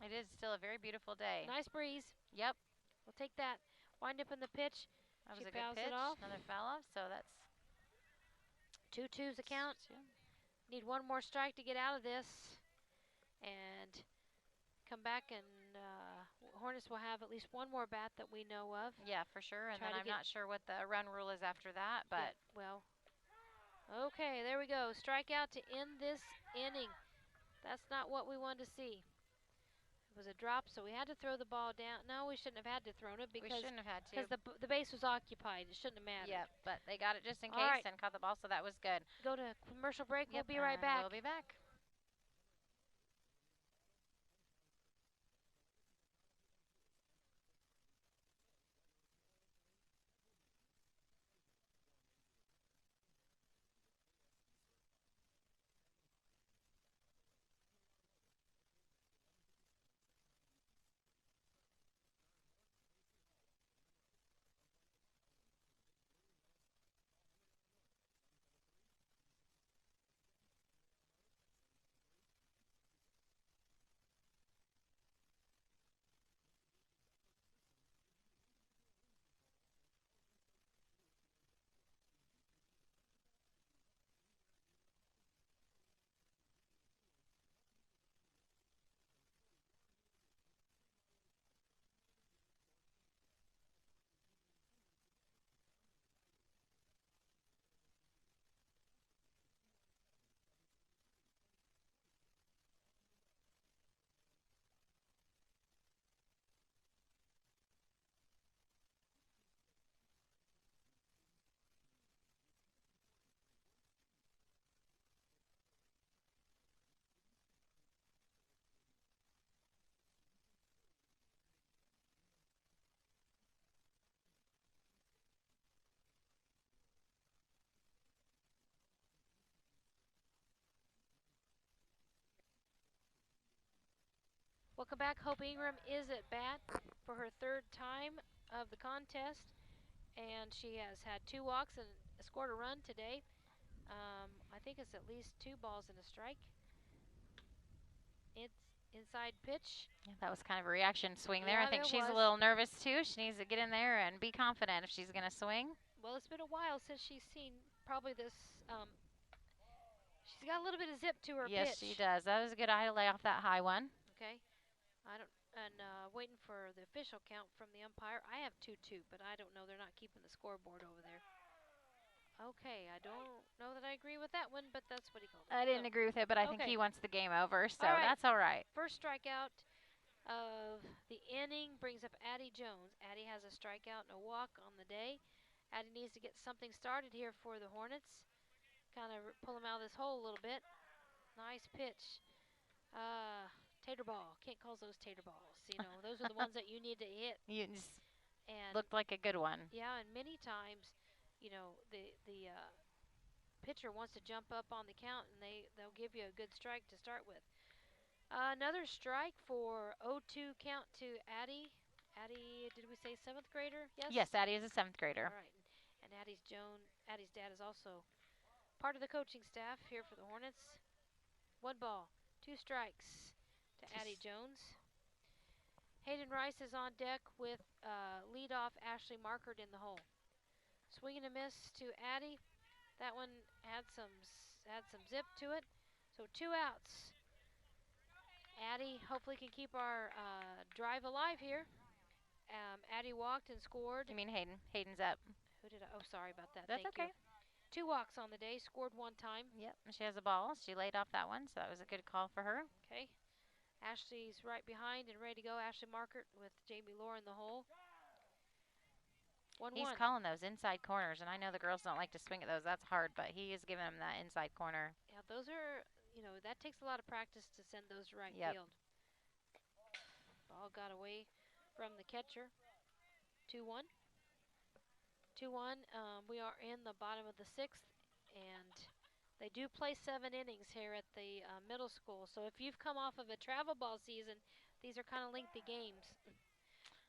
It is still a very beautiful day. Nice breeze. Yep. We'll take that. Wind up in the pitch. That was She a good fouls pitch. it off. Another foul off, so that's 2-2's the count. Need one more strike to get out of this. And come back, and Hornets will have at least one more bat that we know of. Yeah, for sure. And Try then to I'm get- not sure what the run rule is after that, but Yeah, well, okay, there we go. Strikeout to end this inning. That's not what we wanted to see. It was a drop, so we had to throw the ball down. No, we shouldn't have had to throw it we because shouldn't have had to. the base was occupied. It shouldn't have mattered. Yep, but they got it just in All case right. and caught the ball, so that was good. Go to commercial break. Yep, We'll be right and back. We'll be back. Welcome back. Hope Ingram is at bat for her third time of the contest, and she has had 2 walks and scored a run today. I think it's at least 2 balls and a strike. It's inside pitch. Yeah, that was kind of a reaction swing there. Yeah, I think there she's a was. little nervous too. She needs to get in there and be confident if she's going to swing. Well, it's been a while since she's seen probably this. She's got a little bit of zip to her Yes, pitch. she does. That was a good eye to lay off that high one. Okay. Waiting for the official count from the umpire. I have 2-2, but I don't know. They're not keeping the scoreboard over there. Okay, I don't know that I agree with that one, but that's what he called it. I didn't agree with it, but I think Okay. he wants the game over, so All right. that's all right. First strikeout of the inning brings up Addie Jones. Addie has a strikeout and a walk on the day. Addie needs to get something started here for the Hornets. Kind of pull them out of this hole a little bit. Nice pitch. Tater ball. Can't call those tater balls. You know, those are the ones that you need to hit. You just And looked like a good one. yeah, and many times, you know, the pitcher wants to jump up on the count, and they'll give you a good strike to start with. Another strike for 0-2 count to Addie. Addie, did we say 7th grader? Yes. Yes, Addie is a 7th grader. All right, and Addie's dad is also part of the coaching staff here for the Hornets. 1 ball, 2 strikes to Addie Jones. Hayden Rice is on deck with leadoff Ashley Markert in the hole. Swing and a miss to Addie. That one had some zip to it. So 2 outs. Addie hopefully can keep our drive alive here. Addie walked and scored. You mean Hayden? Hayden's up. Who did I? Oh, sorry about that. That's Thank okay. you. 2 walks on the day, scored 1 time. Yep, and she has a ball. She laid off that one, so that was a good call for her. Okay. Ashley's right behind and ready to go. Ashley Markert with Jamie Lohr in the hole. 1-1. He's calling those inside corners, and I know the girls don't like to swing at those. That's hard, but he is giving them that inside corner. Yeah, those are, that takes a lot of practice to send those to right Yep. field. Ball got away from the catcher. 2-1. 2-1. We are in the bottom of the 6th, and they do play 7 innings here at the middle school. So if you've come off of a travel ball season, these are kind of lengthy games.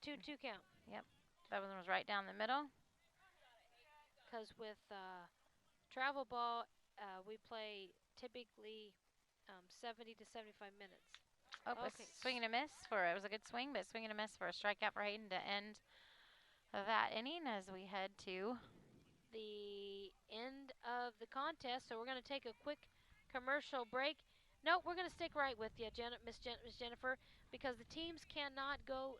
2-2 count. Yep. That one was right down the middle. Because with travel ball, we play typically 70 to 75 minutes. Oh, okay. Swing and a miss for it was a good swing, but swing and a miss for a strikeout for Hayden to end that inning as we head to the end of the contest. So we're going to take a quick commercial break. No, we're going to stick right with you, Miss Jennifer, because the teams cannot go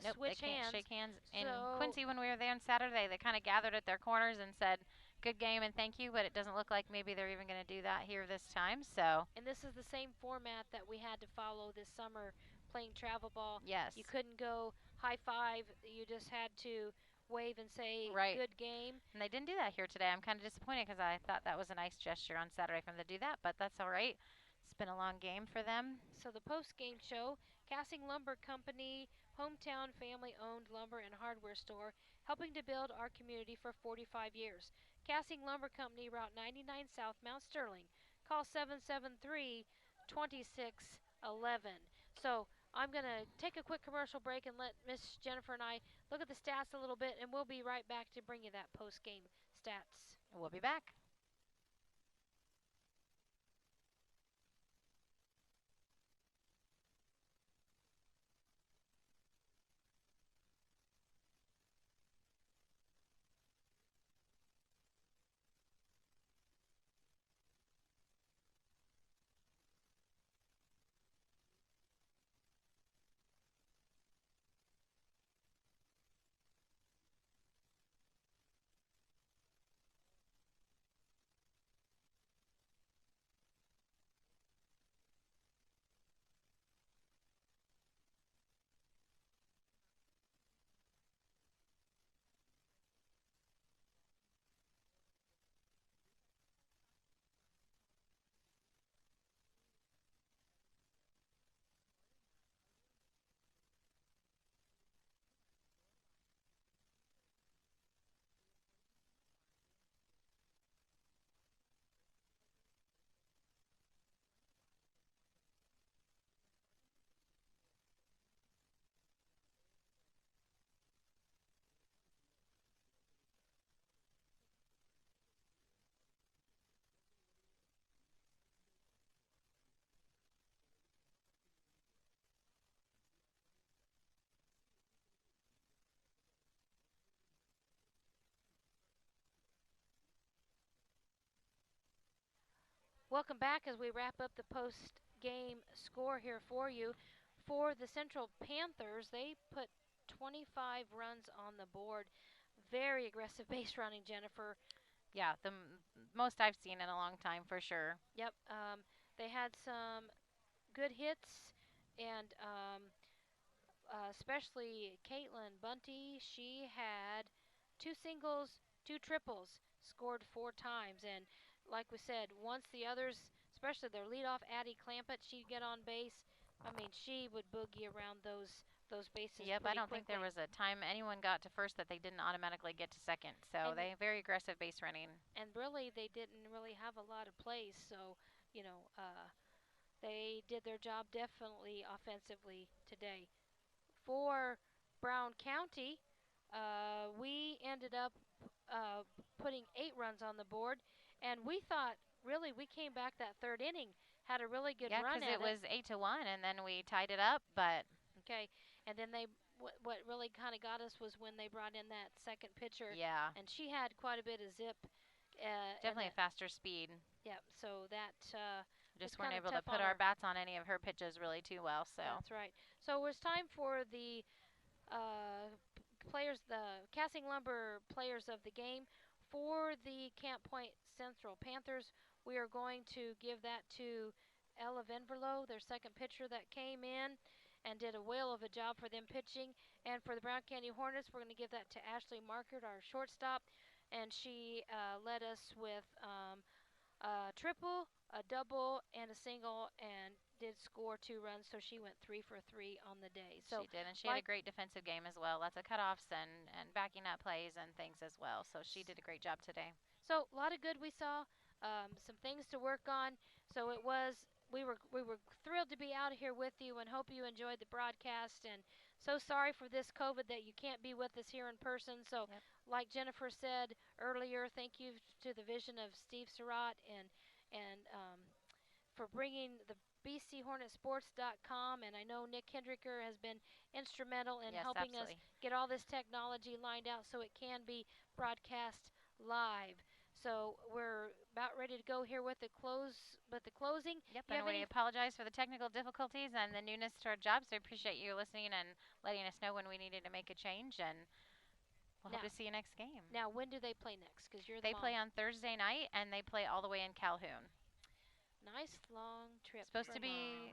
nope, switch they can't hands. shake hands. And so Quincy, when we were there on Saturday, they kind of gathered at their corners and said, good game and thank you, but it doesn't look like maybe they're even going to do that here this time. So. And this is the same format that we had to follow this summer playing travel ball. Yes. You couldn't go high five. You just had to wave and say, right. Good game. And they didn't do that here today. I'm kind of disappointed because I thought that was a nice gesture on Saturday for them to do that, but that's all right. It's been a long game for them. So the post-game show, Cassing Lumber Company, hometown family-owned lumber and hardware store, helping to build our community for 45 years. Cassing Lumber Company, Route 99 South, Mount Sterling. Call 773-2611. So I'm going to take a quick commercial break and let Miss Jennifer and I look at the stats a little bit, and we'll be right back to bring you that post-game stats. We'll be back. Welcome back as we wrap up the post-game score here for you. For the Central Panthers, they put 25 runs on the board. Very aggressive base running, Jennifer. Yeah, the most I've seen in a long time for sure. Yep. They had some good hits, and especially Caitlin Bunty. She had 2 singles, 2 triples, scored 4 times. And like we said, once the others, especially their leadoff, Addie Clampett, she'd get on base. I mean, she would boogie around those bases. Yep, I don't quickly. think there was a time anyone got to first that they didn't automatically get to second. So and they very aggressive base running. And really, they didn't really have a lot of plays. So, they did their job definitely offensively today. For Brown County, we ended up putting 8 runs on the board, and we thought really we came back that 3rd inning, had a really good run at it. Yeah, because it was 8-1, and then we tied it up, but okay, and then what really kind of got us was when they brought in that second pitcher. Yeah, and she had quite a bit of zip. Definitely a faster speed. Yeah, so that just weren't able to put our bats on any of her pitches really too well. So that's right. So it was time for the players, the Cassing Lumber players of the game. for the Camp Point Central Panthers, we are going to give that to Ella Venverlo, their second pitcher that came in and did a whale of a job for them pitching. And for the Brown County Hornets, we're going to give that to Ashley Markert, our shortstop. And she led us with a triple, a double, and a single, and did score 2 runs, so she went 3 for 3 on the day. So she did, and she had a great defensive game as well. Lots of cutoffs and backing up plays and things as well. So she did a great job today. So a lot of good we saw, some things to work on. So it was we were thrilled to be out here with you and hope you enjoyed the broadcast. And so sorry for this COVID that you can't be with us here in person. So like Jennifer said earlier, thank you to the vision of Steve Surratt and for bringing the BCHornetSports.com, and I know Nick Hendricker has been instrumental in helping us get all this technology lined out so it can be broadcast live. So we're about ready to go here with the closing. Yep, and we apologize for the technical difficulties and the newness to our jobs. So I appreciate you listening and letting us know when we needed to make a change, and we'll hope to see you next game. Now, when do they play next? Because you're the They play on Thursday night, and they play all the way in Calhoun. Nice long trip. Supposed to be.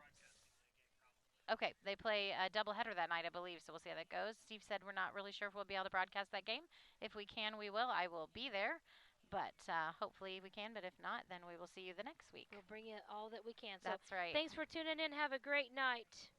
Okay, they play a doubleheader that night, I believe, so we'll see how that goes. Steve said we're not really sure if we'll be able to broadcast that game. If we can, we will. I will be there, but hopefully we can. But if not, then we will see you the next week. We'll bring you all that we can. That's right. Thanks for tuning in. Have a great night.